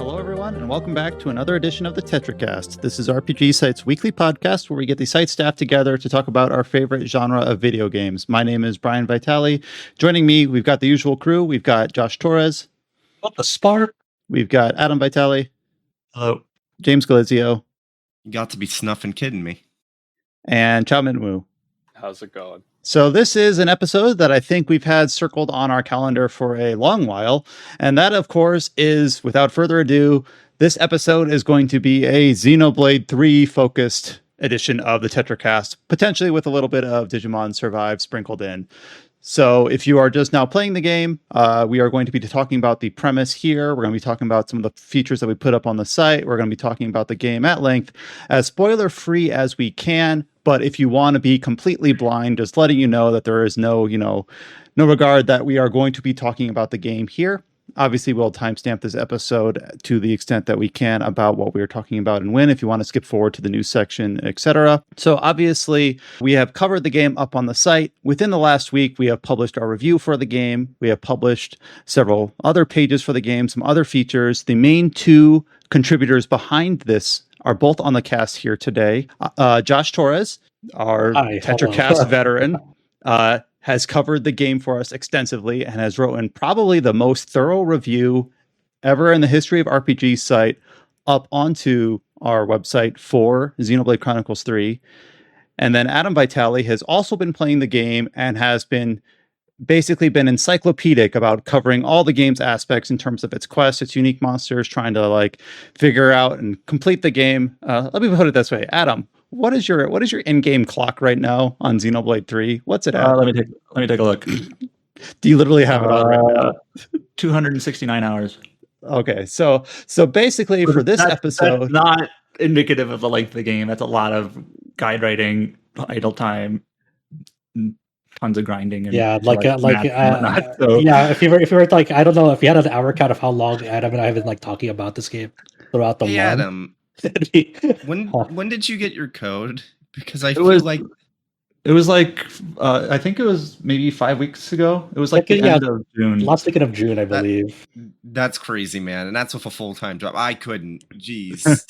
Hello, everyone, and welcome back to another edition of the Tetracast. This is RPG Site's weekly podcast where we get the site staff together to talk about our favorite genre of video games. My name is Brian Vitale. Joining me, we've got the usual crew. We've got Josh Torres. What the spark? We've got Adam Vitale. Hello. James Galizio. You got to be snuffing kidding me. And Chow Min Woo. How's it going? So this is an episode that I think we've had circled on our calendar for a long while. And that, of course, is, without further ado, this episode is going to be a Xenoblade 3 focused edition of the Tetracast, potentially with a little bit of Digimon Survive sprinkled in. So if you are just now playing the game, we are going to be talking about the premise here. We're going to be talking about some of the features that we put up on the site. We're going to be talking about the game at length, as spoiler-free as we can. But if you want to be completely blind, just letting you know that there is no regard that we are going to be talking about the game here. Obviously, we'll timestamp this episode to the extent that we can about what we're talking about and when, if you want to skip forward to the news section, etc. So obviously, we have covered the game up on the site. Within the last week, we have published our review for the game. We have published several other pages for the game, some other features. The main two contributors behind this are both on the cast here today. Josh Torres, our Tetracast veteran, has covered the game for us extensively and has written probably the most thorough review ever in the history of RPG site up onto our website for Xenoblade Chronicles 3. And then Adam Vitale has also been playing the game and has been encyclopedic about covering all the game's aspects in terms of its quests, its unique monsters, trying to figure out and complete the game. Let me put it this way. Adam, what is your in-game clock right now on Xenoblade 3? What's it at? Let me take a look. Do you literally have it on right now? 269 hours. Okay, so basically for this episode, that's not indicative of the length of the game. That's a lot of guide writing, idle time, tons of grinding. And yeah, so. Yeah. If you were like, I don't know if you had an hour count of how long Adam and I have been talking about this game throughout the month. Adam, when did you get your code? Because I feel like it was I think it was maybe 5 weeks ago. It was the end of June. Last weekend of June, I believe. That's crazy, man. And that's with a full-time job. I couldn't. Jeez.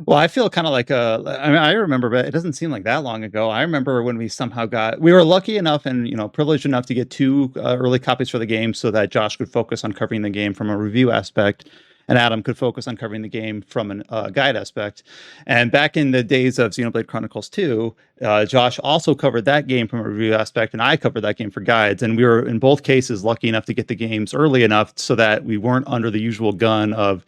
Well, I feel kind of I remember, but it doesn't seem like that long ago. I remember when we were lucky enough and, privileged enough to get two early copies for the game so that Josh could focus on covering the game from a review aspect and Adam could focus on covering the game from a guide aspect. And back in the days of Xenoblade Chronicles 2, Josh also covered that game from a review aspect, and I covered that game for guides. And we were, in both cases, lucky enough to get the games early enough so that we weren't under the usual gun of,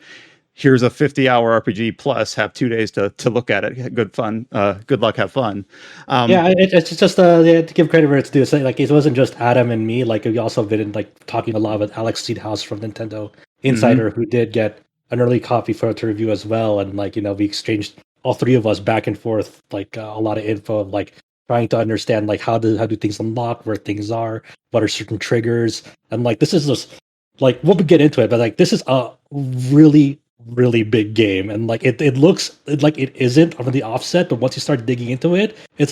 here's a 50-hour RPG plus have 2 days to look at it. Good fun. Good luck. Have fun. It's just to give credit where it's due. So, it wasn't just Adam and me. We also been talking a lot with Alex Seedhouse from Nintendo Insider, who did get an early copy for to review as well. And we exchanged, all three of us, back and forth a lot of info of trying to understand how do things unlock, where things are, what are certain triggers, and this is just we'll get into it, but this is a really big game, and it looks like it isn't from the offset, but once you start digging into it, it's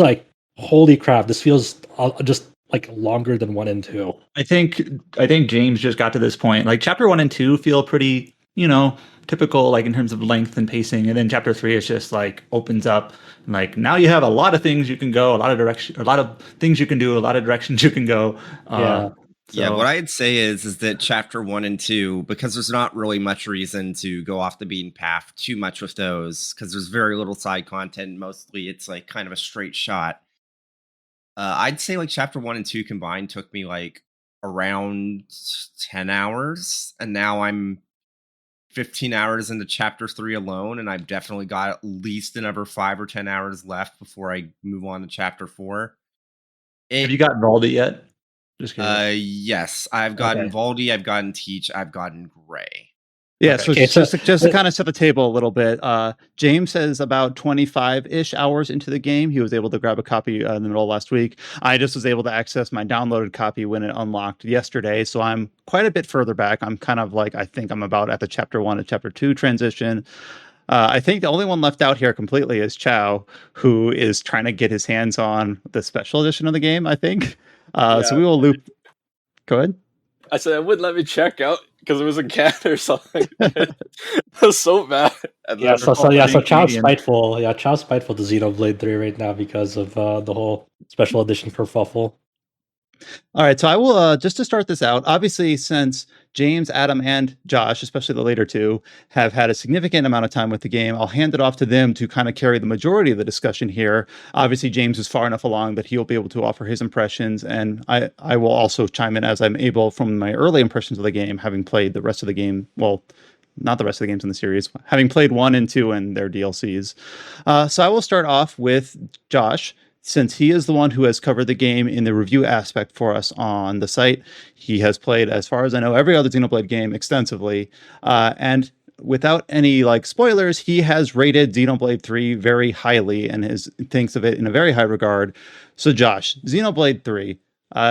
holy crap, this feels just longer than 1 and 2. I think James just got to this point. Chapter 1 and 2 feel pretty, typical, in terms of length and pacing, and then chapter 3 is just opens up, now you have a lot of things you can go, a lot of things you can do, a lot of directions you can go. Yeah, what I'd say is that chapter 1 and 2, because there's not really much reason to go off the beaten path too much with those, because there's very little side content. Mostly it's kind of a straight shot. I'd say chapter 1 and 2 combined took me around 10 hours, and now I'm 15 hours into chapter 3 alone, and I've definitely got at least another 5 or 10 hours left before I move on to chapter 4. Have you gotten Valdi yet? Yes, I've gotten Valdi, I've gotten Teach, I've gotten Gray. Yeah, so just to kind of set the table a little bit, James says about 25-ish hours into the game, he was able to grab a copy in the middle of last week. I just was able to access my downloaded copy when it unlocked yesterday, so I'm quite a bit further back. I'm kind of I think I'm about at the chapter 1 to chapter 2 transition. I think the only one left out here completely is Chow, who is trying to get his hands on the special edition of the game, I think. So we will loop. Go ahead. I said it wouldn't let me check out because it was a cat or something. It was so bad. And Yeah, then, so Child's Canadian. spiteful. Yeah, Child's spiteful to Xenoblade 3 right now because of the whole special edition kerfuffle. All right, so I will just to start this out. Obviously, since James, Adam, and Josh, especially the later two, have had a significant amount of time with the game, I'll hand it off to them to kind of carry the majority of the discussion here. Obviously, James is far enough along that he'll be able to offer his impressions, and I will also chime in as I'm able from my early impressions of the game, having played the rest of the game. Well, not the rest of the games in the series, having played 1 and 2 and their DLCs. So I will start off with Josh, since he is the one who has covered the game in the review aspect for us on the site. He has played, as far as I know, every other Xenoblade game extensively. And without any like spoilers, he has rated Xenoblade 3 very highly and thinks of it in a very high regard. So Josh, Xenoblade 3,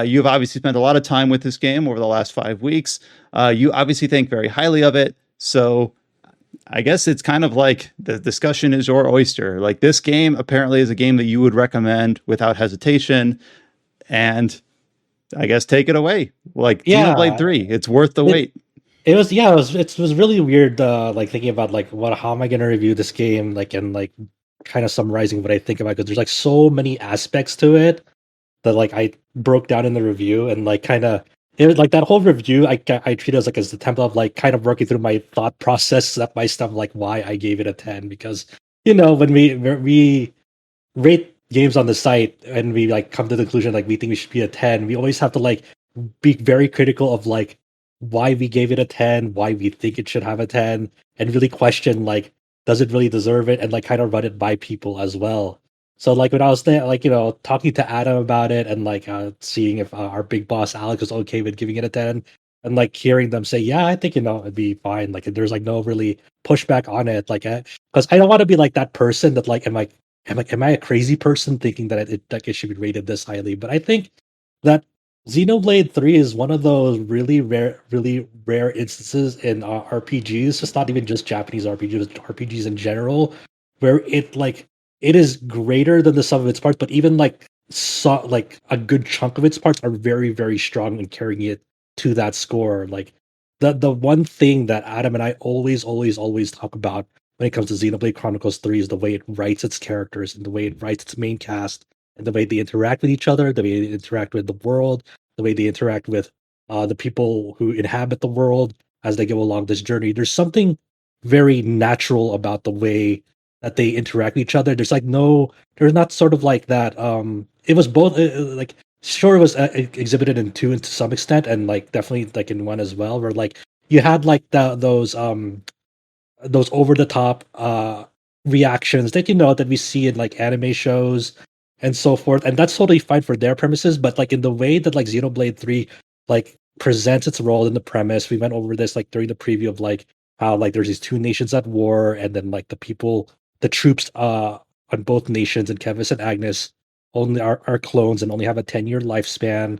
you've obviously spent a lot of time with this game over the last 5 weeks. You obviously think very highly of it. So I guess it's kind of like the discussion is your oyster. Like, this game apparently is a game that you would recommend without hesitation. And I guess take it away. Like, Yeah. Xenoblade 3, it's worth the wait. It was really weird like thinking about like how am I going to review this game, like, and like kind of summarizing what I think about, because there's like so many aspects to it that like I broke down in the review, and like kind of it was like that whole review I treat it as like as the template of like kind of working through my thought process step by step, like why I gave it a 10. Because when we rate games on the site and we like come to the conclusion like we think we should be a 10, we always have to like be very critical of like why we gave it a 10, why we think it should have a 10, and really question like does it really deserve it, and like kind of run it by people as well. So like when I was there, like talking to Adam about it, and like seeing if our big boss Alex was okay with giving it a 10, and like hearing them say, yeah, I think it'd be fine. Like there's like no really pushback on it, like because I don't want to be like that person that like am I a crazy person thinking that it should be rated this highly? But I think that Xenoblade 3 is one of those really rare instances in RPGs, just not even just Japanese RPGs, but RPGs in general, where it is greater than the sum of its parts, but even like like a good chunk of its parts are very strong in carrying it to that score. Like the one thing that Adam and I always talk about when it comes to Xenoblade Chronicles 3 is the way it writes its characters and the way it writes its main cast and the way they interact with each other, the way they interact with the world, the way they interact with the people who inhabit the world as they go along this journey. There's something very natural about the way that they interact with each other. There's not sort of like that. It was both like sure it was exhibited in 2 and to some extent, and like definitely like in 1 as well, where like you had like those over the top reactions that that we see in like anime shows and so forth, and that's totally fine for their premises. But like in the way that like Xenoblade 3 like presents its role in the premise, we went over this like during the preview of like how like there's these 2 nations at war, and then like the troops on both nations, and Kevis and Agnes only are clones and only have a 10-year lifespan.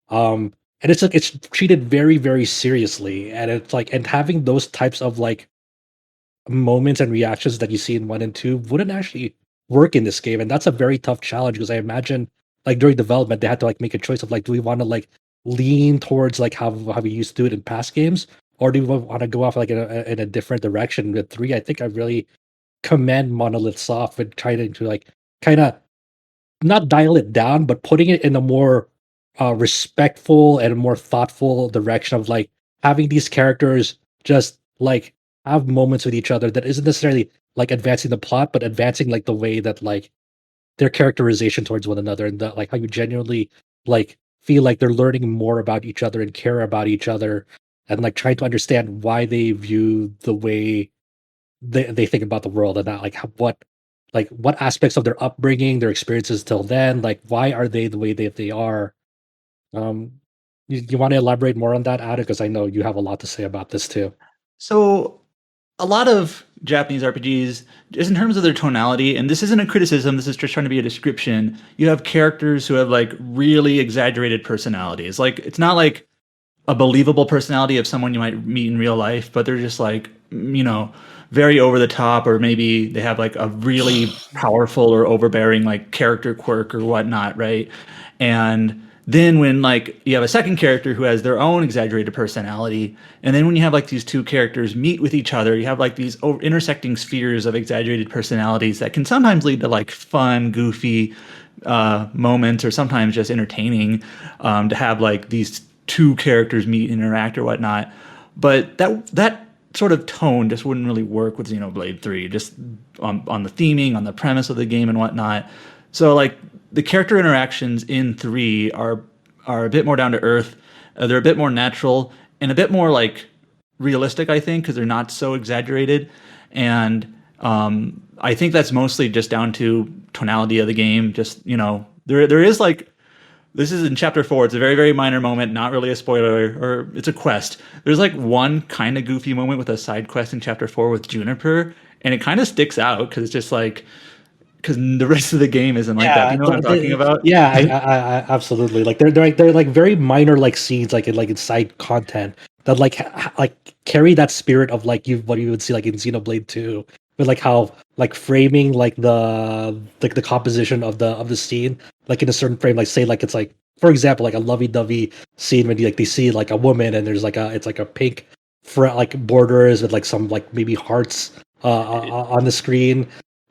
And it's like it's treated very seriously, and it's like, and having those types of like moments and reactions that you see in 1 and 2 wouldn't actually work in this game, and that's a very tough challenge, because I imagine like during development they had to like make a choice of like, do we want to like lean towards like how we used to do it in past games, or do we want to go off like in a different direction? With 3, I think I really commend Monolith Soft with trying to like kind of not dial it down, but putting it in a more respectful and more thoughtful direction of like having these characters just like have moments with each other that isn't necessarily like advancing the plot, but advancing like the way that like their characterization towards one another, and that like how you genuinely like feel like they're learning more about each other and care about each other, and like trying to understand why they view the way they think about the world, and not like what aspects of their upbringing, their experiences till then, like why are they the way that they are. um you want to elaborate more on that, Ada, because I know you have a lot to say about this too. So a lot of Japanese RPGs, just in terms of their tonality, and this isn't a criticism, this is just trying to be a description, you have characters who have like really exaggerated personalities. Like, it's not like a believable personality of someone you might meet in real life, but they're just like, very over the top, or maybe they have like a really powerful or overbearing like character quirk or whatnot, right? And Then when like you have a second character who has their own exaggerated personality, and then when you have like these two characters meet with each other, you have like these intersecting spheres of exaggerated personalities that can sometimes lead to like fun, goofy moments, or sometimes just entertaining to have like these two characters meet, interact, or whatnot. But that sort of tone just wouldn't really work with Xenoblade 3, just on the theming, on the premise of the game and whatnot. So like the character interactions in 3 are a bit more down to earth. They're a bit more natural and a bit more like realistic, I think, because they're not so exaggerated. And I think that's mostly just down to tonality of the game. Just, you know, there is like, this is in chapter 4. It's a very, very minor moment, not really a spoiler, or it's a quest. There's like one kind of goofy moment with a side quest in chapter 4 with Juniper, and it kind of sticks out because it's just like, because the rest of the game isn't like that. You know what I'm talking about? Yeah, I absolutely. Like they're like very minor like scenes like in side content that like carry that spirit of like what you would see like in Xenoblade 2, but like how like framing like the composition of the scene like in a certain frame, like say like it's like, for example, like a lovey-dovey scene when you like they see like a woman and there's like it's like a pink like borders with like some like maybe hearts on the screen.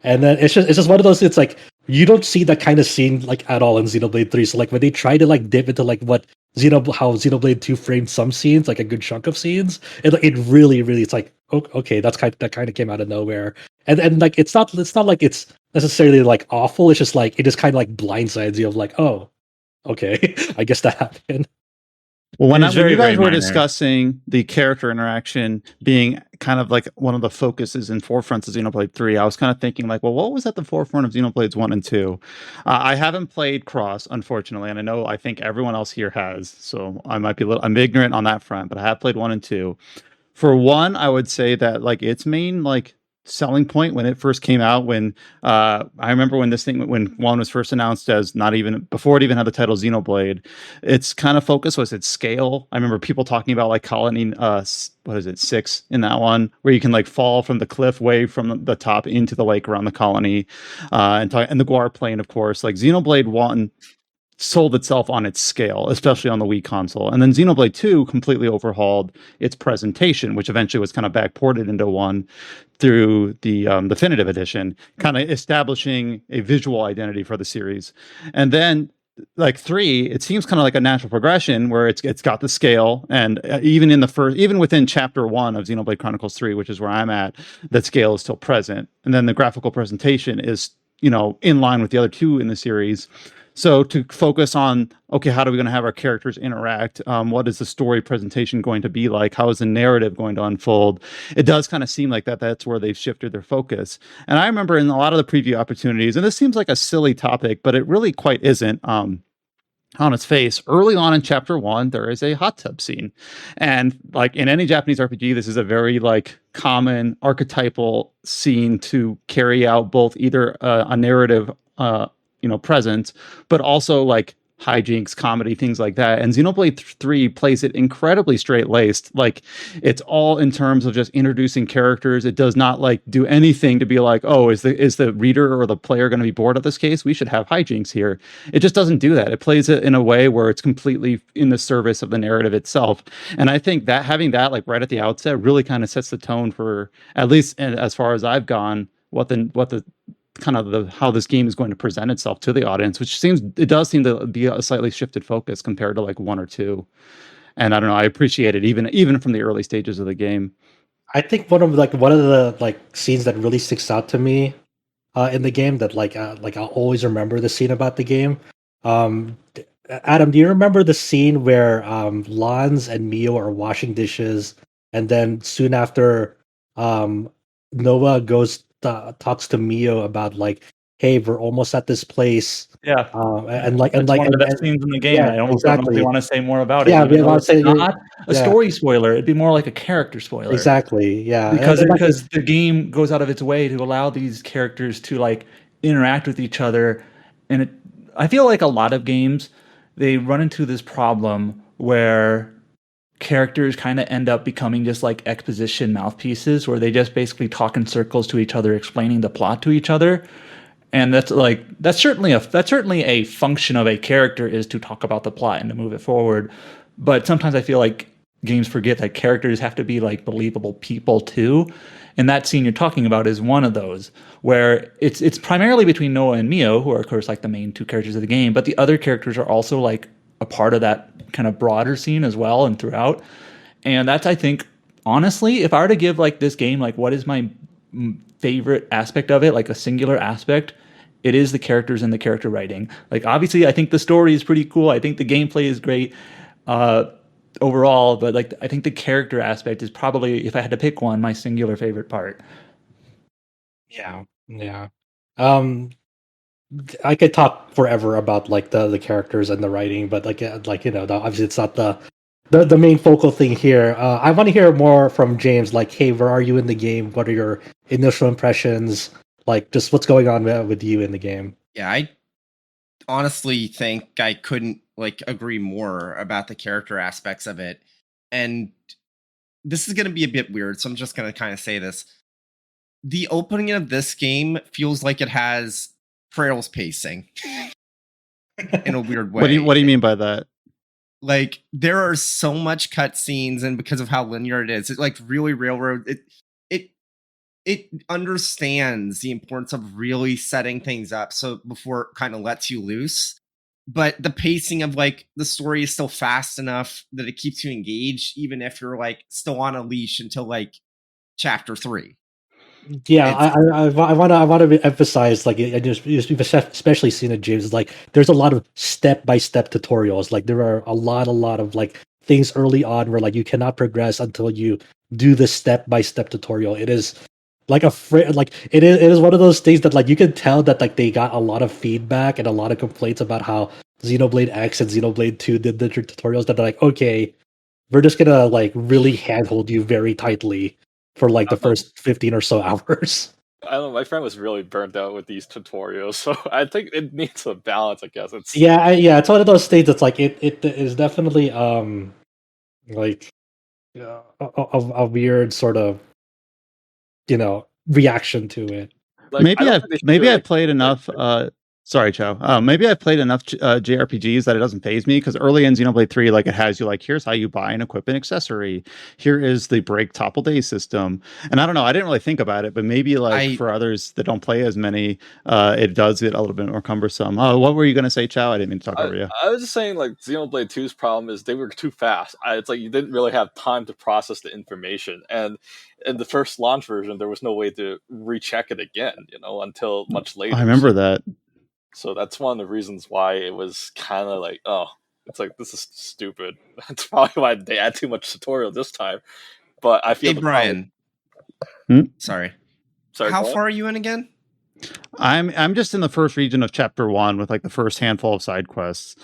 And then it's just one of those. It's like you don't see that kind of scene like at all in Xenoblade 3. So like when they try to like dip into like what how Xenoblade 2 framed some scenes, like a good chunk of scenes, it really it's like okay, that kind of came out of nowhere. And like it's not like it's necessarily like awful. It's just like it just kind of like blindsides you of like, oh, okay, I guess that happened. Well, when you guys were discussing the character interaction being kind of like one of the focuses and forefronts of Xenoblade 3, I was kind of thinking like, well, what was at the forefront of Xenoblades 1 and 2? I haven't played Cross, unfortunately, and I think everyone else here has, so I might be I'm ignorant on that front, but I have played 1 and 2. For 1, I would say that like its main like selling point when it first came out, when I remember when when 1 was first announced, as not even before it even had the title Xenoblade, its kind of focus was its scale. I remember people talking about like colony what is it, 6 in that one, where you can like fall from the cliff way from the top into the lake around the colony, and the Guar Plain, of course. Like Xenoblade 1 sold itself on its scale, especially on the Wii console. And then Xenoblade 2 completely overhauled its presentation, which eventually was kind of backported into 1 through the definitive edition, kind of establishing a visual identity for the series. And then like 3, it seems kind of like a natural progression where it's got the scale, and even within chapter 1 of Xenoblade Chronicles 3, which is where I'm at, that scale is still present. And then the graphical presentation is, you know, in line with the other 2 in the series. So to focus on, okay, how are we going to have our characters interact? What is the story presentation going to be like? How is the narrative going to unfold? It does kind of seem like that's where they've shifted their focus. And I remember in a lot of the preview opportunities, and this seems like a silly topic, but it really quite isn't. On its face, early on in chapter 1, there is a hot tub scene. And like in any Japanese RPG, this is a very like common archetypal scene to carry out both either a narrative presence, but also like hijinks, comedy, things like that. And Xenoblade 3 plays it incredibly straight-laced. Like it's all in terms of just introducing characters. It does not like do anything to be like, oh, is the reader or the player going to be bored of this case? We should have hijinks here. It just doesn't do that. It plays it in a way where it's completely in the service of the narrative itself. And I think that having that like right at the outset really kind of sets the tone for, at least as far as I've gone, what the kind of how this game is going to present itself to the audience, which does seem to be a slightly shifted focus compared to like 1 or 2. And I don't know, I appreciate it even from the early stages of the game. I think one of the like scenes that really sticks out to me in the game that like I'll always remember the scene about the game. Adam, do you remember the scene where Lans and Mio are washing dishes, and then soon after Noah talks to Mio about like, hey, we're almost at this place. Yeah, and one of the best scenes in the game. Yeah, I almost don't really want to say more about it. Yeah, it's not a story spoiler. It'd be more like a character spoiler. Exactly. Yeah, because the game goes out of its way to allow these characters to like interact with each other, and I feel like a lot of games they run into this problem where characters kind of end up becoming just like exposition mouthpieces, where they just basically talk in circles to each other, explaining the plot to each other. And that's certainly a function of a character, is to talk about the plot and to move it forward. But sometimes I feel like games forget that characters have to be like believable people too. And that scene you're talking about is one of those, where it's primarily between Noah and Mio, who are of course like the main two characters of the game, but the other characters are also like a part of that kind of broader scene as well and throughout. And that's, I think, honestly, if I were to give like this game, like what is my favorite aspect of it, like a singular aspect, it is the characters and the character writing. Like obviously I think the story is pretty cool. I think the gameplay is great overall, but like I think the character aspect is probably, if I had to pick one, my singular favorite part. Yeah. I could talk forever about like the characters and the writing, but obviously it's not the main focal thing here. I want to hear more from James. Like, hey, where are you in the game? What are your initial impressions? Like, just what's going on with you in the game? Yeah, I honestly think I couldn't like agree more about the character aspects of it. And this is going to be a bit weird, so I'm just going to kind of say this. The opening of this game feels like it has Trails pacing in a weird way. What do you mean by that? Like, there are so much cutscenes, and because of how linear it is, it like really railroad it understands the importance of really setting things up so before it kind of lets you loose. But the pacing of like the story is still fast enough that it keeps you engaged, even if you're like still on a leash until like chapter 3. Yeah, I want to emphasize, like, you've especially seen it, James. Like, there's a lot of step-by-step tutorials. Like, there are a lot of like things early on where like you cannot progress until you do the step-by-step tutorial. It is like it is one of those things that like you can tell that like they got a lot of feedback and a lot of complaints about how Xenoblade X and Xenoblade 2 did the tutorials, that they're like, okay, we're just gonna like really handhold you very tightly for like the first 15 or so hours. I don't know. My friend was really burnt out with these tutorials, so I think it needs a balance. I guess it's it's one of those things that's like it is definitely like a weird sort of reaction to it. like, maybe I've played enough. Sorry, Chow. Maybe I've played enough JRPGs that it doesn't faze me, because early in Xenoblade 3, like it has you like, here's how you buy and equip an accessory. Here is the break topple day system. And I don't know, I didn't really think about it, but maybe like for others that don't play as many, it does get a little bit more cumbersome. What were you going to say, Chow? I didn't mean to talk over you. I was just saying, like, Xenoblade 2's problem is they were too fast. It's like you didn't really have time to process the information. And in the first launch version, there was no way to recheck it again, until much later. I remember that. So that's one of the reasons why it was kind of like, oh, it's like, this is stupid. That's probably why they add too much tutorial this time. But I feel Brian. Sorry. How far are you in again? I'm just in the first region of chapter 1 with like the first handful of side quests.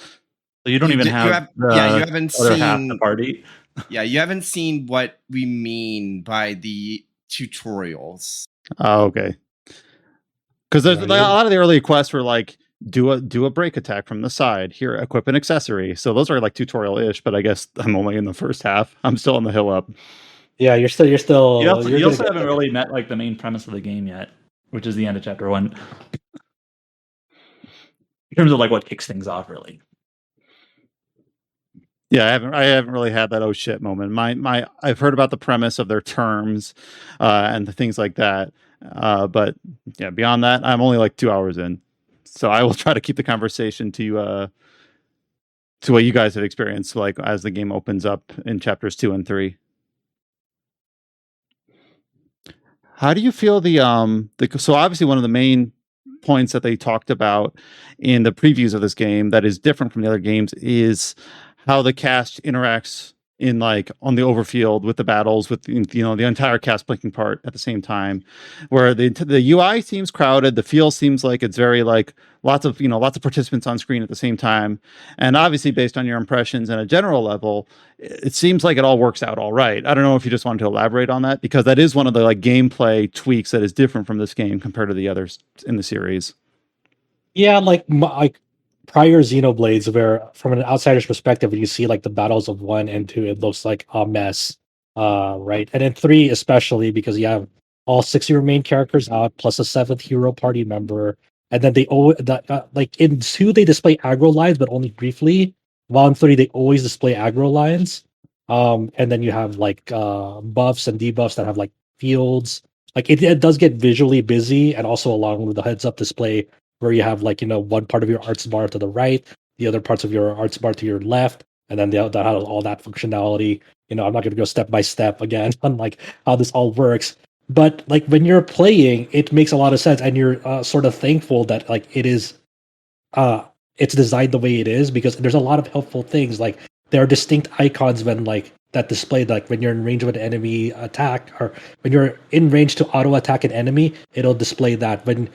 So you don't even have you haven't seen half the party. Yeah, you haven't seen what we mean by the tutorials. Oh, okay. Because there's a lot of the early quests were like, do a break attack from the side. Here, equip an accessory. So those are like tutorial-ish, but I guess I'm only in the first half. I'm still on the hill up. Yeah, you're still. You also haven't really met like the main premise of the game yet, which is the end of chapter 1. In terms of like what kicks things off, really. Yeah, I haven't really had that oh shit moment. I've heard about the premise of their terms and the things like that. But yeah, beyond that, I'm only like 2 hours in. So I will try to keep the conversation to what you guys have experienced, like as the game opens up in chapters 2 and 3. How do you feel so obviously one of the main points that they talked about in the previews of this game that is different from the other games is how the cast interacts in like on the overfield with the battles with the entire cast playing part at the same time, where the UI seems crowded, the feel seems like it's very like lots of participants on screen at the same time, and obviously based on your impressions and a general level, it seems like it all works out all right. I don't know if you just wanted to elaborate on that, because that is one of the like gameplay tweaks that is different from this game compared to the others in the series. Yeah, like prior Xenoblades, where from an outsider's perspective, when you see like the battles of 1 and 2, it looks like a mess, right? And in 3 especially, because you have all 6 of your main characters out plus a 7th hero party member, And then they always like in 2 they display aggro lines, but only briefly. While in 3 they always display aggro lines. And then you have like buffs and debuffs that have like fields. Like it does get visually busy, and also along with the heads up display where you have like one part of your arts bar to the right, the other parts of your arts bar to your left, and then that has all that functionality. I'm not going to go step by step again on like how this all works, but like when you're playing, it makes a lot of sense, and you're sort of thankful that like it's designed the way it is, because there's a lot of helpful things. Like there are distinct icons when like that display, like when you're in range of an enemy attack, or when you're in range to auto attack an enemy, it'll display that. When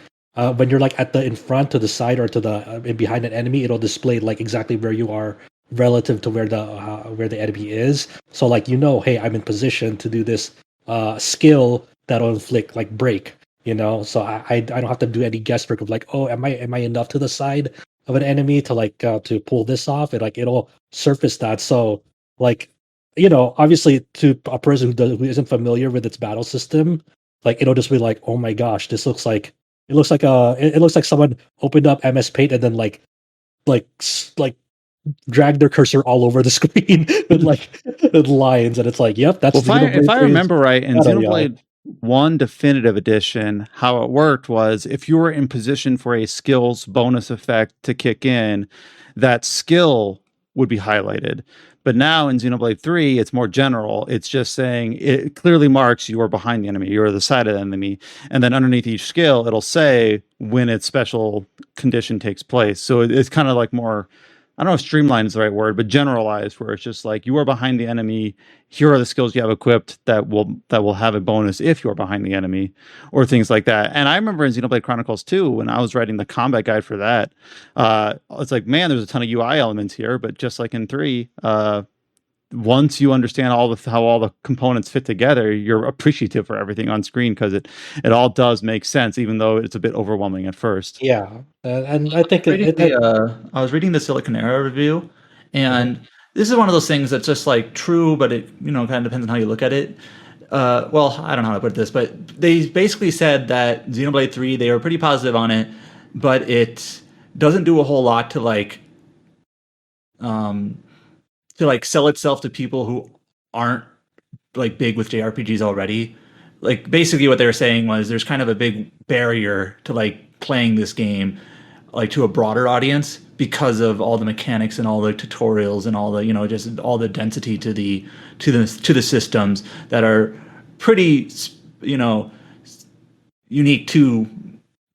you're like at the in front, to the side, or to the behind an enemy, it'll display like exactly where you are relative to where the enemy is. So like hey, I'm in position to do this skill that'll inflict like break. So I don't have to do any guesswork of like, oh, am I enough to the side of an enemy to like to pull this off? It'll surface that. So like obviously to a person who isn't familiar with its battle system, like it'll just be like, oh my gosh, this looks like it looks like someone opened up MS Paint and then like drag their cursor all over the screen with lines, and it's like, yep, that's if I remember right, in Xenoblade 1 Definitive Edition, how it worked was if you were in position for a skills bonus effect to kick in, that skill would be highlighted. But now in Xenoblade 3, it's more general. It's just saying it clearly marks you are behind the enemy, you're the side of the enemy. And then underneath each skill, it'll say when its special condition takes place. So it's kind of like more, I don't know if streamlined is the right word, but generalized, where it's just like you are behind the enemy. Here are the skills you have equipped that will have a bonus if you're behind the enemy, or things like that. And I remember in Xenoblade Chronicles 2, when I was writing the combat guide for that, it's like, man, there's a ton of UI elements here, but just like in 3, once you understand how all the components fit together, you're appreciative for everything on screen, because it all does make sense, even though it's a bit overwhelming at first. Yeah, and I think I was reading the Silicon Era review, and this is one of those things that's just like true, but it kind of depends on how you look at it. Well, I don't know how to put this, but they basically said that Xenoblade 3, they were pretty positive on it, but it doesn't do a whole lot to sell itself to people who aren't like big with JRPGs already. Like basically what they were saying was there's kind of a big barrier to like playing this game like to a broader audience, because of all the mechanics and all the tutorials and all the just all the density to the systems that are pretty unique to,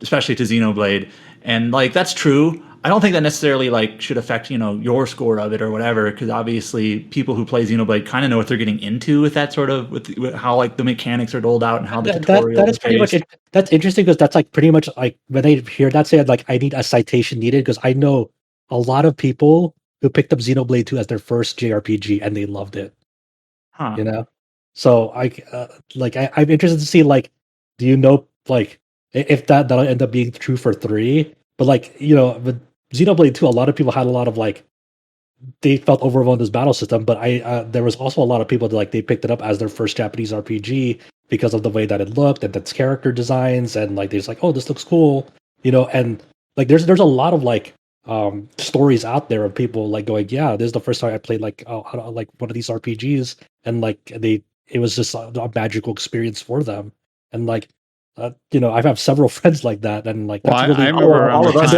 especially to Xenoblade. And like that's true. I don't think that necessarily like should affect your score of it or whatever, because obviously people who play Xenoblade kind of know what they're getting into with that sort of with how like the mechanics are doled out and how the tutorial that is pretty much it. That's interesting, because that's like pretty much like when they hear that say like I need a citation needed, because I know a lot of people who picked up Xenoblade 2 as their first JRPG and they loved it. So I'm interested to see like, do like if that'll end up being true for 3. But like with Xenoblade 2, a lot of people had a lot of like, they felt overwhelmed with this battle system, but there was also a lot of people that like they picked it up as their first Japanese RPG because of the way that it looked and its character designs, and like they're just like, oh, this looks cool, and like there's a lot of like stories out there of people like going, yeah, this is the first time I played like one of these RPGs, and like it was just a magical experience for them, and like I have several friends like that, and like that's really. I remember all of us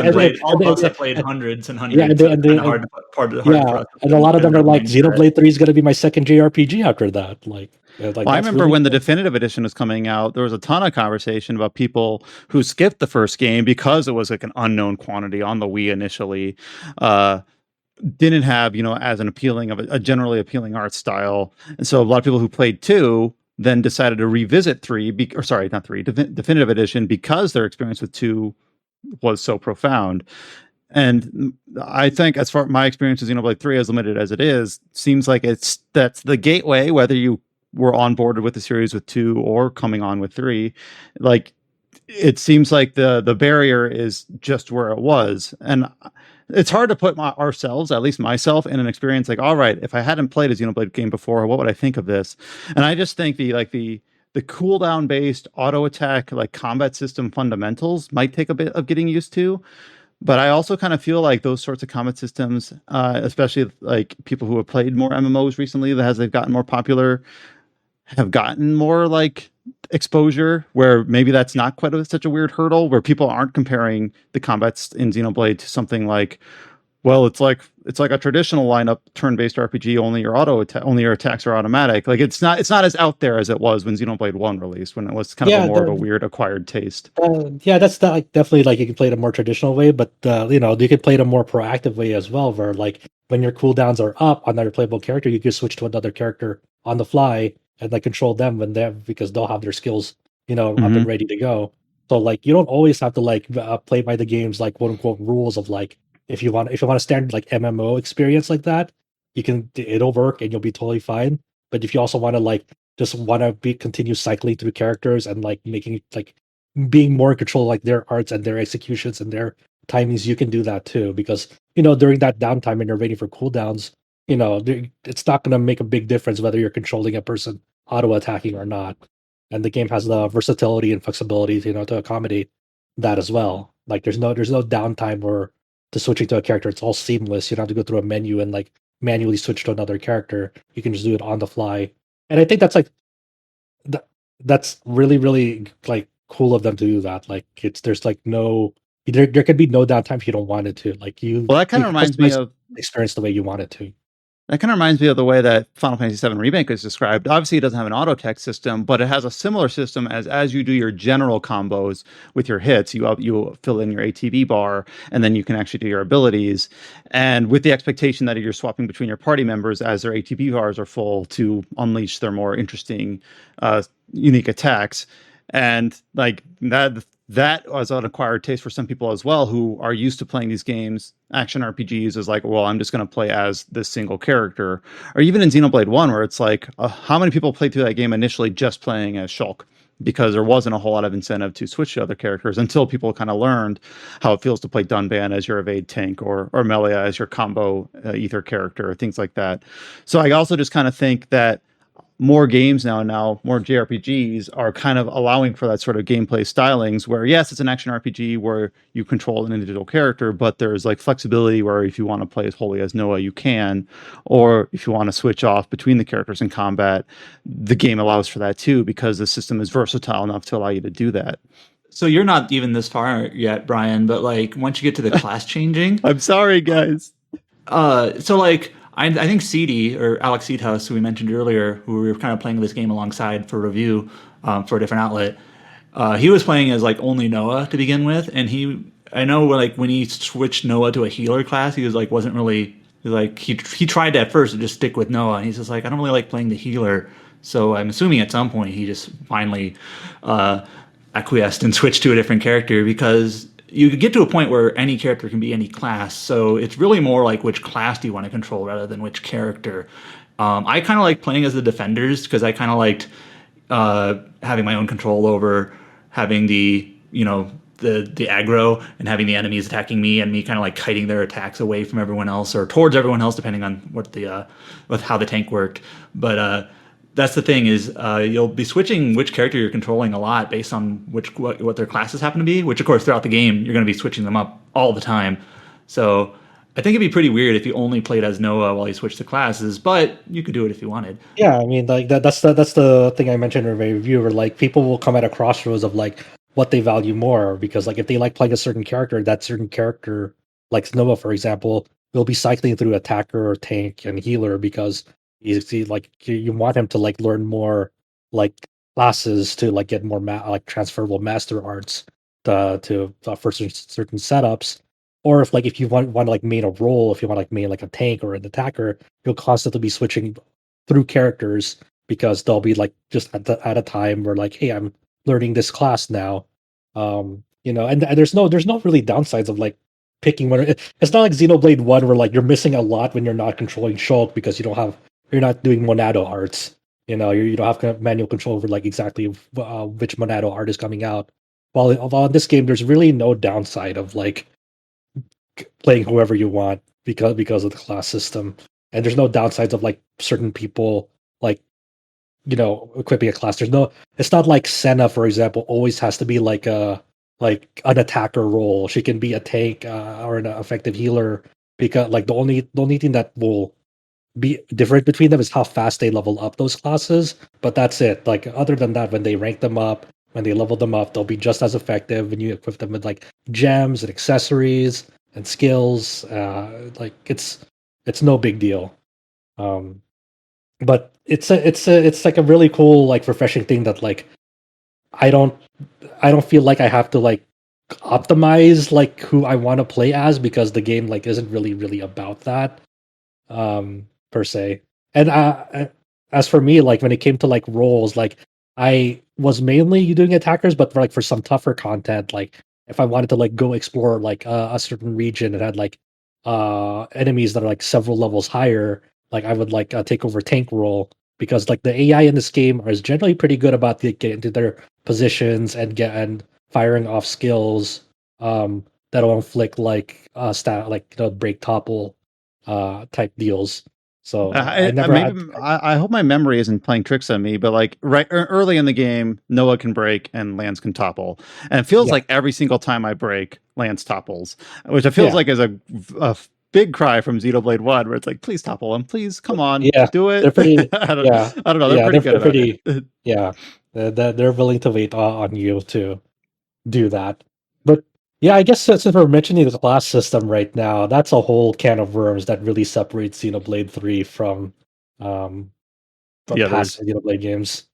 have played hundreds and hundreds. Yeah, and a lot of them are like, Xenoblade 3 is going to be my second JRPG after that. I remember when the Definitive Edition was coming out, there was a ton of conversation about people who skipped the first game because it was like an unknown quantity on the Wii initially. Didn't have as an appealing of a generally appealing art style, and so a lot of people who played 2 then decided to revisit 3, Definitive Edition, because their experience with 2 was so profound. And I think, as far as my experience with Xenoblade 3, as limited as it is, seems like that's the gateway, whether you were on board with the series with 2 or coming on with 3. Like, it seems like the barrier is just where it was. And it's hard to put ourselves, at least myself, in an experience like, all right, if I hadn't played a Xenoblade game before, what would I think of this? And I just think the the cooldown based auto attack like combat system fundamentals might take a bit of getting used to. But I also kind of feel like those sorts of combat systems, especially like people who have played more MMOs recently, as they've gotten more popular, have gotten more like exposure, where maybe that's not quite such a weird hurdle, where people aren't comparing the combats in Xenoblade to something like, well, it's like a traditional lineup turn-based RPG. Only your attacks are automatic. Like it's not as out there as it was when Xenoblade 1 released, when it was kind of more of a weird acquired taste. Yeah, that's like definitely like you can play it a more traditional way, but you can play it a more proactive way as well, where like when your cooldowns are up on another playable character, you can switch to another character on the fly and like control them because they'll have their skills, up and ready to go. So like you don't always have to like play by the game's like quote unquote rules of like if you want a standard like MMO experience like that, it'll work and you'll be totally fine. But if you also want to like just want to be continue cycling through characters and like making like being more in control of like their arts and their executions and their timings, you can do that too. Because during that downtime and you're waiting for cooldowns, it's not going to make a big difference whether you're controlling a person auto attacking or not. And the game has the versatility and flexibility, to accommodate that as well. Like there's no downtime or to switching to a character. It's all seamless. You don't have to go through a menu and like manually switch to another character. You can just do it on the fly. And I think that's like that's really really like cool of them to do that. Like there's like no there could be no downtime if you don't want it to. Like well, that kind of reminds me of experience the way you want it to. That kind of reminds me of the way that Final Fantasy VII Remake is described. Obviously, it doesn't have an auto tech system, but it has a similar system as you do your general combos with your hits. You fill in your ATB bar, and then you can actually do your abilities. And with the expectation that you're swapping between your party members as their ATB bars are full to unleash their more interesting, unique attacks. And like that was an acquired taste for some people as well, who are used to playing these games, action RPGs, is like, well, I'm just going to play as this single character. Or even in Xenoblade 1, where it's like, how many people played through that game initially just playing as Shulk? Because there wasn't a whole lot of incentive to switch to other characters until people kind of learned how it feels to play Dunban as your evade tank or Melia as your combo ether character, or things like that. So I also just kind of think that more games now, more JRPGs are kind of allowing for that sort of gameplay stylings where, yes, it's an action RPG where you control an individual character, but there's like flexibility where if you want to play as wholly as Noah, you can, or if you want to switch off between the characters in combat, the game allows for that too, because the system is versatile enough to allow you to do that. So you're not even this far yet, Brian, but like once you get to the class changing, I'm sorry, guys. So like, I think CD or Alex Seedhouse, who we mentioned earlier, who we were kind of playing this game alongside for review for a different outlet, he was playing as like only Noah to begin with, and I know like when he switched Noah to a healer class, he was like wasn't really like he tried at first to just stick with Noah, and he's just like I don't really like playing the healer, so I'm assuming at some point he just finally acquiesced and switched to a different character because you could get to a point where any character can be any class. So it's really more like which class do you want to control rather than which character. I kind of like playing as the defenders because I kind of liked having my own control over having the aggro and having the enemies attacking me and me kind of like kiting their attacks away from everyone else or towards everyone else, depending on with how the tank worked. But that's the thing is you'll be switching which character you're controlling a lot based on what their classes happen to be, which of course throughout the game you're going to be switching them up all the time. So I think it'd be pretty weird if you only played as Noah while you switched the classes, but you could do it if you wanted. Yeah, I mean like that's the thing I mentioned in a review where like people will come at a crossroads of like what they value more, because like if they like playing a certain character, that certain character, like Noah for example, will be cycling through attacker, tank, and healer because you see like you want him to like learn more like classes to like get more like transferable master arts for certain setups. Or if you want to like main a role, if you want to like main like a tank or an attacker, you'll constantly be switching through characters because they'll be like just at a time where like, hey, I'm learning this class now. And there's no really downsides of like picking one. It's not like Xenoblade 1 where like you're missing a lot when you're not controlling Shulk because you're not doing Monado arts. You don't have kind of manual control over like exactly which Monado art is coming out. While in this game, there's really no downside of like playing whoever you want because of the class system, and there's no downsides of like certain people like equipping a class. It's not like Senna, for example, always has to be like an attacker role. She can be a tank or an effective healer, because like the only thing that will be different between them is how fast they level up those classes. But that's it. Like other than that, when they rank them up, when they level them up, they'll be just as effective when you equip them with like gems and accessories and skills. Like it's no big deal. But it's like a really cool, like refreshing thing that like I don't feel like I have to like optimize like who I want to play as, because the game like isn't really about that per se. And as for me, like when it came to like roles, like I was mainly doing attackers, but for some tougher content, like if I wanted to like go explore like a certain region that had like enemies that are like several levels higher, like I would like take over tank role, because like the AI in this game is generally pretty good about getting to their positions and firing off skills that'll inflict like break topple type deals. So I never had. I hope my memory isn't playing tricks on me, but like early in the game, Noah can break and Lance can topple, and it feels like every single time I break, Lance topples, which it feels like is a big cry from Xenoblade 1, where it's like, please topple him, please, come on, do it. They're pretty. I don't know. They're pretty good about it. Yeah, they're willing to wait on you to do that. But yeah, I guess since we're mentioning the class system right now, that's a whole can of worms that really separates Xenoblade 3 from past Xenoblade games.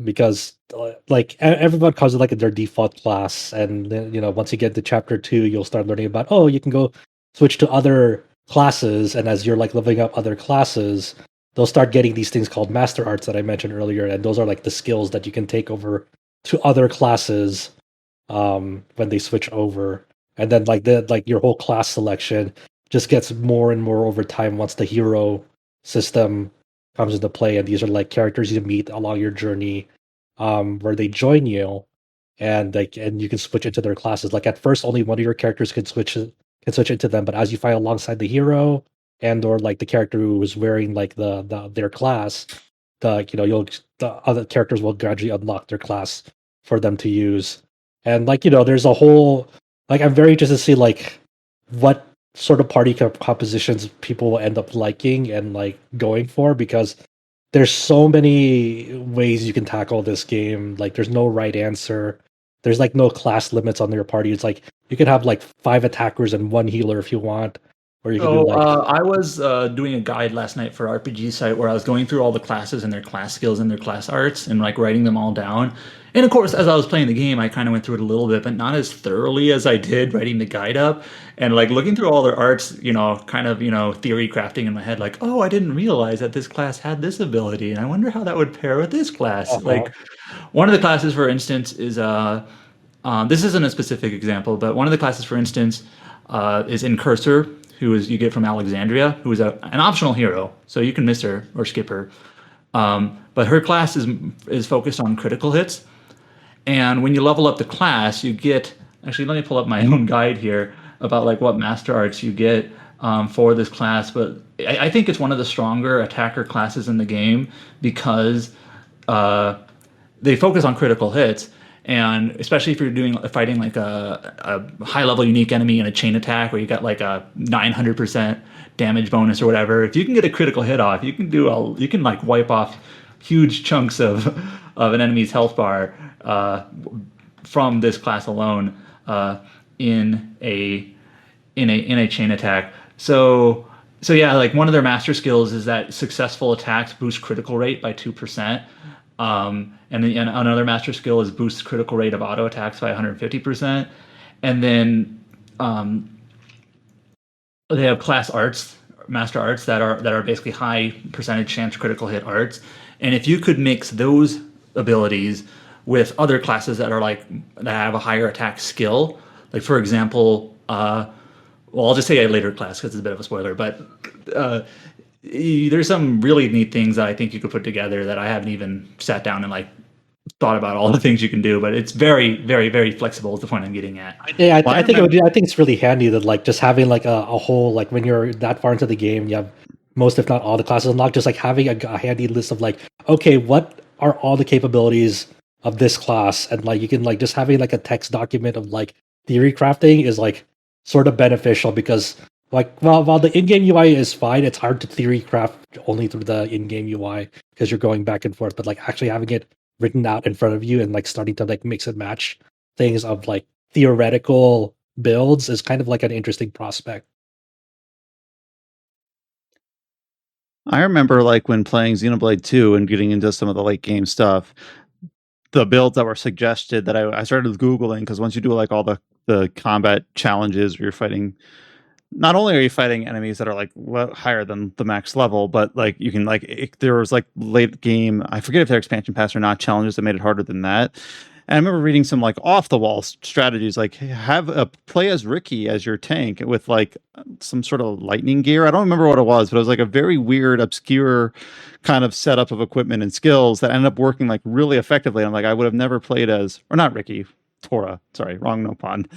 Because like everyone calls it like their default class, and then once you get to chapter 2, you'll start learning about, oh, you can go switch to other classes, and as you're like leveling up other classes, they'll start getting these things called master arts that I mentioned earlier, and those are like the skills that you can take over to other classes when they switch over. And then like your whole class selection just gets more and more over time once the hero system comes into play, and these are like characters you meet along your journey, where they join you, and you can switch into their classes. Like at first, only one of your characters can switch into them, but as you fight alongside the hero and or like the character who is wearing like their class, the other characters will gradually unlock their class for them to use. And like there's a whole, like I'm very interested to see like what sort of party compositions people will end up liking and like going for, because there's so many ways you can tackle this game. Like there's no right answer. There's like no class limits on your party. It's like you can have like 5 attackers and 1 healer if you want, or you can do like. I was doing a guide last night for RPG site where I was going through all the classes and their class skills and their class arts and like writing them all down. And of course, as I was playing the game, I kind of went through it a little bit, but not as thoroughly as I did writing the guide up. And like looking through all their arts, kind of, theory crafting in my head, like, oh, I didn't realize that this class had this ability, and I wonder how that would pair with this class. Like one of the classes, for instance, is this isn't a specific example, but one of the classes, for instance, is Incursor, who is you get from Alexandria, who is an optional hero, so you can miss her or skip her. But her class is focused on critical hits, and when you level up the class, you get. Actually, let me pull up my own guide here about like what master arts you get for this class. But I think it's one of the stronger attacker classes in the game because they focus on critical hits. And especially if you're fighting like a high level unique enemy in a chain attack where you got like a 900% damage bonus or whatever, if you can get a critical hit off, you can like wipe off huge chunks of an enemy's health bar from this class alone in a chain attack. So yeah, like one of their master skills is that successful attacks boost critical rate by 2%. And another master skill is boost critical rate of auto attacks by 150%. And then they have class arts, master arts that are basically high percentage chance critical hit arts. And if you could mix those abilities with other classes that have a higher attack skill, like for example, I'll just say a later class because it's a bit of a spoiler, but there's some really neat things that I think you could put together that I haven't even sat down and like thought about all the things you can do, but it's very, very, very flexible is the point I'm getting at. Yeah, I think it's really handy that like just having like a whole, like when you're that far into the game, you have most, if not all, the classes unlocked. Just like having a handy list of like, okay, what are all the capabilities of this class, and like you can like just having like a text document of like theory crafting is like sort of beneficial because like while the in-game UI is fine, it's hard to theory craft only through the in-game UI because you're going back and forth. But like actually having it written out in front of you and like starting to like mix and match things of like theoretical builds is kind of like an interesting prospect. I remember like when playing Xenoblade 2 and getting into some of the late game stuff, the builds that were suggested that I started Googling, because once you do like all the combat challenges where you're fighting, not only are you fighting enemies that are like higher than the max level, but like you can like there was like late game, I forget if they're expansion pass or not, challenges that made it harder than that. And I remember reading some like off the wall strategies, like have a play as Ricky as your tank with like some sort of lightning gear. I don't remember what it was, but it was like a very weird, obscure kind of setup of equipment and skills that ended up working like really effectively. I'm like, I would have never played as, or not Ricky, Tora, sorry, wrong Nopon,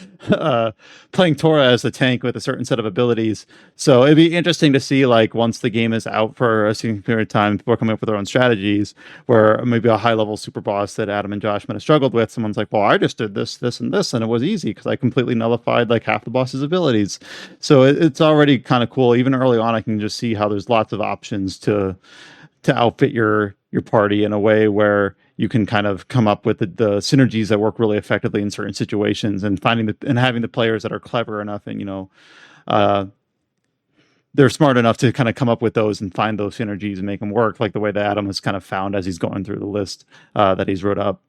playing Tora as the tank with a certain set of abilities. So it'd be interesting to see, like, once the game is out for a significant period of time, people are coming up with their own strategies, where maybe a high-level super boss that Adam and Josh might have struggled with, someone's like, well, I just did this, this, and this, and it was easy because I completely nullified, like, half the boss's abilities. So it's already kind of cool. Even early on, I can just see how there's lots of options to outfit your party in a way where you can kind of come up with the synergies that work really effectively in certain situations, and having the players that are clever enough and they're smart enough to kind of come up with those and find those synergies and make them work, like the way that Adam has kind of found as he's going through the list that he's wrote up.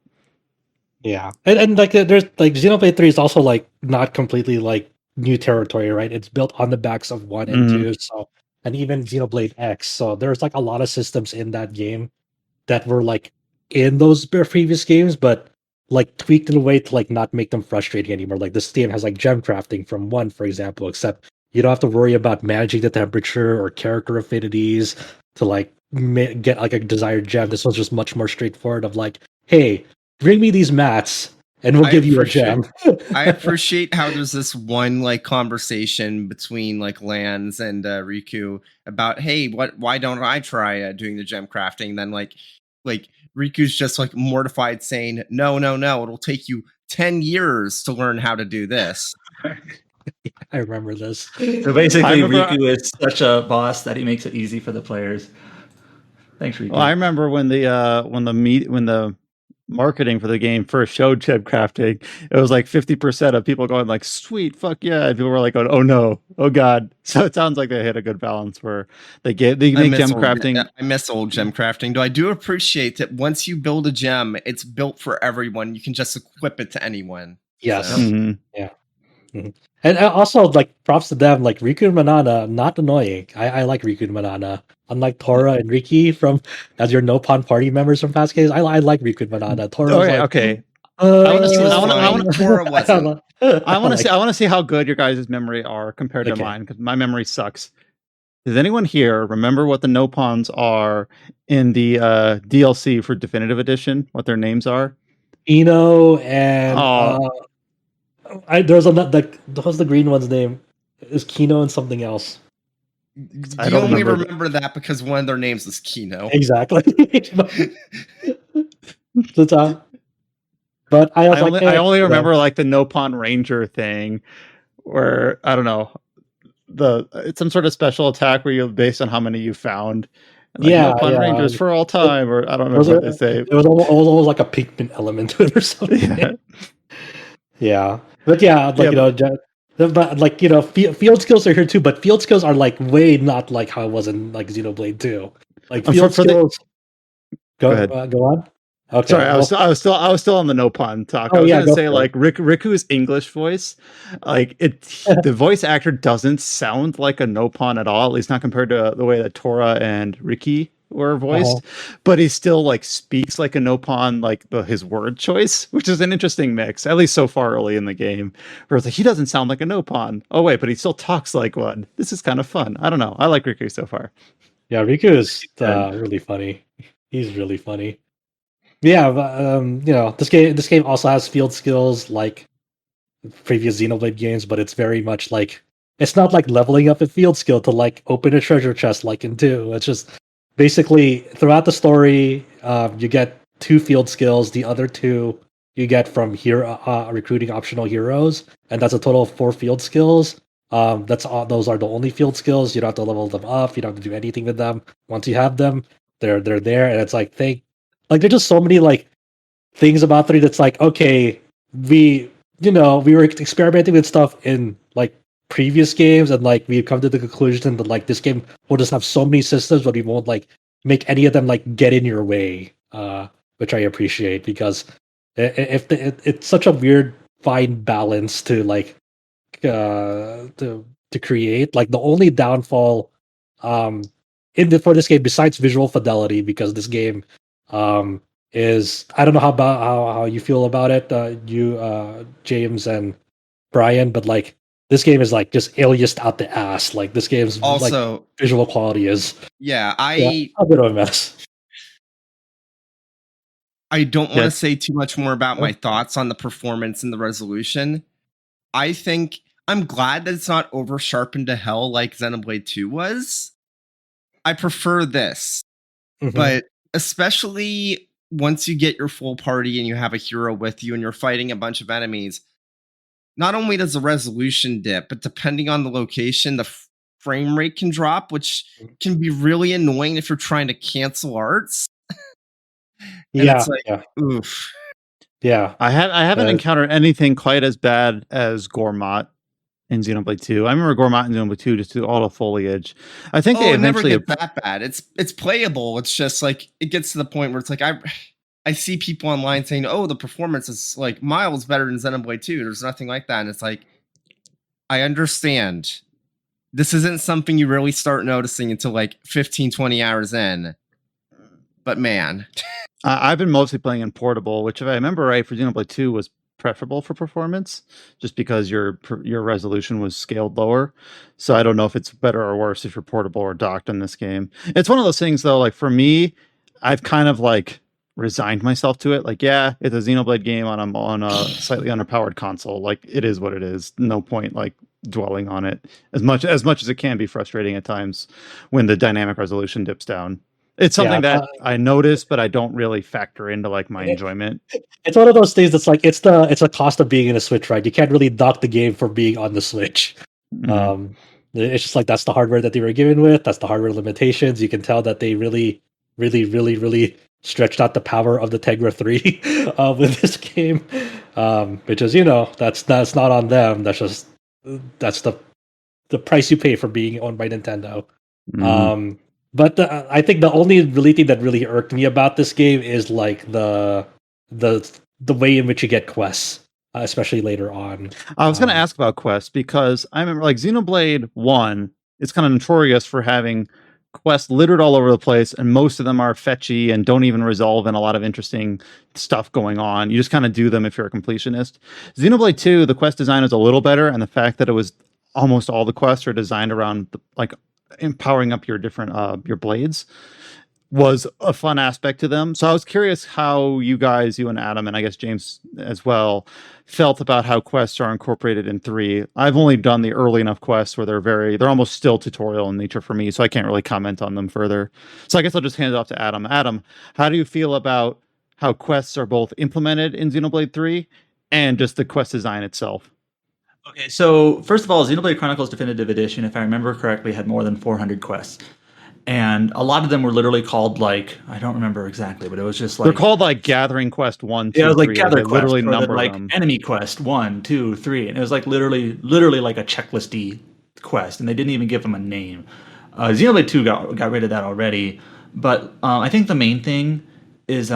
Yeah, and like there's like Xenoblade 3 is also like not completely like new territory, right? It's built on the backs of 1 and 2, so, and even Xenoblade X. So there's like a lot of systems in that game that were like in those previous games, but like tweaked in a way to like not make them frustrating anymore. Like this game has like gem crafting from 1, for example, except you don't have to worry about managing the temperature or character affinities to like get like a desired gem. This one's just much more straightforward of like, hey, bring me these mats and we'll give you a gem. I appreciate how there's this one like conversation between like Lance and Riku about, hey, why don't I try doing the gem crafting? Then like Riku's just like mortified, saying, no, it'll take you 10 years to learn how to do this. I remember this. So basically, Riku is such a boss that he makes it easy for the players. Thanks, Riku. Well, I remember when the marketing for the game first showed gem crafting, it was like 50% of people going like, sweet, fuck yeah, and people were like, oh no, oh god. So it sounds like they hit a good balance where they make gem crafting. I miss old gem crafting, though. I do appreciate that once you build a gem, it's built for everyone. You can just equip it to anyone. Yes. So. Mm-hmm. Yeah. Mm-hmm. And also, like, props to them, like, Riku and Manana, not annoying. I like Riku and Manana. Unlike Tora and Riki as your Nopon party members from past games, I like Riku and Manana. Tora Okay. I want to see how good your guys' memory are compared to mine, because my memory sucks. Does anyone here remember what the Nopons are in the DLC for Definitive Edition? What their names are? Eno and there's what's the green one's name? Is Kino and something else? I don't only remember that because one of their names is Kino. Exactly. But I only remember like the Nopon Ranger thing, where I don't know, it's some sort of special attack where you based on how many you found. Like, Nopon Rangers for all time, or I don't know what they say. It was almost like a Pikmin element to it or something. Yeah. But yeah, like but like field skills are here too, but field skills are like way not like how it was in like Xenoblade 2. Like field skills. Go ahead. Go on. Okay. Sorry, I was still on the Nopon talk. I was gonna say like Riku's English voice, like the voice actor doesn't sound like a Nopon at all, at least not compared to the way that Tora and Riki were voiced, but he still like speaks like a Nopon, like his word choice, which is an interesting mix, at least so far early in the game, where it's like he doesn't sound like a Nopon. Oh wait, but he still talks like one. This is kind of fun. I don't know. I like Riku so far. Yeah, Riku is really funny. He's really funny. Yeah, but this game also has field skills like previous Xenoblade games, but it's very much like it's not like leveling up a field skill to like open a treasure chest like in 2. It's just basically throughout the story, you get 2 field skills. The other 2 you get from recruiting optional heroes, and that's a total of 4 field skills. That's all. Those are the only field skills. You don't have to level them up. You don't have to do anything with them. Once you have them, they're there, and it's like there's just so many like things about 3 that's like, okay, we were experimenting with stuff in like previous games, and like we've come to the conclusion that like this game will just have so many systems, but we won't like make any of them like get in your way, which I appreciate, because it's such a weird fine balance to like to create. Like the only downfall for this game, besides visual fidelity, because this game is, I don't know how you feel about it, James and Brian, but like this game is like just aliased out the ass. Like this game's Also, like visual quality is a bit of a mess. I don't want to say too much more about my thoughts on the performance and the resolution. I think I'm glad that it's not over sharpened to hell like Xenoblade 2 was. I prefer this. But especially once you get your full party and you have a hero with you and you're fighting a bunch of enemies, not only does the resolution dip, but depending on the location, the frame rate can drop, which can be really annoying if you're trying to cancel arts. It's like, oof. Yeah. I haven't encountered anything quite as bad as Gourmot in Xenoblade 2. I remember Gourmot in Xenoblade 2 just do auto foliage. I think they eventually never get that bad. It's playable. It's just like it gets to the point where it's like I see people online saying, "Oh, the performance is like miles better than Xenoblade 2." There's nothing like that, and it's like I understand. This isn't something you really start noticing until like 15, 20 hours in. But man, I've been mostly playing in portable, which if I remember right, for Xenoblade 2 was preferable for performance, just because your resolution was scaled lower. So I don't know if it's better or worse if you're portable or docked in this game. It's one of those things though, like for me, I've kind of like resigned myself to it. Like, yeah, it's a Xenoblade game on a slightly underpowered console. Like it is what it is. No point like dwelling on it as much as it can be frustrating at times when the dynamic resolution dips down. It's something that I notice, but I don't really factor into like my enjoyment. It's one of those things that's like it's the cost of being in a Switch, right? You can't really dock the game for being on the Switch. It's just like that's the hardware that they were given with. That's the hardware limitations. You can tell that they really stretched out the power of the Tegra 3 with this game, which is that's not on them. That's the price you pay for being owned by Nintendo. But I think the only really thing that really irked me about this game is like the way in which you get quests, especially later on. I was going to ask about quests because I remember like Xenoblade 1 is kind of notorious for having quests littered all over the place, and most of them are fetchy and don't even resolve in a lot of interesting stuff going on. You just kind of do them if you're a completionist. Xenoblade 2, the quest design is a little better, and the fact that it was almost all the quests are designed around like empowering up your different your blades was a fun aspect to them. So I was curious how you and Adam, and I guess James as well, felt about how quests are incorporated in 3. I've only done the early enough quests where they're almost still tutorial in nature for me, so I can't really comment on them further. So I guess I'll just hand it off to Adam. Adam, how do you feel about how quests are both implemented in Xenoblade 3 and just the quest design itself? Okay, so first of all, Xenoblade Chronicles Definitive Edition, if I remember correctly, had more than 400 quests. And a lot of them were literally called like, I don't remember exactly, but it was just like... They're called like Gathering Quest 1, 2, yeah, it was like 3. Gather Quest, literally or number like them. Enemy Quest 1, 2, 3. And it was like literally like a checklisty quest. And they didn't even give them a name. Xenoblade 2 got rid of that already. But I think the main thing is...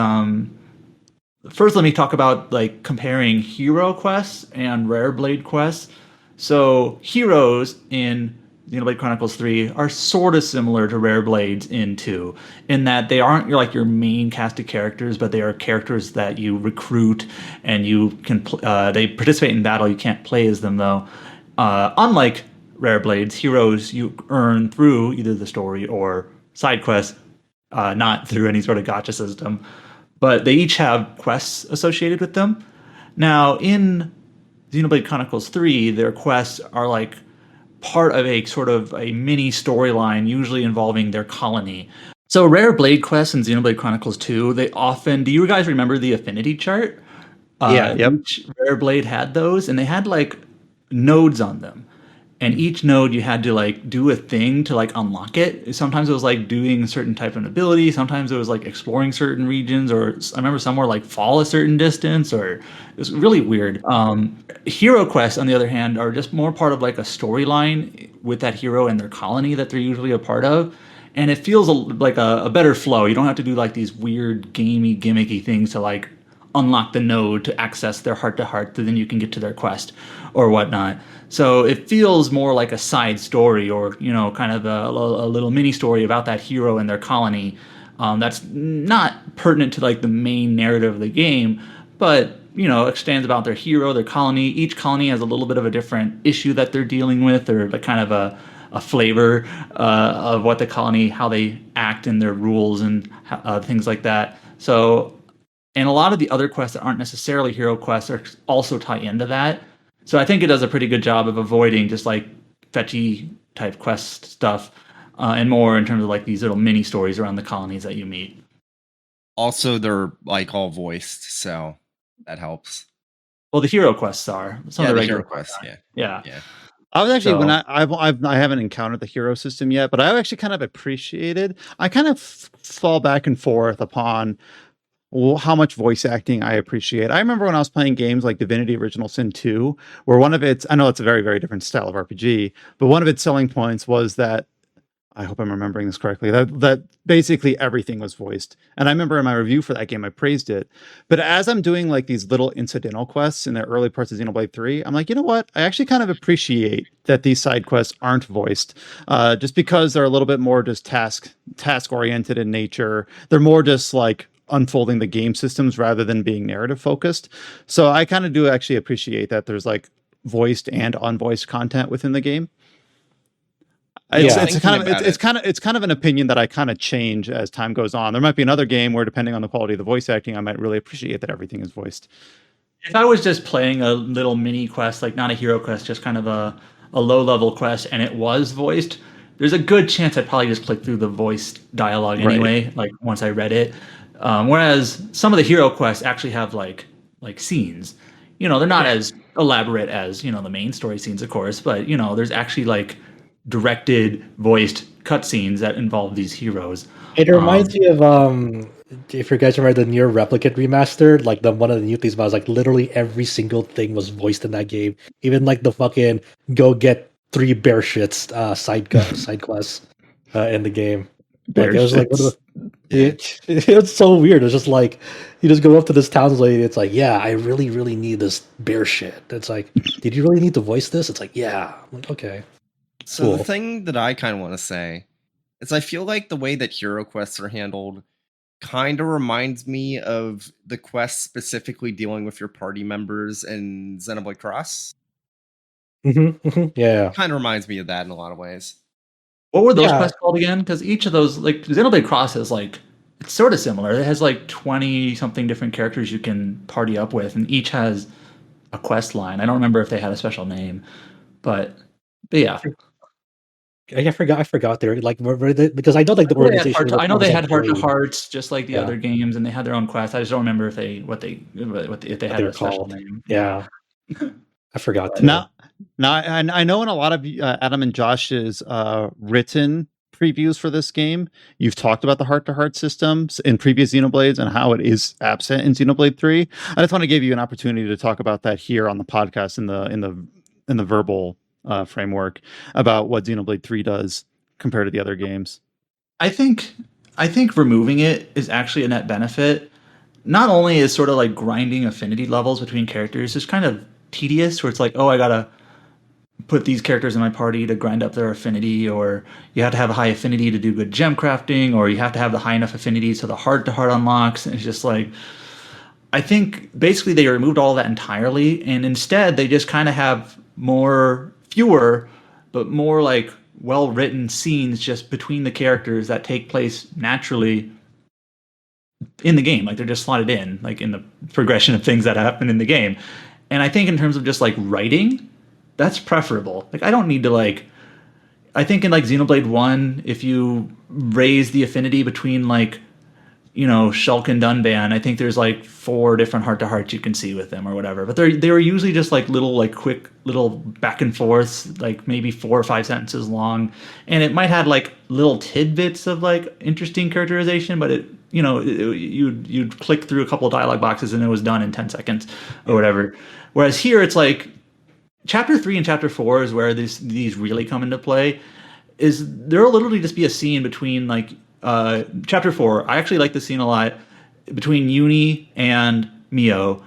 first, let me talk about like comparing hero quests and rare blade quests. So heroes in Xenoblade Chronicles 3 are sort of similar to rare blades in 2, in that they aren't your main cast of characters, but they are characters that you recruit and you can they participate in battle. You can't play as them though. Unlike rare blades, heroes you earn through either the story or side quests, not through any sort of gacha system. But they each have quests associated with them. Now, in Xenoblade Chronicles 3, their quests are like part of a sort of a mini storyline, usually involving their colony. So Rare Blade Quest and Xenoblade Chronicles 2, they often, do you guys remember the affinity chart? Yeah. Yep. Each Rare Blade had those, and they had like nodes on them. And each node you had to like do a thing to like unlock it. Sometimes it was like doing a certain type of ability. Sometimes it was like exploring certain regions, or I remember somewhere like fall a certain distance, or it was really weird. Hero quests, on the other hand, are just more part of like a storyline with that hero and their colony that they're usually a part of. And it feels like a better flow. You don't have to do like these weird gamey gimmicky things to like unlock the node to access their heart-to-heart, so then you can get to their quest or whatnot. So it feels more like a side story, or kind of a little mini story about that hero and their colony. That's not pertinent to like the main narrative of the game, but expands about their hero, their colony. Each colony has a little bit of a different issue that they're dealing with, or like kind of a flavor of what the colony, how they act and their rules and things like that. So, and a lot of the other quests that aren't necessarily hero quests are also tie into that. So I think it does a pretty good job of avoiding just like fetchy type quest stuff, and more in terms of like these little mini stories around the colonies that you meet. Also, they're like all voiced, so that helps. Well, the hero quests are some of the regular quests. Yeah. I was actually, when I haven't encountered the hero system yet, but I actually kind of appreciated. I kind of fall back and forth upon how much voice acting I appreciate. I remember when I was playing games like Divinity Original Sin 2, where one of its, I know it's a very, very different style of RPG, but one of its selling points was that, I hope I'm remembering this correctly, that basically everything was voiced. And I remember in my review for that game, I praised it. But as I'm doing like these little incidental quests in the early parts of Xenoblade 3, I'm like, you know what? I actually kind of appreciate that these side quests aren't voiced, just because they're a little bit more just task oriented in nature. They're more just like unfolding the game systems rather than being narrative focused. So I kind of do actually appreciate that there's like voiced and unvoiced content within the game. It's kind of an opinion that I kind of change as time goes on. There might be another game where, depending on the quality of the voice acting, I might really appreciate that everything is voiced. If I was just playing a little mini quest, like not a hero quest, just kind of a low level quest, and it was voiced, there's a good chance I'd probably just click through the voiced dialogue anyway, right, like once I read it. Whereas some of the hero quests actually have like scenes. They're not as elaborate as the main story scenes, of course, but there's actually like directed voiced cutscenes that involve these heroes. It reminds me of if you guys remember the Nier Replicant remastered, like one of the new things about like literally every single thing was voiced in that game, even like the fucking go get 3 bear shits side quests in the game. Bear like it was shits. Like it's so weird. It's just like you just go up to this town lady. It's like, yeah, I really, really need this bear shit. It's like, did you really need to voice this? It's like, yeah. I'm like, okay. So cool. The thing that I kind of want to say is I feel like the way that hero quests are handled kind of reminds me of the quests specifically dealing with your party members in Xenoblade Cross. Yeah. Kind of reminds me of that in a lot of ways. What were those quests called again? Because each of those, like Xenoblade Cross is like, it's sort of similar. It has like 20 something different characters you can party up with, and each has a quest line. I don't remember if they had a special name, but yeah. I forgot their like because I know like the organization. I know they had heart to hearts just like the other games, and they had their own quests. I just don't remember if they had a special name. Yeah, I forgot. Now I know in a lot of Adam and Josh's written previews for this game, you've talked about the heart-to-heart systems in previous Xenoblades and how it is absent in Xenoblade 3. I just want to give you an opportunity to talk about that here on the podcast in the verbal framework about what Xenoblade 3 does compared to the other games. I think removing it is actually a net benefit. Not only is sort of like grinding affinity levels between characters is kind of tedious, where it's like, oh, I gotta put these characters in my party to grind up their affinity, or you have to have a high affinity to do good gem crafting, or you have to have the high enough affinity so the heart-to-heart unlocks. And it's just like, I think basically they removed all that entirely, and instead they just kind of have fewer but more like well-written scenes just between the characters that take place naturally in the game. Like they're just slotted in, like in the progression of things that happen in the game. And I think in terms of just like writing, that's preferable. Like I don't need to like I think in like Xenoblade 1, if you raise the affinity between like, Shulk and Dunban, I think there's like 4 different heart-to-hearts you can see with them or whatever. But they were usually just like little, like quick little back and forths, like maybe 4 or 5 sentences long. And it might have like little tidbits of like interesting characterization, but you'd click through a couple of dialogue boxes and it was done in 10 seconds or whatever. Whereas here it's like chapter 3 and chapter 4 is where these really come into play. Is there will literally just be a scene between like chapter 4. I actually like this scene a lot between Uni and Mio.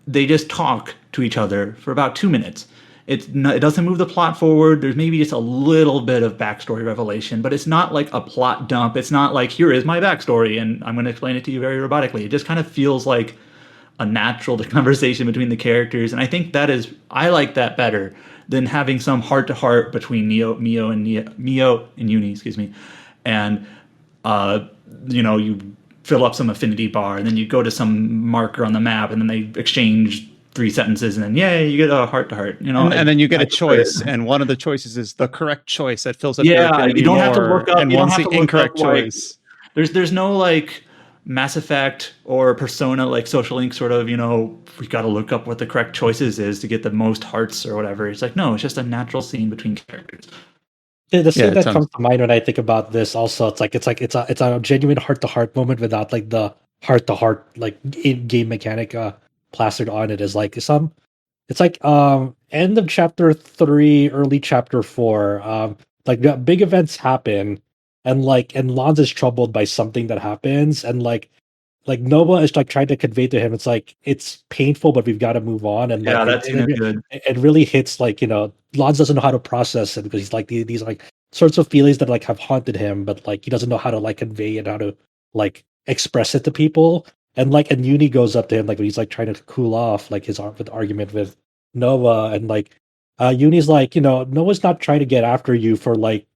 They just talk to each other for about 2 minutes. It doesn't move the plot forward. There's maybe just a little bit of backstory revelation, but it's not like a plot dump. It's not like, here is my backstory and I'm going to explain it to you very robotically. It just kind of feels like a natural conversation between the characters, and I think I like that better than having some heart to heart between Mio and Uni, excuse me, and you fill up some affinity bar, and then you go to some marker on the map, and then they exchange 3 sentences, and then yay, you get a heart to heart, and then you get a choice, and one of the choices is the correct choice that fills up your Yeah, affinity you don't more, have to look up. and You don't one's have the to look incorrect up, like, choice. there's no like Mass Effect or Persona like Social Link sort of, we got to look up what the correct choices is to get the most hearts or whatever. It's like, no, it's just a natural scene between characters. The scene it that sounds- comes to mind when I think about this also, it's a genuine heart to heart moment without like the heart to heart like in game mechanic plastered on it. Is like it's like end of chapter 3, early chapter 4. Like big events happen, and Lons is troubled by something that happens, and like Nova is like trying to convey to him, it's painful, but we've got to move on. And like Yeah, that scene is good. it really hits like, Lons doesn't know how to process it because he's like these like sorts of feelings that like have haunted him, but like he doesn't know how to like convey and how to like express it to people. And Uni goes up to him like when he's like trying to cool off like his argument with Nova, and like Uni's like, Nova's not trying to get after you for like,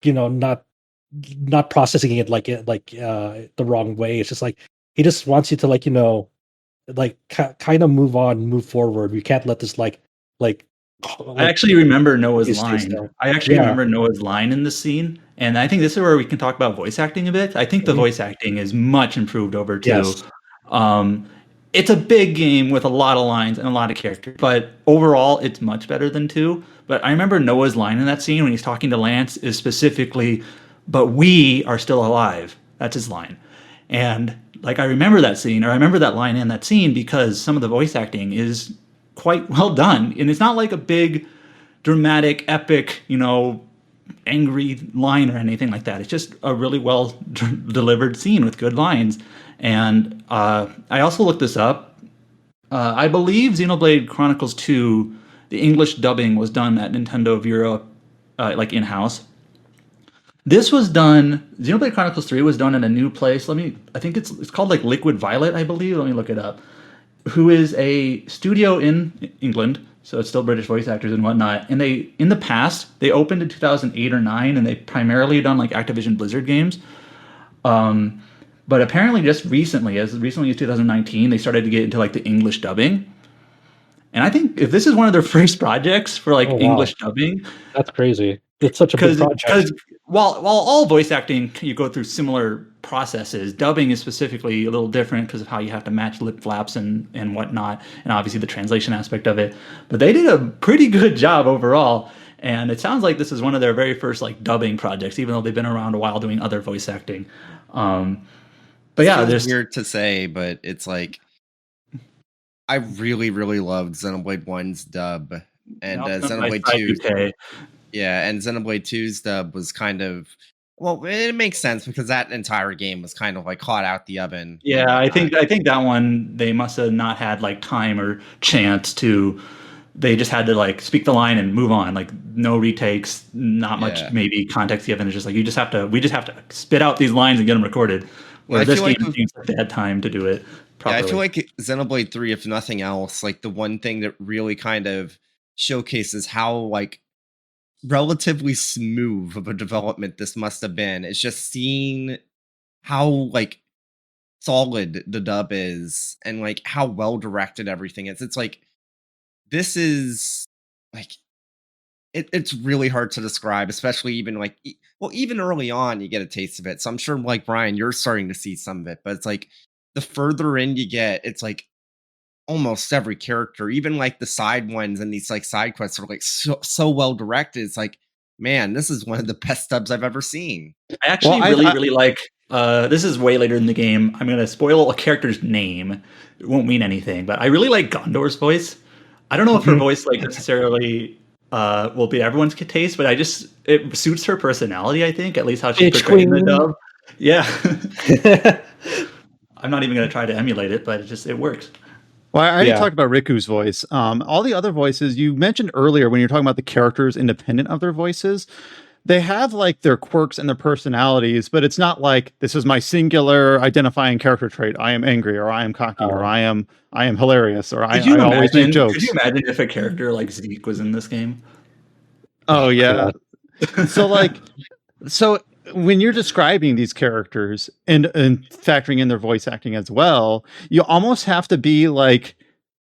not processing it the wrong way. It's just like he just wants you to like, kind of move on, move forward. We can't let this I actually remember Noah's stay line. still. I actually Yeah. remember Noah's line in this scene, and I think this is where we can talk about voice acting a bit. I think the voice acting is much improved over 2. Yes. It's a big game with a lot of lines and a lot of characters, but overall, it's much better than 2. But I remember Noah's line in that scene when he's talking to Lance is specifically, "But we are still alive." That's his line. And like I remember that scene, or I remember that line in that scene because some of the voice acting is quite well done, and it's not like a big, dramatic, epic, angry line or anything like that. It's just a really well delivered scene with good lines. And I also looked this up. I believe Xenoblade Chronicles 2, the English dubbing was done at Nintendo of Europe, like in house. This was done. Xenoblade Chronicles 3 was done in a new place. I think it's called like Liquid Violet, I believe. Let me look it up. Who is a studio in England, so it's still British voice actors and whatnot. And in the past, they opened in 2008 or 9, and they primarily done like Activision Blizzard games. But apparently, just recently, as recently as 2019, they started to get into like the English dubbing. And I think if this is one of their first projects for like English dubbing, that's crazy. It's such a big project. Because while all voice acting, you go through similar processes, dubbing is specifically a little different because of how you have to match lip flaps and whatnot, and obviously the translation aspect of it. But they did a pretty good job overall, and it sounds like this is one of their very first like dubbing projects, even though they've been around a while doing other voice acting. But yeah, there's weird to say, but it's like I really, really loved Xenoblade 1's dub, and Xenoblade 2. Yeah, and Xenoblade 2's dub was kind of, well, it makes sense because that entire game was kind of like hot out the oven. Yeah, I think that one they must have not had like time or chance to. They just had to like speak the line and move on. Like no retakes, not much maybe context given. It's just like we just have to spit out these lines and get them recorded. Whereas this game seems like they had time to do it properly. Yeah, I feel like Xenoblade 3, if nothing else, like the one thing that really kind of showcases how like relatively smooth of a development this must have been is just seeing how like solid the dub is and like how well directed everything is. It's like this is like it's really hard to describe, especially even like even early on you get a taste of it. So I'm sure like Brian, you're starting to see some of it, but it's like the further in you get, it's like almost every character, even like the side ones and these like side quests are like so well directed. It's like, man, this is one of the best dubs I've ever seen. I actually really like. This is way later in the game. I'm gonna spoil a character's name. It won't mean anything, but I really like Gondor's voice. I don't know if her voice like necessarily will be everyone's taste, but it suits her personality. I think at least how she's portrayed in the dub. Yeah. I'm not even gonna try to emulate it, but it works. Well, I already talked about Riku's voice. All the other voices you mentioned earlier when you're talking about the characters independent of their voices, they have like their quirks and their personalities, but it's not like this is my singular identifying character trait. I am angry, or I am cocky, or I am hilarious, or I always make jokes. Could you imagine if a character like Zeke was in this game? Oh yeah. So when you're describing these characters and factoring in their voice acting as well, you almost have to be like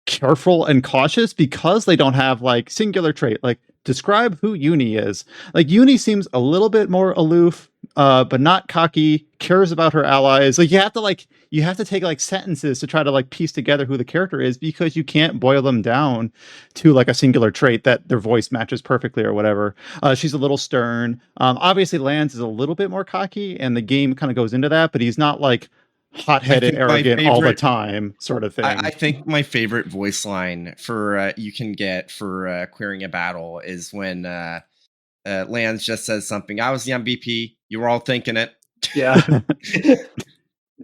careful and cautious because they don't have like singular trait. Like describe who Uni is. Like Uni seems a little bit more aloof, but not cocky, cares about her allies. Like you have to take like sentences to try to like piece together who the character is, because you can't boil them down to like a singular trait that their voice matches perfectly or whatever. She's a little stern. Obviously Lance is a little bit more cocky, and the game kind of goes into that, but he's not like hot-headed, arrogant all the time sort of thing. I think my favorite voice line for you can get for querying a battle is when Lance just says something. I was the MVP. You were all thinking it. Yeah.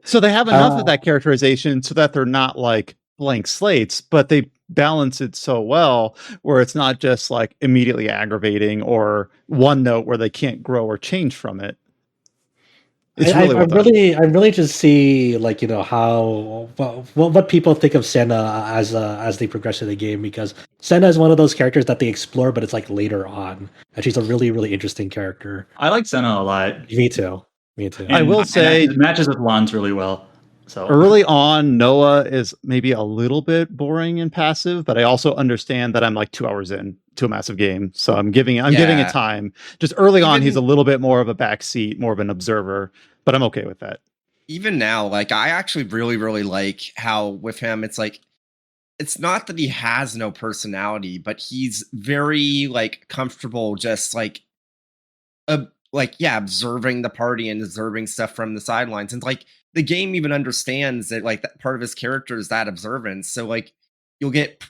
So they have enough of that characterization so that they're not like blank slates, but they balance it so well where it's not just like immediately aggravating or one note where they can't grow or change from it. I really just see like how what people think of Senna as they progress through the game, because Senna is one of those characters that they explore, but it's like later on, and she's a really interesting character. I like Senna a lot. Me too. And I will say it matches with Lance really well. So early on, Noah is maybe a little bit boring and passive, but I also understand that I'm like 2 hours in to a massive game, so I'm giving it time. Just early on, he's a little bit more of a backseat, more of an observer, but I'm okay with that. Even now, like I actually really like how with him, it's like it's not that he has no personality, but he's very like comfortable, just like observing the party and observing stuff from the sidelines, and like the game even understands that like that part of his character is that observance. So like you'll get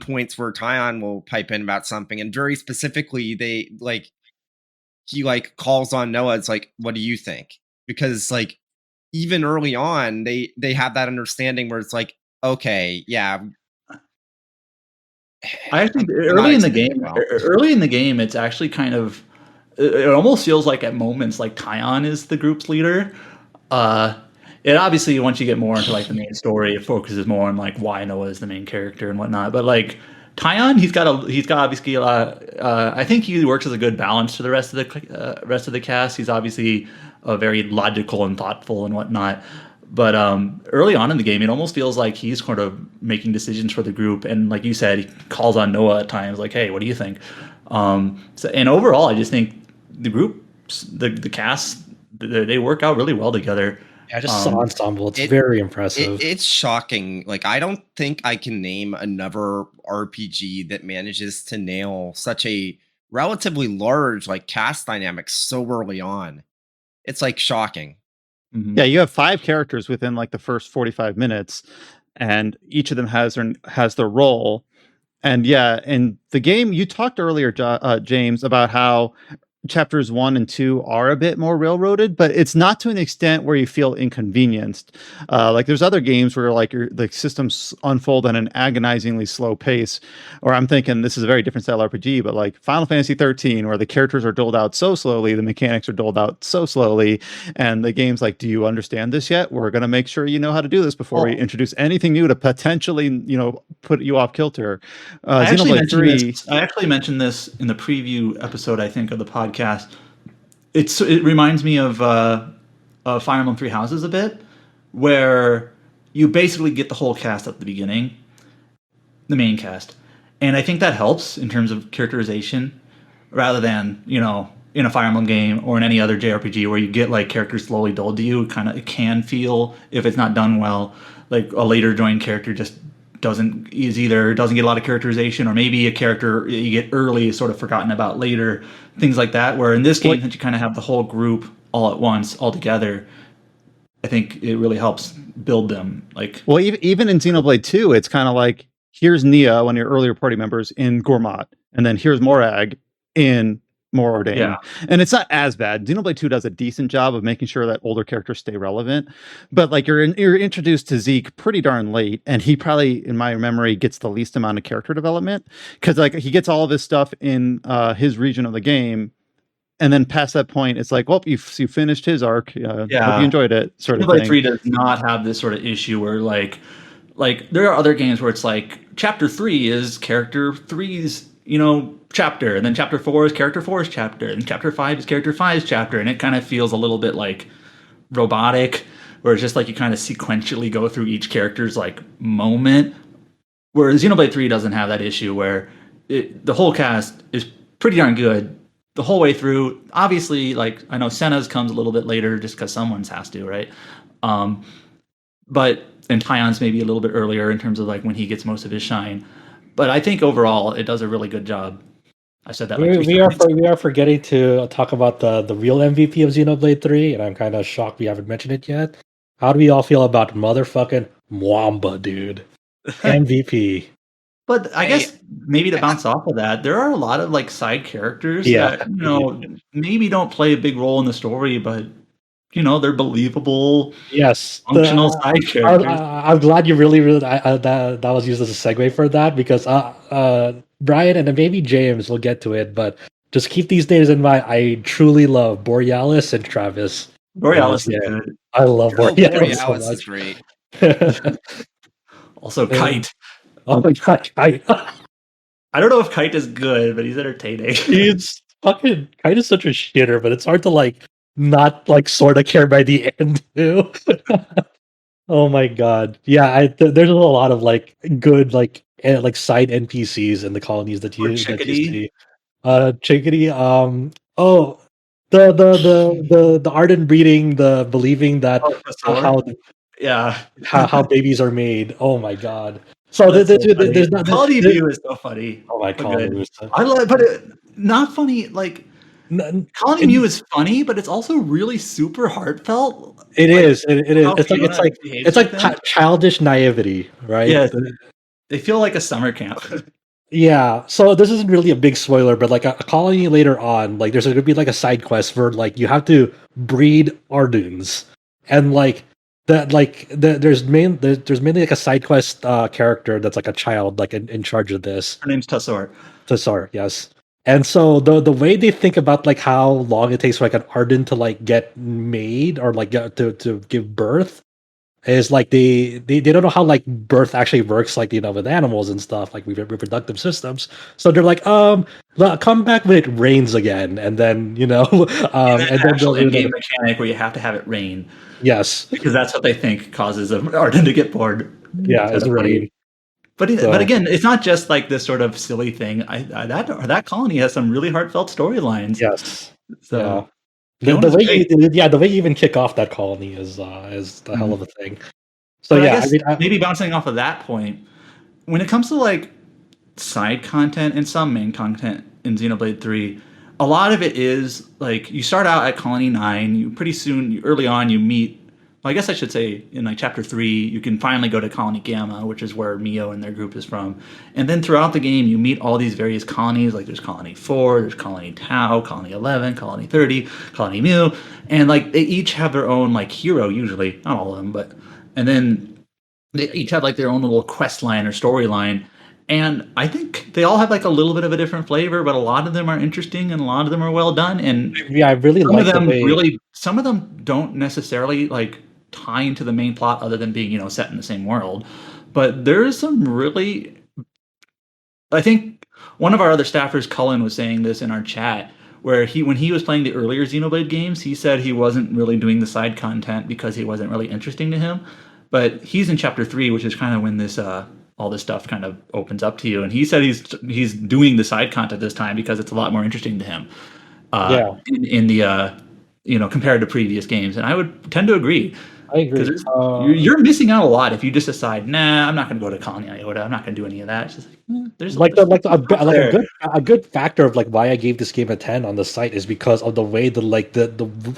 points where Tyon will pipe in about something, and very specifically he like calls on Noah. It's like, what do you think? Because like even early on they have that understanding where it's like, okay, yeah. I actually early in the game it's actually kind of, it almost feels like at moments like Tyon is the group's leader. It obviously, once you get more into like the main story, it focuses more on like why Noah is the main character and whatnot. But like Tyon, he's got obviously I think he works as a good balance to the rest of the cast. He's obviously very logical and thoughtful and whatnot. But early on in the game, it almost feels like he's kind of making decisions for the group, and like you said, he calls on Noah at times, like, "Hey, what do you think?" And overall, I just think the group, the cast, they work out really well together. Yeah, just the ensemble. It's very impressive. It's shocking. Like, I don't think I can name another RPG that manages to nail such a relatively large like cast dynamic so early on. It's like shocking. Mm-hmm. Yeah, you have 5 characters within like the first 45 minutes, and each of them has their role. And yeah, in the game, you talked earlier, James, about how chapters 1 and 2 are a bit more railroaded, but it's not to an extent where you feel inconvenienced. Like there's other games where like the systems unfold at an agonizingly slow pace, or I'm thinking this is a very different style RPG, but like Final Fantasy 13, where the characters are doled out so slowly, the mechanics are doled out so slowly, and the game's like, do you understand this yet? We're going to make sure you know how to do this before we introduce anything new to potentially, put you off kilter. I actually mentioned this in the preview episode, I think, of the podcast. It reminds me of Fire Emblem Three Houses a bit, where you basically get the whole cast at the beginning, the main cast, and I think that helps in terms of characterization. rather than, you know, in a Fire Emblem game or in any other JRPG where you get like characters slowly told to you. It can feel, if it's not done well, like a later joined character just doesn't get a lot of characterization, or maybe a character you get early is sort of forgotten about later, things like that. Where in this game, since you kind of have the whole group all at once, all together, I think it really helps build them. Like, well, even in Xenoblade 2, it's kind of like, here's Nia, one of your earlier party members, in Gourmat, and then here's Morag in Morordain. Yeah. And it's not as bad. Xenoblade 2 does a decent job of making sure that older characters stay relevant, but like you're introduced to Zeke pretty darn late, and he probably, in my memory, gets the least amount of character development, because like he gets all of his stuff in his region of the game. And then past that point, it's like, well, you finished his arc. Hope you enjoyed it, sort of thing. 3 does not have this sort of issue where like there are other games where it's like chapter 3 is character 3's, you know, chapter, and then chapter 4 is character 4's chapter, and chapter 5 is character 5's chapter, and it kind of feels a little bit like robotic, where it's just like you kind of sequentially go through each character's like moment. Whereas Xenoblade 3 doesn't have that issue, where the whole cast is pretty darn good the whole way through. Obviously, like, I know Senna's comes a little bit later just because someone's has to, right? But and Tion's maybe a little bit earlier in terms of like when he gets most of his shine. But I think overall it does a really good job. I said that. We are forgetting to talk about the real MVP of Xenoblade 3, and I'm kind of shocked we haven't mentioned it yet. How do we all feel about motherfucking Mwamba, dude? MVP. But I guess maybe to bounce off of that, there are a lot of like side characters that, you know, maybe don't play a big role in the story, but you know, they're believable. Yes, functional side characters. I'm glad you really that was used as a segue for that, because Brian and maybe James will get to it, but just keep these names in mind. I truly love Borealis and Travis. Borealis is good. I love Borealis so is much. great. Also, Kite. Oh my god, Kite. I don't know if Kite is good, but he's entertaining. He's fucking Kite is such a shitter, but it's hard to like not like sort of care by the end too. Oh my god, yeah. There's a lot of like good like side NPCs in the colonies that you see. Chickadee. Oh, the ardent breeding, the believing that how babies are made. Oh my god. So there's not Colony View is so funny. Oh my god, I love, but not funny. Like Colony Mew is funny, but it's also really super heartfelt. It is. It's like childish naivety, right? Yeah, they feel like a summer camp. Yeah. So this isn't really a big spoiler, but like a colony later on, like there's going to be like a side quest where like you have to breed Arduns, and like that, like there's mainly like a side quest character that's like a child, like in charge of this. Her name's Tassor. Tassor, yes. And so the way they think about like how long it takes for like an Ardun to like get made or like to give birth is like they don't know how like birth actually works, like, you know, with animals and stuff, like reproductive systems. So they're like, come back when it rains again, and then, you know, and then actual in-game mechanic where you have to have it rain. Yes, because that's what they think causes an Ardun to get bored. Yeah, it's rain. But again, it's not just like this sort of silly thing. That colony has some really heartfelt storylines. Yes. So the way you even kick off that colony is the hell of a thing. So but I guess maybe bouncing off of that point, when it comes to like side content and some main content in Xenoblade 3, a lot of it is like you start out at Colony 9. You pretty soon, early on, you meet. Well, I guess I should say in like chapter 3, you can finally go to Colony Gamma, which is where Mio and their group is from. And then throughout the game, you meet all these various colonies. Like there's Colony 4, there's Colony Tau, Colony 11, Colony 30, Colony Mu, and like they each have their own like hero. Usually, not all of them, but and then they each have like their own little quest line or storyline. And I think they all have like a little bit of a different flavor, but a lot of them are interesting and a lot of them are well done. And yeah, I really like them. Some of them don't necessarily like tie into the main plot other than being, you know, set in the same world. But there's some really, I think one of our other staffers, Cullen, was saying this in our chat, where when he was playing the earlier Xenoblade games, he said he wasn't really doing the side content because he wasn't really interesting to him. But he's in chapter 3, which is kind of when this all this stuff kind of opens up to you. And he said he's doing the side content this time because it's a lot more interesting to him. In the compared to previous games, and I would tend to agree. I agree. Because you're missing out a lot if you just decide, nah, I'm not going to go to Colony Iota. I'm not going to do any of that. It's just there's a good factor of like why I gave this game a 10 on the site is because of the way the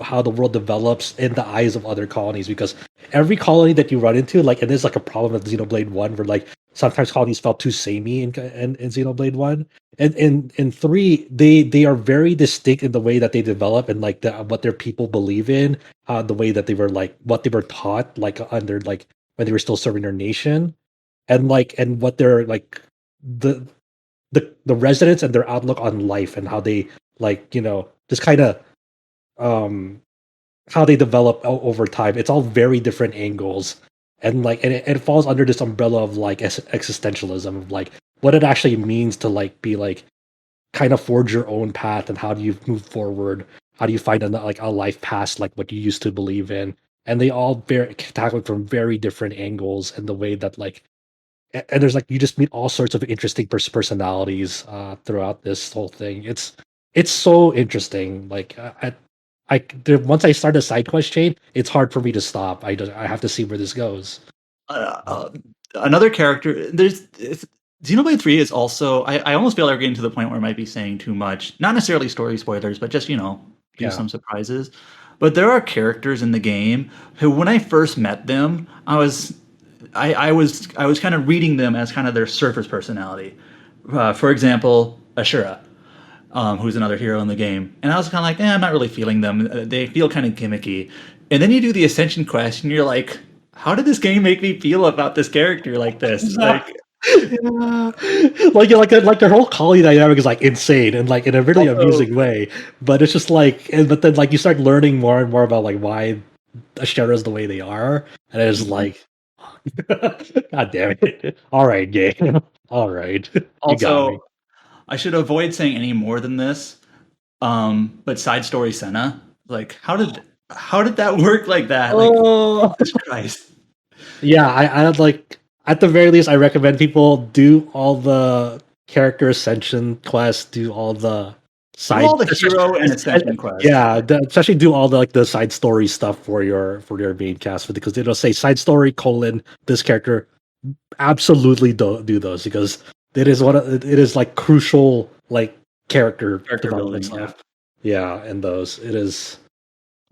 how the world develops in the eyes of other colonies. Because every colony that you run into, like, and there's like a problem with Xenoblade 1 where like sometimes colonies felt too samey in Xenoblade 1. And in 3, they are very distinct in the way that they develop and like what their people believe in, the way that they were like what they were taught like under like when they were still serving their nation, and what they're like the residents and their outlook on life and how they like just kind of how they develop over time. It's all very different angles, and like it falls under this umbrella of like existentialism of like what it actually means to like be like kind of forge your own path and how do you move forward, how do you find a life past like what you used to believe in. And they all tackle it from very different angles, and the way that like and there's like you just meet all sorts of interesting personalities throughout this whole thing. It's so interesting. Like once I start a side quest chain, it's hard for me to stop. I have to see where this goes. Another character, Xenoblade 3 is also, I almost feel like we're getting to the point where I might be saying too much. Not necessarily story spoilers, but just, some surprises. But there are characters in the game who, when I first met them, I was kind of reading them as kind of their surface personality. For example, Ashura, who's another hero in the game. And I was kind of like, I'm not really feeling them. They feel kind of gimmicky. And then you do the Ascension quest, and you're like, how did this game make me feel about this character like this? Like, like their whole colony dynamic is like insane and like in a really amusing way, but it's just like, but then like you start learning more and more about like why Ashura's the way they are, and it's like, god damn it! All right, game. All right. Also, I should avoid saying any more than this. But side story Senna, like how did that work like that? Like, Jesus Christ. Yeah, I like. At the very least, I recommend people do all the character ascension quests, do all the side, all the hero and ascension quests. Yeah, especially do all the like the side story stuff for your main cast, because it'll say side story : this character. Absolutely do those, because it is like crucial like character development stuff. Yeah, and those it is.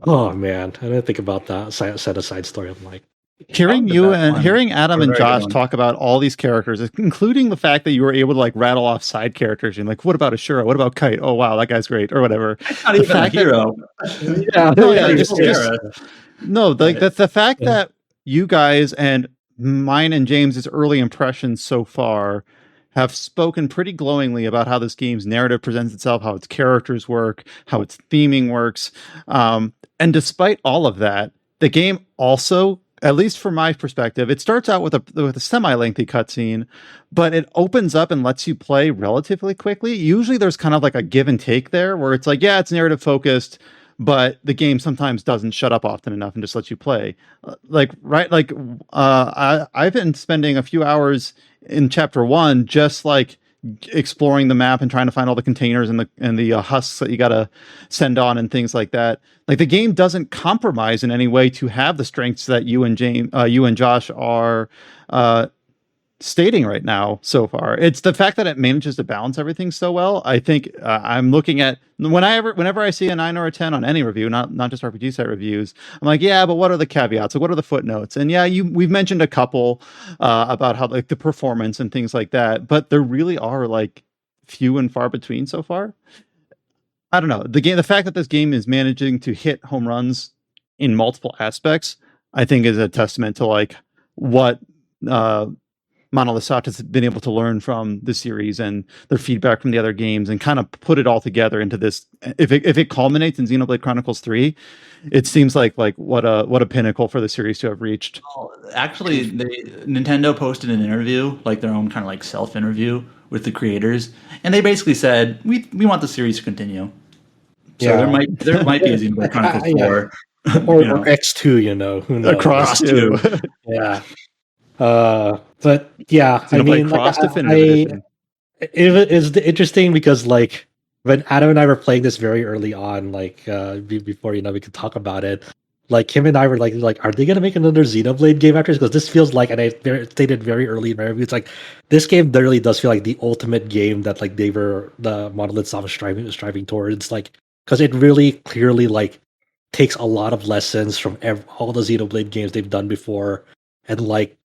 Oh man, I didn't think about that set of side story. I'm like. Hearing Adam and Josh talk about all these characters, including the fact that you were able to like rattle off side characters, and like, what about Ashura? What about Kite? Oh wow, that guy's great, or whatever. That's not even a hero. The fact that you guys and mine and James's early impressions so far have spoken pretty glowingly about how this game's narrative presents itself, how its characters work, how its theming works, and despite all of that, the game also, at least from my perspective, it starts out with a semi-lengthy cutscene, but it opens up and lets you play relatively quickly. Usually there's kind of like a give and take there where it's like, yeah, it's narrative focused, but the game sometimes doesn't shut up often enough and just lets you play. I've been spending a few hours in chapter 1 just like exploring the map and trying to find all the containers and the husks that you got to send on and things like that. Like, the game doesn't compromise in any way to have the strengths that you and Josh are stating right now so far. It's the fact that it manages to balance everything so well. I think I'm looking at whenever I see a 9 or a 10 on any review, not just RPG site reviews, I'm like, yeah, but what are the caveats? Like, what are the footnotes? And yeah, we've mentioned a couple about how like the performance and things like that, but there really are like few and far between so far. I don't know. The fact that this game is managing to hit home runs in multiple aspects, I think is a testament to like what Monolith Soft has been able to learn from the series and their feedback from the other games, and kind of put it all together into this. If it culminates in Xenoblade Chronicles 3, it seems like what a pinnacle for the series to have reached. Well, actually, Nintendo posted an interview, like their own kind of like self-interview with the creators, and they basically said, we want the series to continue. So there might be a Xenoblade Chronicles 4. Or X2, who knows? Across 2. Yeah. But yeah, I Xenoblade mean, like, Cross Definitive Edition. it's interesting because like when Adam and I were playing this very early on, like before we could talk about it, like him and I were like, are they gonna make another Xenoblade game after this? Because this feels like, and stated very early in my review, it's like this game really does feel like the ultimate game that like the Monolith Soft was striving towards, like because it really clearly like takes a lot of lessons from all the Xenoblade games they've done before, and like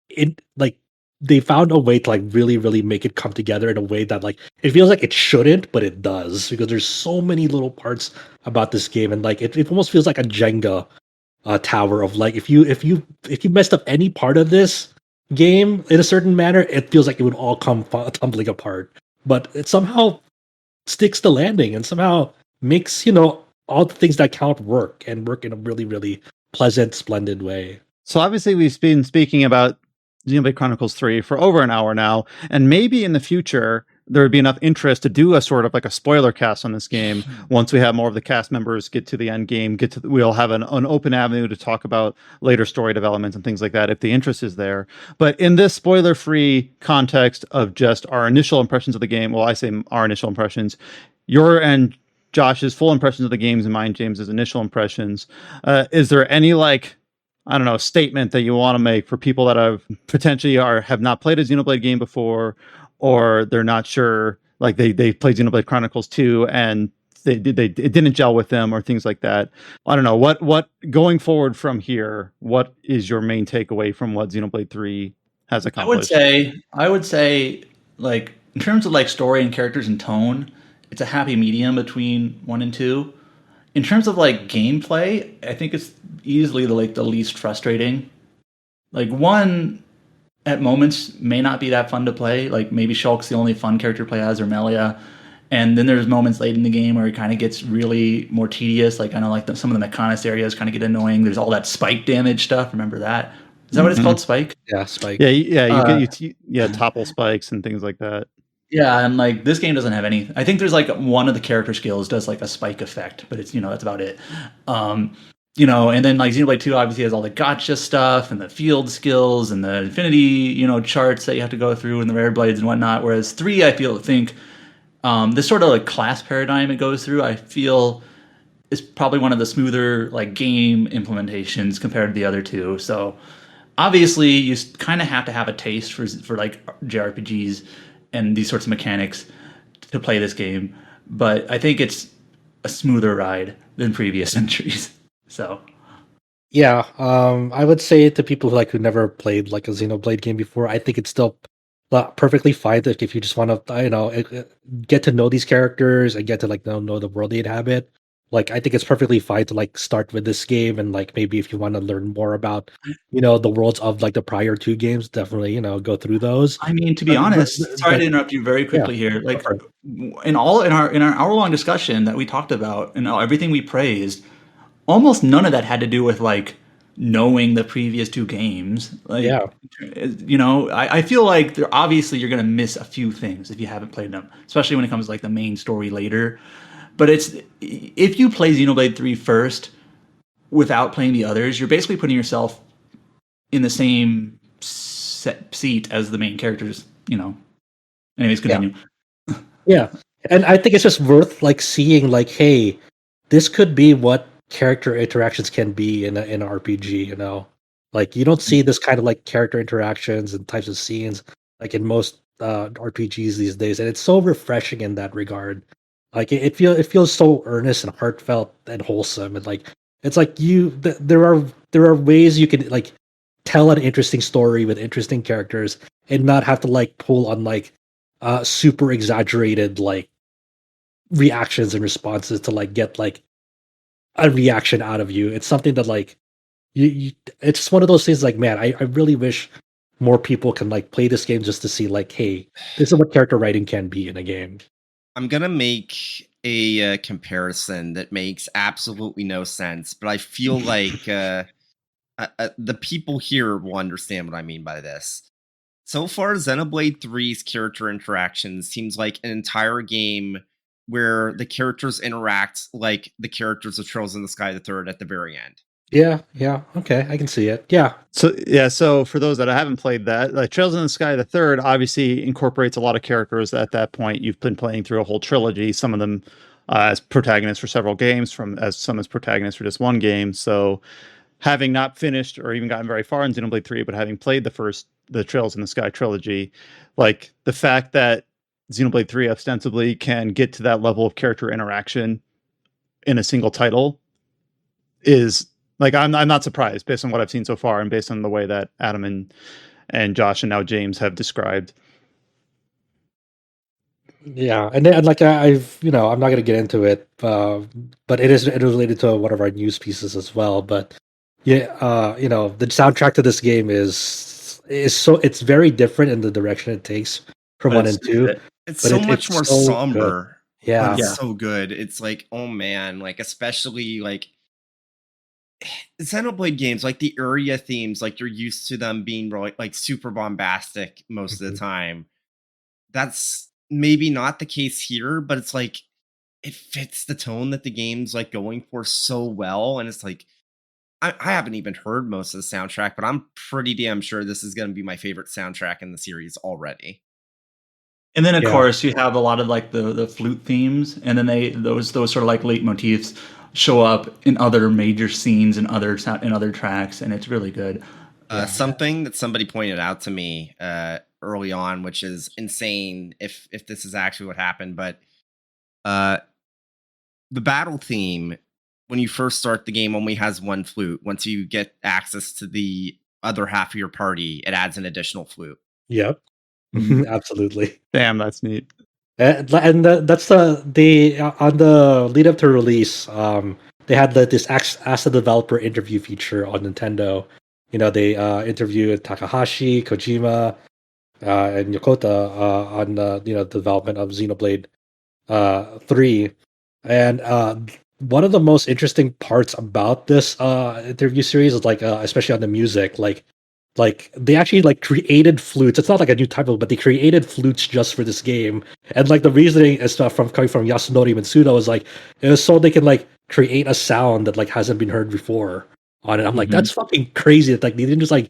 it like they found a way to like really make it come together in a way that like it feels like it shouldn't, but it does, because there's so many little parts about this game, and like it almost feels like a Jenga tower of like if you messed up any part of this game in a certain manner, it feels like it would all come tumbling apart. But it somehow sticks the landing and somehow makes all the things that count work in a really pleasant, splendid way. So obviously we've been speaking about Xenoblade Chronicles 3 for over an hour now, and maybe in the future there would be enough interest to do a sort of like a spoiler cast on this game once we have more of the cast members get to the end game, we'll have an open avenue to talk about later story developments and things like that if the interest is there. But in this spoiler-free context of just our initial impressions of the game, well, I say our initial impressions, your and Josh's full impressions of the games and mine, James's initial impressions, is there any like, I don't know, statement that you want to make for people that have have not played a Xenoblade game before, or they're not sure, like they played Xenoblade Chronicles 2 and it didn't gel with them, or things like that. I don't know, what going forward from here, what is your main takeaway from what Xenoblade 3 has accomplished? I would say like in terms of like story and characters and tone, it's a happy medium between 1 and 2. In terms of like gameplay, I think it's easily the least frustrating. Like 1 at moments may not be that fun to play. Like maybe Shulk's the only fun character to play as, or Melia. And then there's moments late in the game where it kind of gets really more tedious. Like I know like some of the Mechonis areas kind of get annoying. There's all that spike damage stuff. Remember that? Is that what it's called? Spike? Yeah, Spike. You topple spikes and things like that. Yeah, and like this game doesn't have any. I think there's like one of the character skills does like a spike effect, but it's that's about it. And then like Xenoblade 2 obviously has all the gotcha stuff and the field skills and the infinity, charts that you have to go through and the rare blades and whatnot. Whereas 3, I think this sort of like class paradigm it goes through, I feel is probably one of the smoother like game implementations compared to the other two. So obviously you kind of have to have a taste for like JRPGs and these sorts of mechanics to play this game, but I think it's a smoother ride than previous entries. So, yeah, I would say to people who never played like a Xenoblade game before, I think it's still perfectly fine if you just want to, get to know these characters and get to know the world they inhabit. Like, I think it's perfectly fine to start with this game, and maybe if you want to learn more about, the worlds of the prior 2 games, definitely go through those. I mean, to be honest, sorry to interrupt you very quickly here. Like in our hour-long discussion that we talked about and everything we praised, almost none of that had to do with knowing the previous 2 games. I feel like obviously you're going to miss a few things if you haven't played them, especially when it comes to the main story later. But if you play Xenoblade 3 first without playing the others, you're basically putting yourself in the same seat as the main characters. Anyways, continue. Yeah, and I think it's just worth seeing hey, this could be what character interactions can be in an RPG. You don't see this kind of character interactions and types of scenes in most RPGs these days, and it's so refreshing in that regard. It feels so earnest and heartfelt and wholesome, and it's there are ways you can tell an interesting story with interesting characters and not have to pull on super exaggerated reactions and responses to get a reaction out of you. It's something that you it's just one of those things man, I really wish more people can play this game just to see hey, this is what character writing can be in a game. I'm going to make a comparison that makes absolutely no sense, but I feel like the people here will understand what I mean by this. So far, Xenoblade 3's character interactions seems like an entire game where the characters interact like the characters of Trails in the Sky the Third at the very end. Yeah, okay, I can see it. Yeah. So for those that haven't played that, like Trails in the Sky the Third obviously incorporates a lot of characters at that point. You've been playing through a whole trilogy, some of them as protagonists for several games, some as protagonists for just one game. So having not finished or even gotten very far in Xenoblade 3, but having played the Trails in the Sky trilogy, like the fact that Xenoblade 3 ostensibly can get to that level of character interaction in a single title is like I'm not surprised based on what I've seen so far and based on the way that Adam and Josh and now James have described. Yeah, and then like I've I'm not gonna get into it, but it is related to one of our news pieces as well. But yeah, the soundtrack to this game it's very different in the direction it takes from But one it's and two. It's But so it, much it's more so good. somber. Yeah, But it's Yeah. so good. It's like, oh man, like especially like Xenoblade games, like the area themes, like you're used to them being really, like super bombastic most of the Mhm. time. That's maybe not the case here, but it's like it fits the tone that the game's like going for so well. And it's like I haven't even heard most of the soundtrack, but I'm pretty damn sure this is gonna be my favorite soundtrack in the series already. And then of Yeah. course you have a lot of like the flute themes, and then those sort of like leitmotifs show up in other major scenes and other tracks, and it's really good. Yeah. Something that somebody pointed out to me early on, which is insane if this is actually what happened, but uh, the battle theme when you first start the game only has one flute. Once you get access to the other half of your party, it adds an additional flute. Yep. Mhm. Absolutely. Damn, that's neat. And that's on the lead up to release. They had this ask the developer interview feature on Nintendo. They interviewed Takahashi, Kojima, and Yokota on the development of Xenoblade 3. And one of the most interesting parts about this interview series is like especially on the music, like they actually like created flutes. It's not like a new type of, but they created flutes just for this game. And like the reasoning is stuff from coming from Yasunori Mitsuda was like it was so they can like create a sound that like hasn't been heard before on it. I'm like, Mhm. that's fucking crazy. That like they didn't just like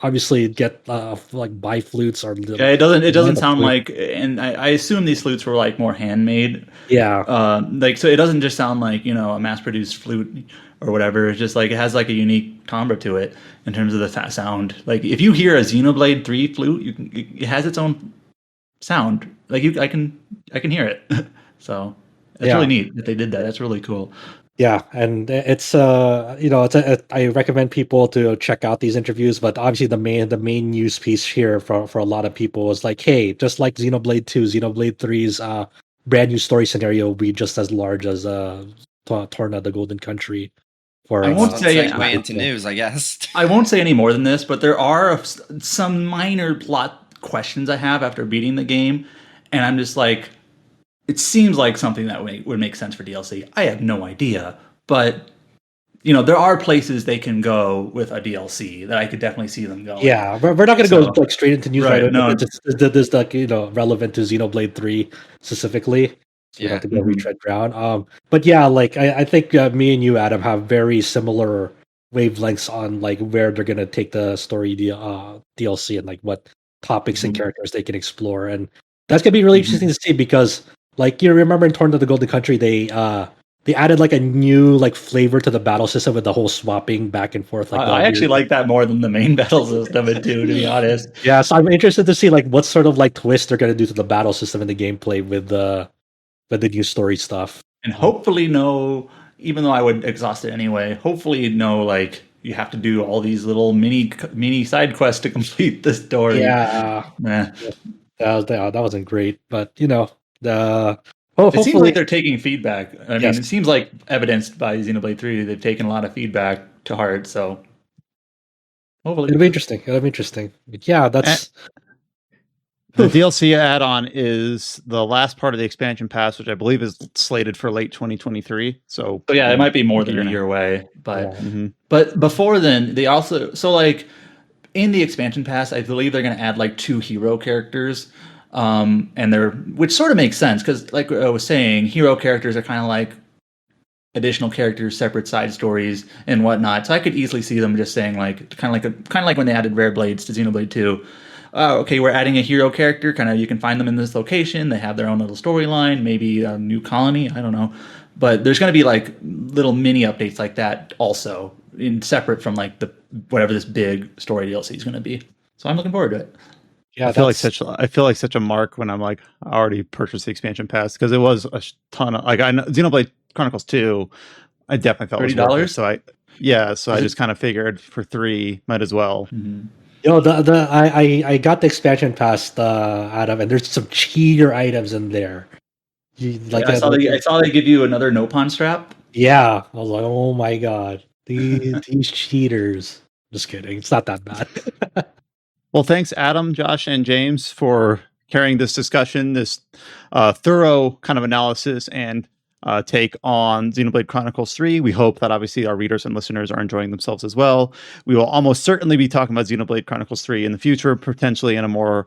obviously get like buy flutes or Yeah, it doesn't learn the sound flute. like, and I assume these flutes were like more handmade. Yeah. Like so it doesn't just sound like a mass-produced flute or whatever. It's just like it has like a unique timbre to it in terms of the sound. Like if you hear a Xenoblade 3 flute, it has its own sound. Like I can hear it. So it's Yeah. really neat that they did that. That's really cool. Yeah, and it's I recommend people to check out these interviews, but obviously the main news piece here for a lot of people is like, hey, just like Xenoblade 2, Xenoblade 3's brand new story scenario will be just as large as Torna the Golden Country for I won't Excellent say segue into news, I guess. I won't say any more than this, but there are some minor plot questions I have after beating the game, and I'm just like, it seems like something that would make sense for DLC. I have no idea, but there are places they can go with a DLC that I could definitely see them going. Yeah, we're not going to So- go like straight into news right Right, away. no. This like relevant to Xenoblade 3 specifically. So we Yeah. have to go Mhm. retread ground. But yeah, like I think me and you, Adam, have very similar wavelengths on like where they're going to take the story DLC and like what topics and Mhm. characters they can explore, and that's going to be really Mhm. interesting to see because like you remember in Torn to the Golden Country they added like a new like flavor to the battle system with the whole swapping back and forth. Like I actually like that more than the main battle system, too, to be honest. yeah, so I'm interested to see like what sort of like twist they're gonna do to the battle system and the gameplay with the new story stuff. And hopefully even though I would exhaust it anyway, hopefully like you have to do all these little mini side quests to complete the story. Yeah, Nah. that wasn't great, but the It seems hopefully like they're taking feedback. I mean, Yes. it seems like evidenced by Xenoblade 3, they've taken a lot of feedback to heart, so hopefully. it'll be interesting. It'll be interesting. But yeah, that's The DLC add-on is the last part of the expansion pass, which I believe is slated for late 2023. So yeah, it might be more than You're a gonna- year away, but yeah. Mhm. but before then, they also like in the expansion pass, I believe they're going to add like 2 hero characters, and which sort of makes sense because, like I was saying, hero characters are kind of like additional characters, separate side stories, and whatnot. So I could easily see them just saying like, kind of like when they added Rare Blades to Xenoblade 2. Okay, we're adding a hero character. Kind of, you can find them in this location. They have their own little storyline, maybe a new colony. I don't know, but there's going to be like little mini updates like that also, in separate from like the whatever this big story DLC is going to be. So I'm looking forward to it. Yeah, I feel like such a mark when I'm like, I already purchased the expansion pass, because it was a ton of, like, I know Xenoblade Chronicles 2, I definitely felt was worth it. So I just kind of figured for 3 might as well. Mm-hmm. Yo, I got the expansion pass, Adam, and there's some cheater items in there. I saw they give you another Nopon strap. Yeah, I was like, oh my god, these cheaters. Just kidding, it's not that bad. Well, thanks, Adam, Josh, and James, for carrying this discussion, this thorough kind of analysis and take on Xenoblade Chronicles 3. We hope that obviously our readers and listeners are enjoying themselves as well. We will almost certainly be talking about Xenoblade Chronicles 3 in the future, potentially in a more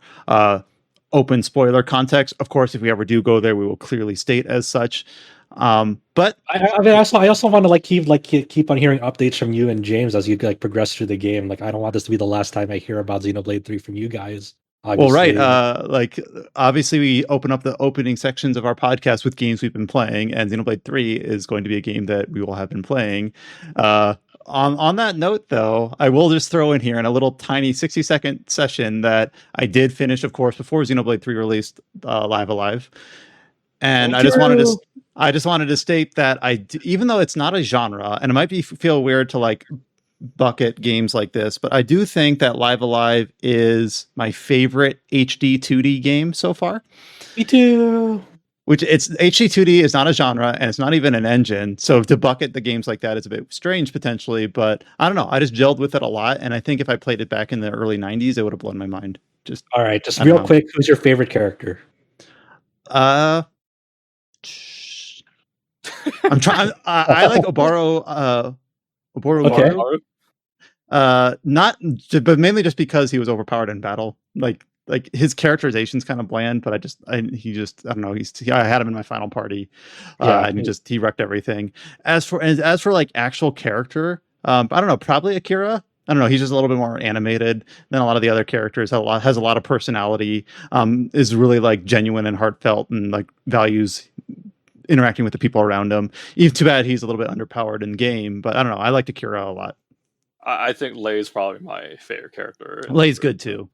open spoiler context. Of course, if we ever do go there, we will clearly state as such. But I also want to keep on hearing updates from you and James as you like progress through the game. Like, I don't want this to be the last time I hear about Xenoblade 3 from you guys. Obviously. Well, right. Like, obviously, we open up the opening sections of our podcast with games we've been playing, and Xenoblade 3 is going to be a game that we will have been playing. On that note, though, I will just throw in here in a little tiny 60-second session that I did finish, of course, before Xenoblade 3 released, Live Alive. And I just wanted to state that even though it's not a genre, and it might feel weird to like bucket games like this, but I do think that Live Alive is my favorite HD 2D game so far. Me too. Which it's HD 2D is not a genre, and it's not even an engine. So to bucket the games like that is a bit strange potentially, but I don't know. I just gelled with it a lot, and I think if I played it back in the early 90s, it would have blown my mind. All right, just real quick, who's your favorite character? I'm trying. I like Oboro. Okay. But mainly just because he was overpowered in battle. Like his characterization's kind of bland, but I don't know. I had him in my final party, and he wrecked everything. As for like actual character, I don't know. Probably Akira. I don't know. He's just a little bit more animated than a lot of the other characters. Has a lot of personality. Is really like genuine and heartfelt, and like values interacting with the people around him. Even too bad he's a little bit underpowered in game, but I don't know. I liked Akira a lot. I think Lei's probably my favorite character. Lei's good too,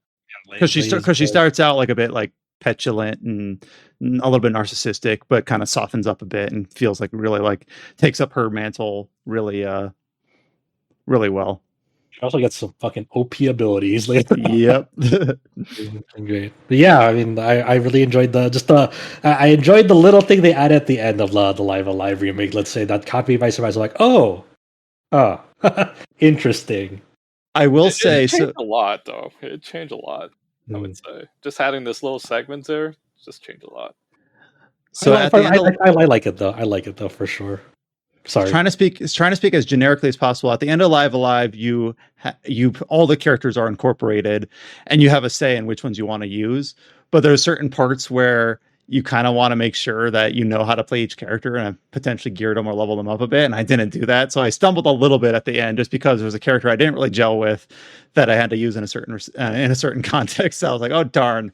because she starts out like a bit like petulant and a little bit narcissistic, but kind of softens up a bit and feels like really like takes up her mantle really well. She also gets some fucking OP abilities later. Yep. Great. But yeah, I mean, I really enjoyed I enjoyed the little thing they added at the end of the Live Alive remake. Let's say that copy my surprise. Like, interesting. I will say it changed a lot, though. It changed a lot. I would say just having this little segment there just changed a lot. So I like it though. I like it though for sure. Sorry. Trying to speak as generically as possible. At the end of Live Alive, you all the characters are incorporated, and you have a say in which ones you want to use. But there's certain parts where you kind of want to make sure that you know how to play each character, and I've potentially geared them or leveled them up a bit, and I didn't do that. So I stumbled a little bit at the end just because there was a character I didn't really gel with that I had to use in a certain context. So I was like, oh darn.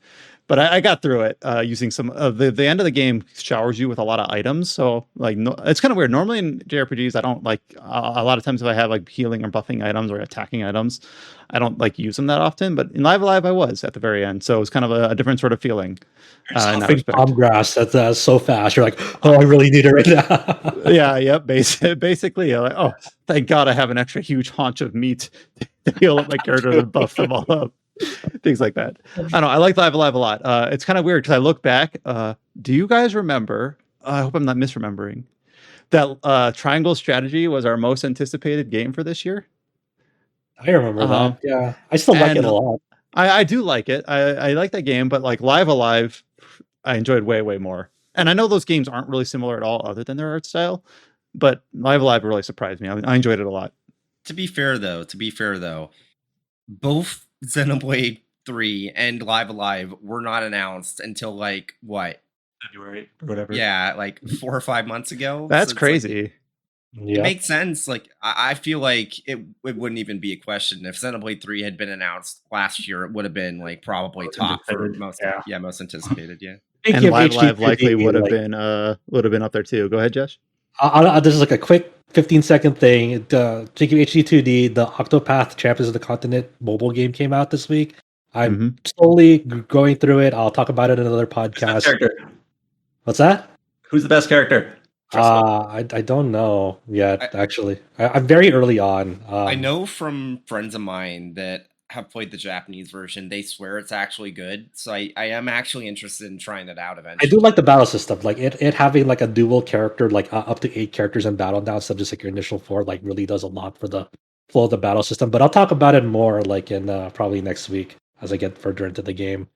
But I got through it using some of the end of the game showers you with a lot of items. So like, it's kind of weird. Normally in JRPGs, I don't like a lot of times if I have like healing or buffing items or attacking items, I don't like use them that often. But in Live Alive, I was at the very end. So it was kind of a different sort of feeling. In that respect. Palm grass that's so fast. You're like, oh, I really need it right now. Yeah. Yep. Basically, like, oh, thank God I have an extra huge haunch of meat to heal up my characters and buff them all up. Things like that. I don't know. I like Live Alive a lot. It's kind of weird because I look back. Do you guys remember? I hope I'm not misremembering that Triangle Strategy was our most anticipated game for this year. I remember that. Yeah, I still like it a lot. I do like it. I like that game, but like Live Alive, I enjoyed way more. And I know those games aren't really similar at all, other than their art style. But Live Alive really surprised me. I enjoyed it a lot. To be fair, though, both Xenoblade 3 and Live Alive were not announced until like what? February or whatever. Yeah, like 4 or 5 months ago. That's crazy. It Yeah. makes sense. Like I feel like it wouldn't even be a question if Xenoblade 3 had been announced last year. It would have been like probably Most top for anticipated. most. Yeah. Yeah, most anticipated. Yeah. Speaking And of Live Live likely HD2D, would have like, been up there too. Go ahead, Josh. this is like a quick 15-second thing. Speaking of HD2D, the Octopath Champions of the Continent mobile game came out this week. I'm Mhm. slowly going through it. I'll talk about it in another Who's the best podcast. character? What's that? Who's the best character? I don't know yet. I, Actually, I'm very early on. I know from friends of mine that have played the Japanese version, they swear it's actually good. So I am actually interested in trying it out I eventually. do like the battle system, like it having like a dual character, like up to 8 characters in battle now instead of just like your initial 4. Like really does a lot for the flow of the battle system. But I'll talk about it more like in probably next week as I get further into the game.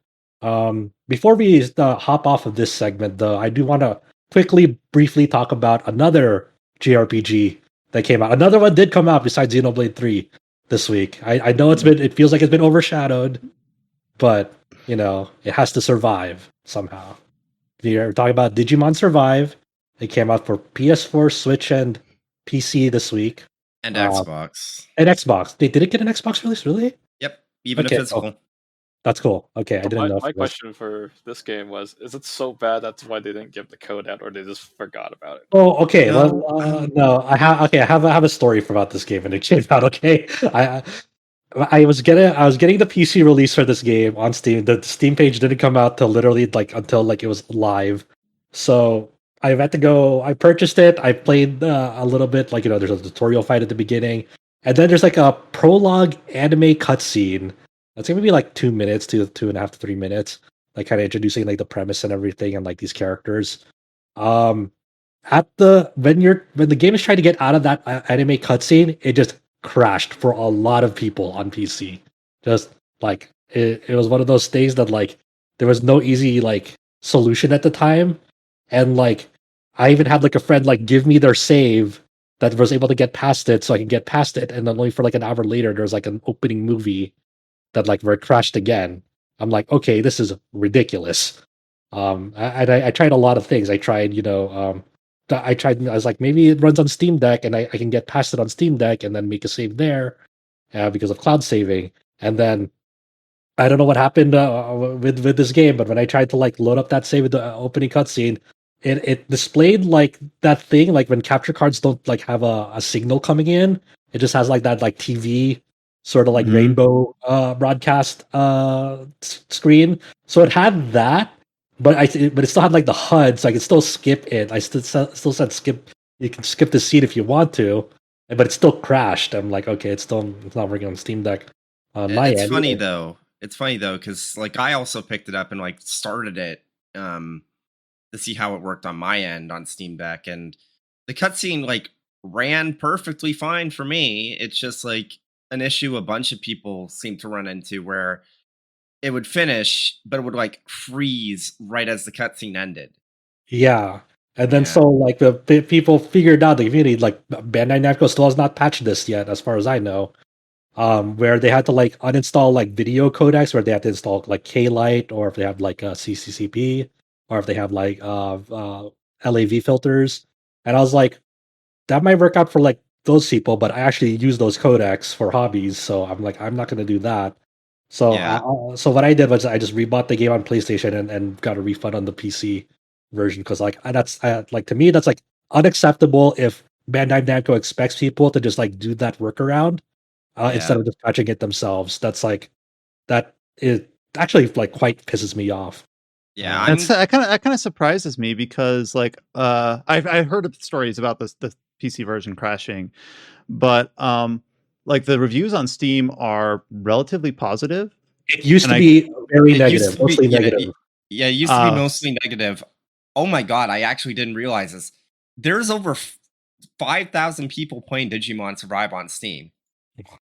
Before we hop off of this segment, though, I do want to quickly, briefly talk about another JRPG that came out. Another one did come out besides Xenoblade 3 this week. I know it feels like it's been overshadowed, but it has to survive somehow. We are talking about Digimon Survive. It came out for PS4, Switch, and PC this week. And Uh, Xbox. and Xbox. Did it get an Xbox release? Really? Yep. Even Okay. a physical. That's cool. Okay, I So didn't know. my if it was- question for this game was: is it so bad that's why they didn't give the code out, or they just forgot about it? Oh, okay. No, Well, no. I have a story about this game, and it came out. Okay, I was getting the PC release for this game on Steam. The Steam page didn't come out till literally until it was live. So I had to go. I purchased it. I played a little bit. There's a tutorial fight at the beginning, and then there's like a prologue anime cutscene. That's gonna be like 2 minutes, 2.5 to 3 minutes, like kind of introducing like the premise and everything and like these characters. Um, when the game is trying to get out of that anime cutscene, it just crashed for a lot of people on PC. Just like it was one of those things that like there was no easy like solution at the time, and like I even had like a friend like give me their save that was able to get past it, so I can get past it, and then only for like an hour later, there's like an opening movie that like where it crashed again. I'm like, okay, this is ridiculous. I tried a lot of things. I tried, I was like, maybe it runs on Steam Deck and I can get past it on Steam Deck and then make a save there because of cloud saving. And then I don't know what happened with this game, but when I tried to like load up that save with the opening cutscene, it displayed like that thing, like when capture cards don't like have a signal coming in, it just has like that like TV sort of like Mhm. rainbow broadcast screen. So it had that, but it still had like the HUD, so I could still skip it. I still said skip. You can skip the scene if you want to, but it still crashed. I'm like, okay, it's not working on Steam Deck on my It's end. funny though. It's funny though, because like I also picked it up and like started it to see how it worked on my end on Steam Deck, and the cutscene like ran perfectly fine for me. It's just like an issue a bunch of people seem to run into where it would finish, but it would like freeze right as the cutscene ended. Yeah. And then Yeah. so like people figured out the community like Bandai Namco still has not patched this yet, as far as I know. Where they had to like uninstall like video codecs, where they had to install like K-Lite, or if they have like a CCCP, or if they have like LAV filters. And I was like, that might work out for like those people, but I actually use those codecs for hobbies, so I'm like, I'm not gonna do that. So Yeah. so what I did was I just rebought the game on PlayStation and got a refund on the PC version, because like that's like to me that's like unacceptable if Bandai Namco expects people to just like do that workaround instead Yeah. of just patching it themselves. That's like that it actually like quite pisses me off. Yeah, That kind of surprises me because like I've heard of stories about the PC version crashing, but like the reviews on Steam are relatively positive. It used And to I- be very it used negative, to be mostly yeah, negative. yeah, it used to be mostly negative. Oh my god, I actually didn't realize this. There's over 5,000 people playing Digimon Survive on Steam.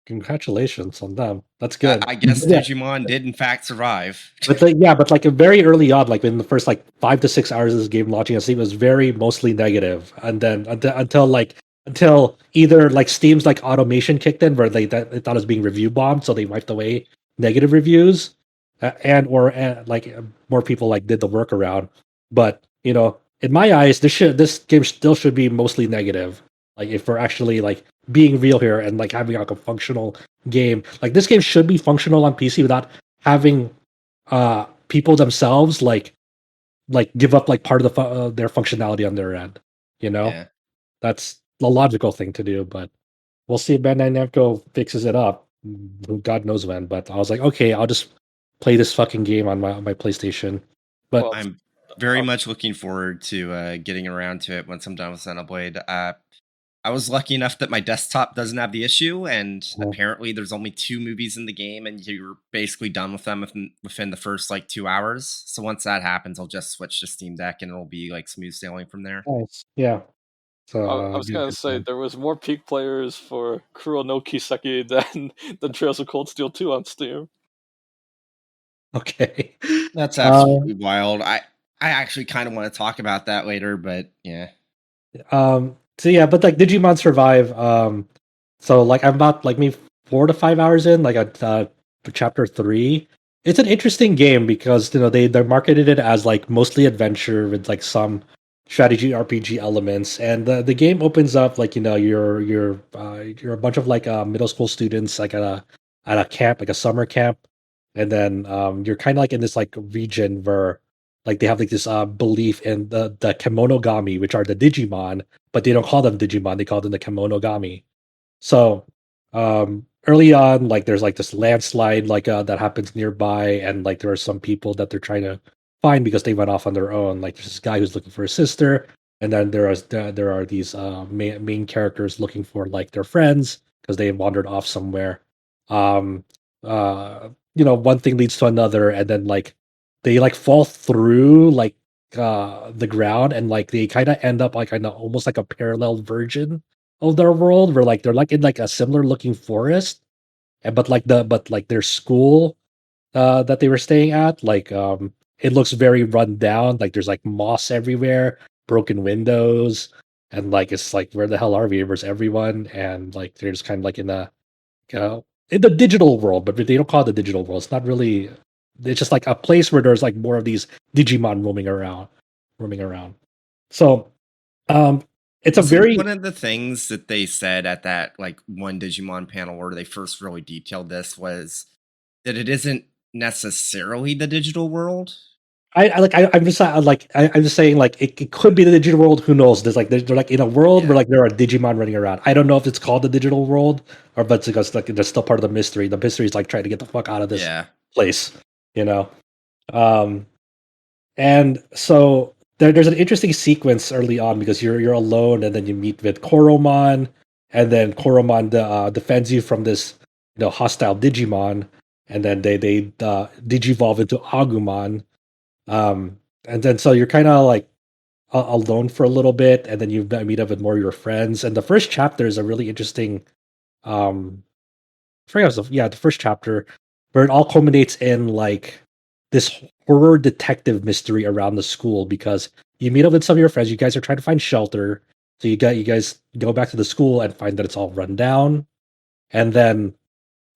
Congratulations on them. That's good. I guess Yeah. Digimon did in fact survive. But like very early on, like in the first like 5 to 6 hours of this game launching on Steam, was very mostly negative, and then until either like Steam's like automation kicked in, where they thought it was being review bombed, so they wiped away negative reviews, like more people like did the workaround. But in my eyes, this game still should be mostly negative. Like if we're actually like being real here and like having like a functional game, like this game should be functional on PC without having people themselves like give up like part of their functionality on their end. You know, Yeah. that's the logical thing to do. But we'll see if Bandai Namco fixes it up. God knows when. But I was like, okay, I'll just play this fucking game on my PlayStation. But Well, I'm very much looking forward to getting around to it once I'm done with Xenoblade. I was lucky enough that my desktop doesn't have the issue, and apparently there's only 2 movies in the game, and you're basically done with them within the first like 2 hours. So once that happens, I'll just switch to Steam Deck, and it'll be like smooth sailing from there. nice, yeah. So I was gonna say there was more peak players for Kuro no Kiseki than Trails of Cold Steel 2 on Steam. okay, That's absolutely wild. I actually kind of want to talk about that later, but yeah. So yeah, but like Digimon Survive. So like I'm about like maybe 4 to 5 hours in, like at chapter 3. It's an interesting game because they marketed it as like mostly adventure with like some strategy RPG elements, and the game opens up like you're a bunch of like middle school students like at a camp, like a summer camp, and then you're kind of like in this like region where like they have like this belief in the Kemonogami, which are the Digimon, but they don't call them Digimon, they call them the Kemonogami. So early on, like there's like this landslide like that happens nearby, and like there are some people that they're trying to find because they went off on their own. Like there's this guy who's looking for a sister, and then there are these main characters looking for like their friends because they wandered off somewhere. Um, one thing leads to another, and then like they like fall through like the ground, and like they kind of end up like kind of almost like a parallel version of their world where like they're like in like a similar looking forest, and but like their school that they were staying at, like it looks very run down, like there's like moss everywhere, broken windows, and like it's like where the hell are we? Where's everyone? And like they're just kind of like in the digital world, but they don't call it the digital world. It's not really. It's just like a place where there's like more of these Digimon roaming around. So, um, it's a Wasn't very one of the things that they said at that like one Digimon panel where they first really detailed this was that it isn't necessarily the digital world. I'm just I'm just saying like it could be the digital world. Who knows? There's like they're like in a world where like there are Digimon running around. I don't know if it's called the digital world or but it's because like that's still part of the mystery. The mystery is like trying to get the fuck out of this place, you know. And so there's an interesting sequence early on because you're alone, and then you meet with Koromon, and then Koromon defends you from this hostile Digimon, and then they digivolve into Agumon. And then so you're kind of like alone for a little bit, and then you meet up with more of your friends. And the first chapter is a really interesting. I forgot the first chapter where it all culminates in like this horror detective mystery around the school because you meet up with some of your friends. You guys are trying to find shelter, so you guys go back to the school and find that it's all run down, and then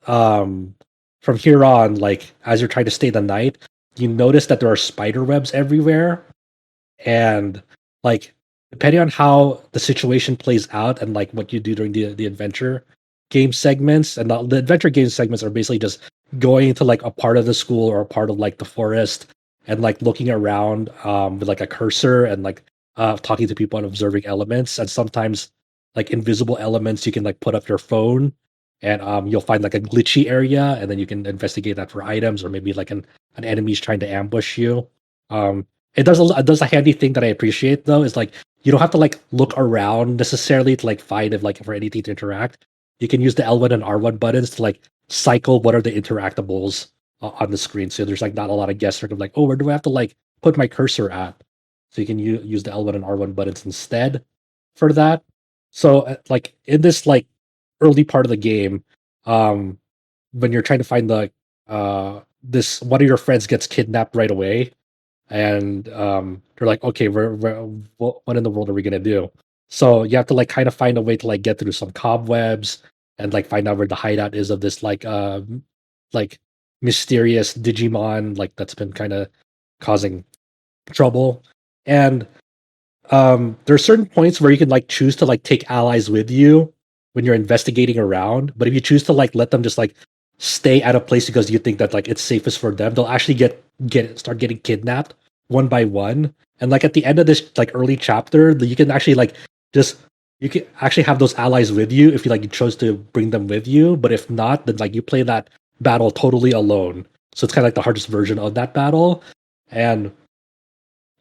from here on, like as you're trying to stay the night, you notice that there are spider webs everywhere, and like depending on how the situation plays out and like what you do during the adventure game segments, and the adventure game segments are basically just going to like a part of the school or a part of like the forest and like looking around with like a cursor and like talking to people and observing elements, and sometimes like invisible elements you can like put up your phone, and you'll find like a glitchy area, and then you can investigate that for items, or maybe like an enemy's trying to ambush you. It does a handy thing that I appreciate though is like you don't have to like look around necessarily to like find if like for anything to interact. You can use the L1 and R1 buttons to like cycle what are the interactables on the screen. So there's like not a lot of guesswork of like, oh, where do I have to like put my cursor at? So you can use the L1 and R1 buttons instead for that. So like in this like early part of the game, when you're trying to find the this one of your friends gets kidnapped right away, and they're like, okay, what in the world are we gonna do? So you have to like kind of find a way to like get through some cobwebs and like find out where the hideout is of this like mysterious Digimon like that's been kind of causing trouble. And there are certain points where you can like choose to like take allies with you when you're investigating around. But if you choose to like let them just like stay at a place because you think that like it's safest for them, they'll actually start getting kidnapped one by one. And like at the end of this like early chapter, you can actually like just you can actually have those allies with you if you chose to bring them with you. But if not, then like you play that battle totally alone. So it's kind of like the hardest version of that battle, and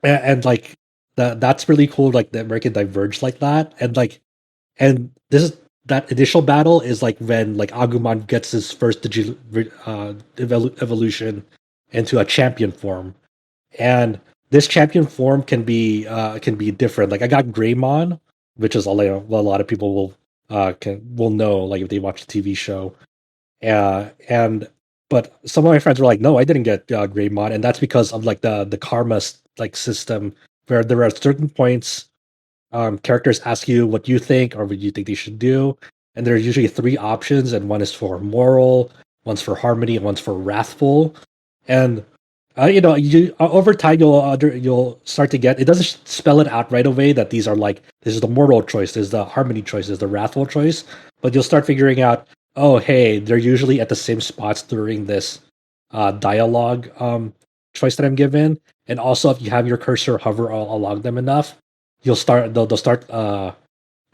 like that's really cool. Like the American diverge like that, and like and this is that initial battle is like when like Agumon gets his first evolution into a champion form, and this champion form can be different. Like I got Greymon, which is a lot of people will know like if they watch the TV show. And but some of my friends were like, no, I didn't get Greymon, and that's because of like the karma like system where there are certain points characters ask you what you think or what you think they should do, and there's usually three options, and one is for moral, one's for harmony, and one's for wrathful. And you over time you'll start to get, it doesn't spell it out right away that these are like this is the moral choice, this is the harmony choice, this is the wrathful choice, but you'll start figuring out, oh hey, they're usually at the same spots during this dialogue choice that I'm given. And also if you have your cursor hover along them enough, they'll start the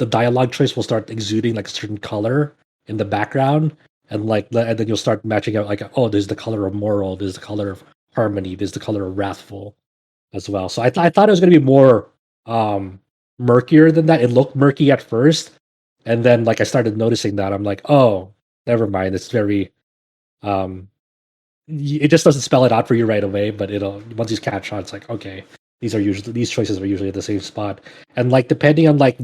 dialogue choice will start exuding like a certain color in the background, and and then you'll start matching out like, oh, there's the color of moral, there's the color of harmony, there's the color of wrathful as well. So I thought it was going to be more murkier than that. It looked murky at first, and then like I started noticing that, I'm like, oh, never mind, it's very it just doesn't spell it out for you right away, but it'll, once you catch on, it's like, okay, these choices are usually at the same spot. And like depending on like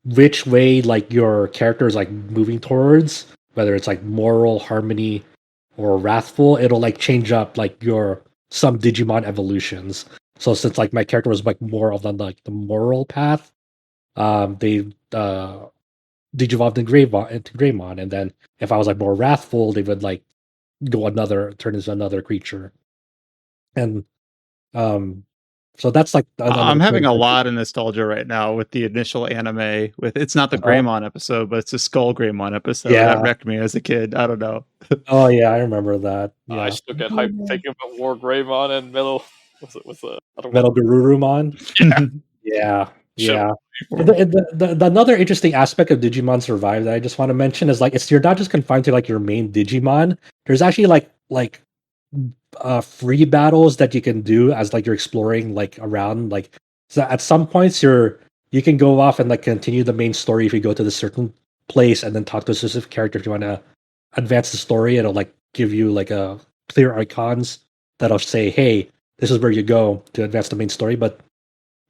which way like your character is like moving towards, whether it's like moral, harmony, or wrathful, it'll like change up like your some Digimon evolutions. So since like my character was like more of the moral path, they digivolved into Greymon, and then if I was like more wrathful, they would like turn into another creature. And um so that's like I'm another having point. a lot of nostalgia right now with the initial anime. With it's not the Greymon episode, but it's the Skull Greymon episode. Yeah. That wrecked me as a kid. I don't know. Oh yeah, I remember that. Yeah. I still get hyped thinking about War Greymon and Metal. What's the other one? Metal Garurumon. Yeah. Yeah. The another interesting aspect of Digimon Survive that I just want to mention is like you're not just confined to like your main Digimon. There's actually like free battles that you can do as like you're exploring like around, like so at some points you can go off and like continue the main story if you go to the certain place and then talk to a specific character. If you want to advance the story, it'll like give you like a clear icons that'll say, hey, this is where you go to advance the main story. But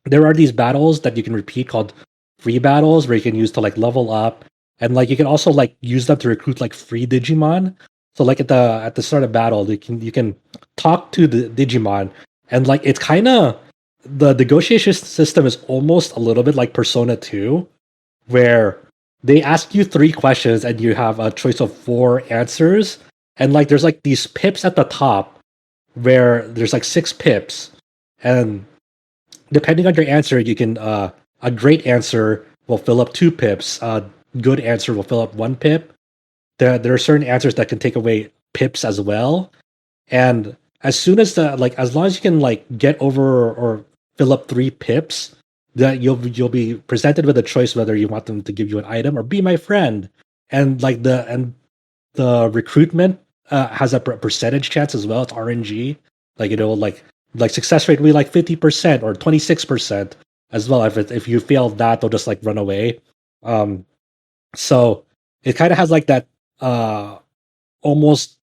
there are these battles that you can repeat called free battles where you can use to like level up, and like you can also like use them to recruit like free Digimon. So like at the start of battle, you can talk to the Digimon, and like it's kind of, the negotiation system is almost a little bit like Persona 2, where they ask you 3 questions and you have a choice of 4 answers, and like there's like these pips at the top where there's like 6 pips, and depending on your answer, you can a great answer will fill up 2 pips, a good answer will fill up 1 pip. There are certain answers that can take away pips as well, and as soon as as long as you can like get over or fill up 3 pips, that you'll be presented with a choice whether you want them to give you an item or be my friend. And like the recruitment has a percentage chance as well. It's RNG. Like it'll like success rate will be like 50% or 26% as well. If you fail that, they'll just like run away. So it kind of has like that almost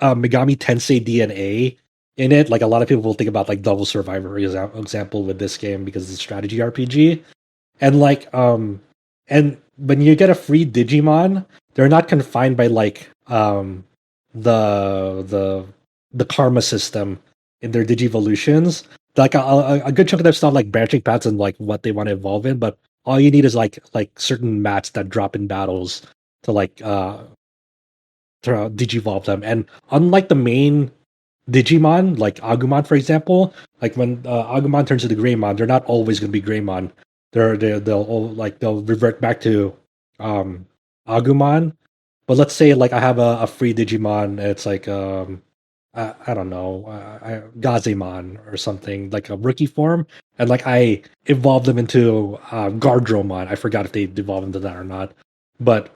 Megami Tensei DNA in it. Like a lot of people will think about like Double Survivor example with this game because it's a strategy RPG. And like and when you get a free Digimon, they're not confined by like the karma system in their Digivolutions. Like a good chunk of them still have like branching paths and like what they want to evolve in, but all you need is like certain mats that drop in battles to like to digivolve them. And unlike the main Digimon, like Agumon, for example. Like when Agumon turns into Greymon, they're not always going to be Greymon. They'll revert back to Agumon. But let's say like I have a free Digimon. It's like I don't know, Gazemon or something, like a rookie form, and like I evolved them into Gardromon. I forgot if they evolved into that or not, but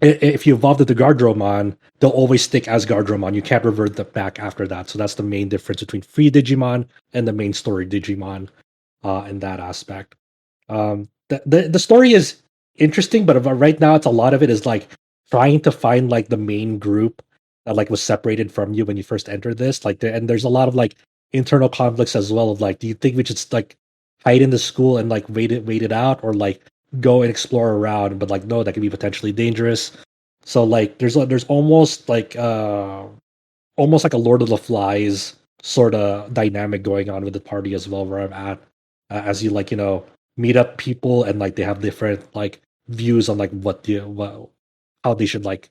if you evolve into Gardromon, they'll always stick as Gardromon. You can't revert them back after that. So that's the main difference between free Digimon and the main story Digimon in that aspect. The story is interesting, but right now it's a lot of it is like trying to find like the main group that like was separated from you when you first entered this. And there's a lot of like internal conflicts as well. Of like, do you think we should like hide in the school and like wait it out, or like go and explore around? But like, no, that could be potentially dangerous. So like, there's almost like a Lord of the Flies sort of dynamic going on with the party as well, where I'm at, as you like, meet up people and like they have different like views on like how they should like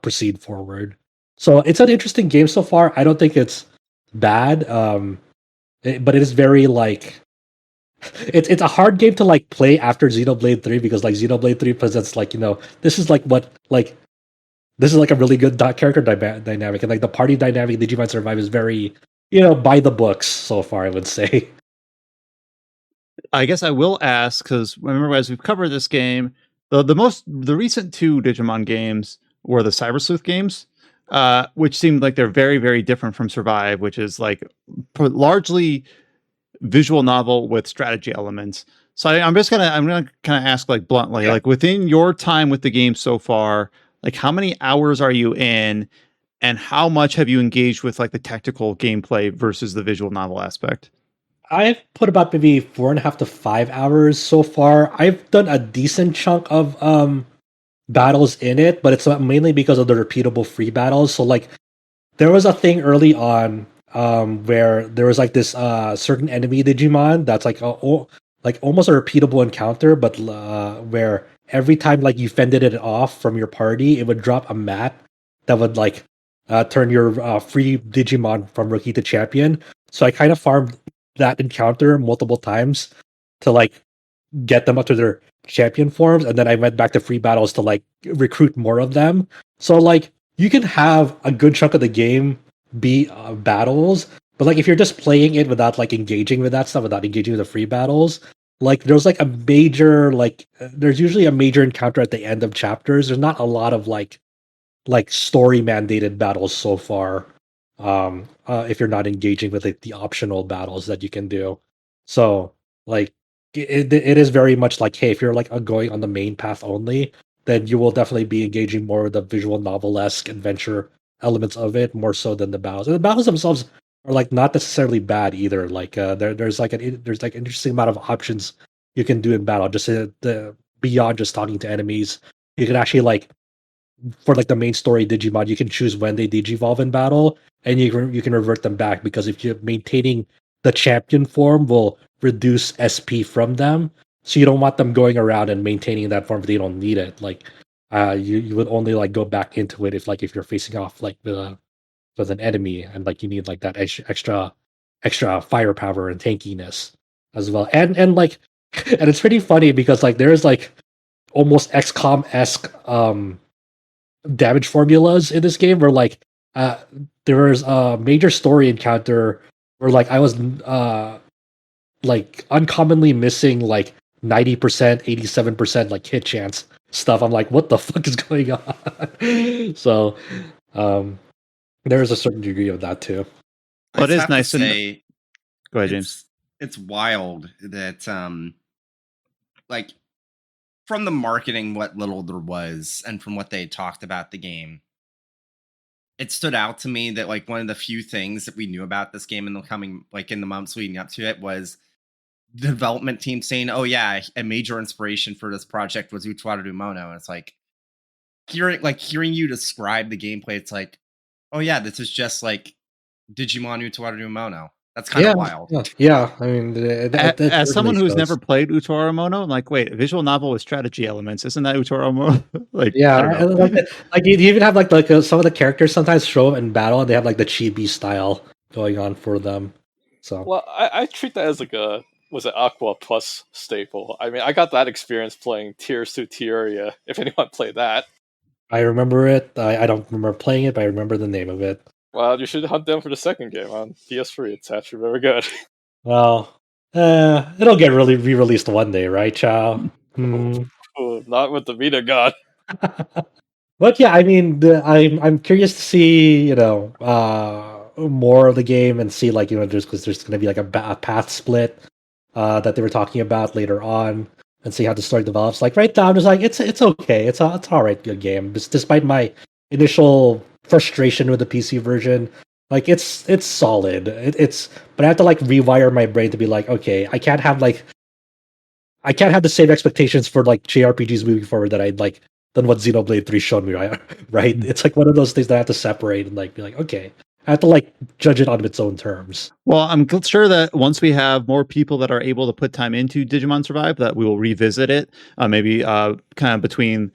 proceed forward. So it's an interesting game so far. I don't think it's bad, but it is very like it's a hard game to like play after Xenoblade 3, because like Xenoblade 3 presents like this is like what like this is like a really good character dynamic, and like the party dynamic in Digimon Survive is very by the books so far, I would say. I guess I will ask, because remember, as we've covered this game, the recent two Digimon games were the Cyber Sleuth games, which seemed like they're very, very different from Survive, which is like largely visual novel with strategy elements. So I'm gonna kind of ask like bluntly, like within your time with the game so far, like how many hours are you in, and how much have you engaged with like the tactical gameplay versus the visual novel aspect? I've put about maybe 4.5 to 5 hours so far. I've done a decent chunk of battles in it, but it's mainly because of the repeatable free battles. So like there was a thing early on where there was like this certain enemy Digimon that's like like almost a repeatable encounter, but where every time like you fended it off from your party, it would drop a map that would like turn your free Digimon from rookie to champion. So I kind of farmed that encounter multiple times to like get them up to their champion forms, and then I went back to free battles to like recruit more of them. So like you can have a good chunk of the game be battles, but like if you're just playing it without like engaging with that stuff, without engaging with the free battles, like there's like a major there's usually a major encounter at the end of chapters. There's not a lot of like story mandated battles so far, if you're not engaging with like the optional battles that you can do. So like it is very much like, hey, if you're like going on the main path only, then you will definitely be engaging more with the visual novel-esque adventure elements of it, more so than the battles. And the battles themselves are like not necessarily bad either. Like there's like there's like interesting amount of options you can do in battle, just beyond just talking to enemies. You can actually like, for like the main story Digimon, you can choose when they digivolve in battle, and you can revert them back, because if you're maintaining the champion form will reduce SP from them. So you don't want them going around and maintaining that form if they don't need it. Like you would only like go back into it if you're facing off like with an enemy, and like you need like that extra firepower and tankiness as well. And like and it's pretty funny because like there's like almost XCOM-esque damage formulas in this game, where like uh there was a major story encounter where like I was like uncommonly missing like 90%, 87% like hit chance stuff. I'm like, what the fuck is going on? So um there is a certain degree of that too. But I it is have nice to to say, go ahead, James. it's wild that like from the marketing, what little there was, and from what they talked about the game, it stood out to me that like one of the few things that we knew about this game in the coming like in the months leading up to it was the development team saying, "Oh yeah, a major inspiration for this project was Utuaru Mono." And it's like hearing you describe the gameplay, it's like, "Oh yeah, this is just like Digimon Utuaru Mono." That's kind of wild. Yeah. I mean, as someone who's shows. never played Utoromono, I'm like, wait, a visual novel with strategy elements, isn't that Utoromono? Like, yeah, I don't know. like you even have like some of the characters sometimes show up in battle, and they have like the chibi style going on for them. So Well, I treat that as like a Aqua Plus staple. I mean, I got that experience playing Tears to Tieria. If anyone played that, I remember it. I don't remember playing it, but I remember the name of it. well, you should hunt them for the second game on PS3. It's actually very good. Well, it'll get really re-released one day, right, Chow? Ooh, not with the Vita God. But yeah, I mean, I'm curious to see more of the game and see like just because there's going to be like a path split that they were talking about later on, and see how the story develops. Like right now, I'm just like it's okay, it's all right, good game. Despite my initial frustration with the PC version, like it's solid. But I have to like rewire my brain to be like, okay, I can't have the same expectations for like JRPGs moving forward that I'd like than what Xenoblade 3 showed me, right? Right? It's like one of those things that I have to separate and like be like, okay, I have to like judge it on its own terms. Well, I'm sure that once we have more people that are able to put time into Digimon Survive, that we will revisit it, maybe kind of between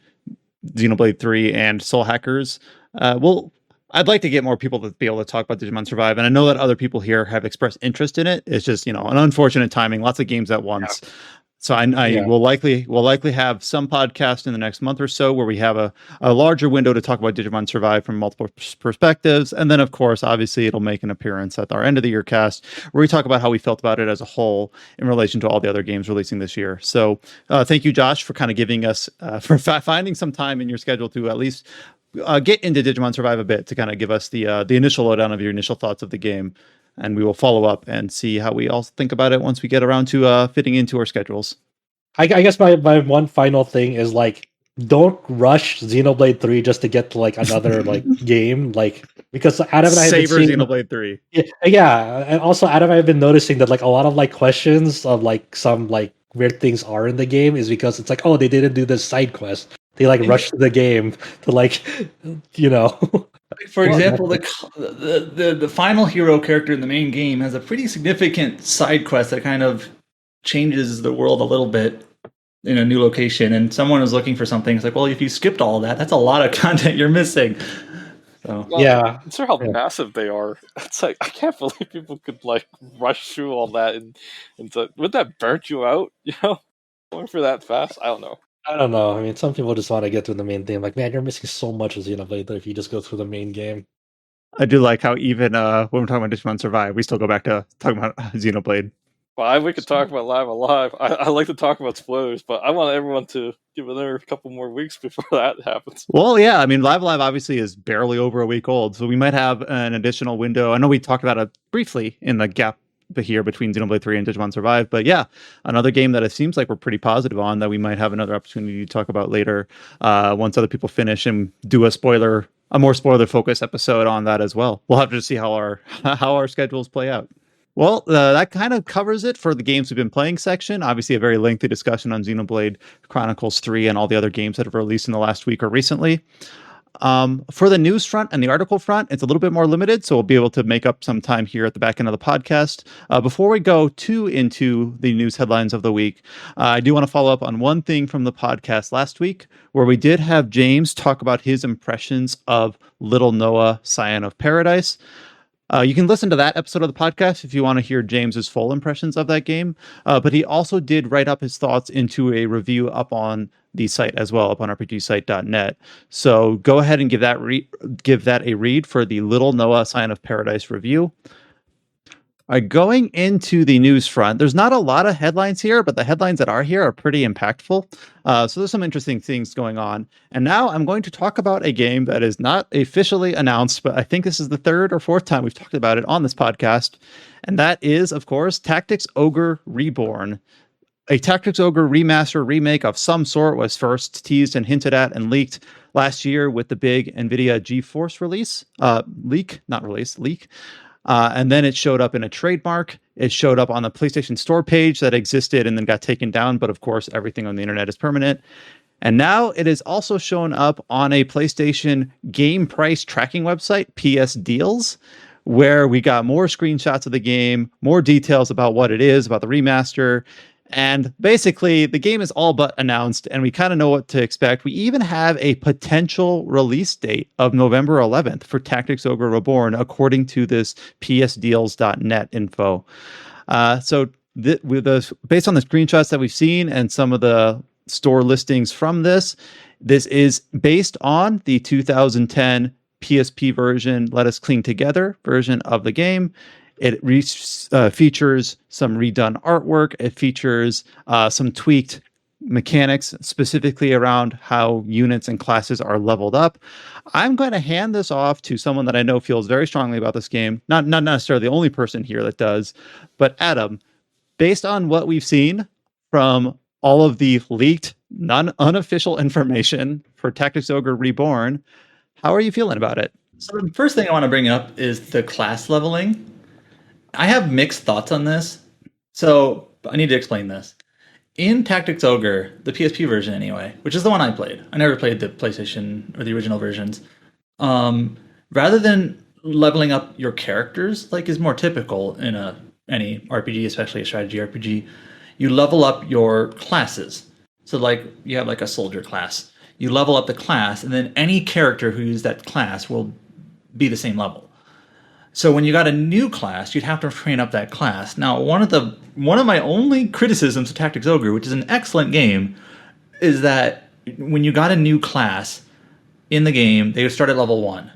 Xenoblade 3 and Soul Hackers. I'd like to get more people to be able to talk about Digimon Survive, and I know that other people here have expressed interest in it. It's just, an unfortunate timing, lots of games at once. Yeah. So I will likely have some podcast in the next month or so where we have a larger window to talk about Digimon Survive from multiple perspectives. And then, of course, obviously, it'll make an appearance at our end of the year cast where we talk about how we felt about it as a whole in relation to all the other games releasing this year. So thank you, Josh, for kind of giving us, for finding some time in your schedule to at least get into Digimon Survive a bit to kind of give us the initial lowdown of your initial thoughts of the game. And we will follow up and see how we all think about it once we get around to fitting into our schedules. I guess my one final thing is like, don't rush Xenoblade 3 just to get to like another like game, like because Adam and I have been seeing Xenoblade 3. Yeah, and also Adam and I have been noticing that like a lot of like questions of like some like weird things are in the game is because it's like, oh, they didn't do this side quest. They like rushed the game to like, For example, the final hero character in the main game has a pretty significant side quest that kind of changes the world a little bit in a new location, and someone is looking for something. It's like, well, if you skipped all that, that's a lot of content you're missing. So yeah, consider how massive they are. It's like I can't believe people could like rush through all that and would that burn you out? Going for that fast? I don't know. I mean, some people just want to get through the main thing. Like, man, you're missing so much of Xenoblade if you just go through the main game. I do like how even when we're talking about Digimon Survive, we still go back to talking about Xenoblade. Well, we could talk about Live Alive. I like to talk about spoilers, but I want everyone to give another couple more weeks before that happens. Well, yeah, I mean, Live Alive obviously is barely over a week old, so we might have an additional window. I know we talked about it briefly in the gap here between Xenoblade 3 and Digimon Survive, but yeah, another game that it seems like we're pretty positive on that we might have another opportunity to talk about later once other people finish and do a more spoiler focused episode on that as well. We'll have to see how our schedules play out. Well, that kind of covers it for the games we've been playing section. Obviously, a very lengthy discussion on Xenoblade Chronicles 3 and all the other games that have released in the last week or recently. For the news front and the article front, it's a little bit more limited, so we'll be able to make up some time here at the back end of the podcast. Before we go into the news headlines of the week, I do want to follow up on one thing from the podcast last week, where we did have James talk about his impressions of Little Noah, Scion of Paradise. You can listen to that episode of the podcast if you want to hear James's full impressions of that game. But he also did write up his thoughts into a review up on the site as well, up on rpgsite.net. So go ahead and give that a read for the Little Noah Scion of Paradise review. Going into the news front, there's not a lot of headlines here, but the headlines that are here are pretty impactful. So there's some interesting things going on. And now I'm going to talk about a game that is not officially announced, but I think this is the third or fourth time we've talked about it on this podcast. And that is, of course, Tactics Ogre Reborn. A Tactics Ogre remaster remake of some sort was first teased and hinted at and leaked last year with the big NVIDIA GeForce leak. And then it showed up in a trademark. It showed up on the PlayStation Store page that existed and then got taken down. But of course, everything on the internet is permanent. And now it is also shown up on a PlayStation game price tracking website, PSDeals, where we got more screenshots of the game, more details about what it is, about the remaster. And basically, the game is all but announced, and we kind of know what to expect. We even have a potential release date of November 11th for Tactics Ogre Reborn, according to this PSDeals.net info. So based on the screenshots that we've seen and some of the store listings from this is based on the 2010 PSP version, Let Us Cling Together version of the game. It features some redone artwork. It features some tweaked mechanics, specifically around how units and classes are leveled up. I'm going to hand this off to someone that I know feels very strongly about this game. Not necessarily the only person here that does, but Adam, based on what we've seen from all of the leaked, unofficial information for Tactics Ogre Reborn, how are you feeling about it? So the first thing I want to bring up is the class leveling. I have mixed thoughts on this, so I need to explain this. In Tactics Ogre, the PSP version anyway, which is the one I played. I never played the PlayStation or the original versions. Rather than leveling up your characters, like is more typical in any RPG, especially a strategy RPG, you level up your classes. So like you have like a soldier class. You level up the class, and then any character who uses that class will be the same level. So when you got a new class, you'd have to train up that class. Now, one of my only criticisms of Tactics Ogre, which is an excellent game, is that when you got a new class in the game, they would start at level 1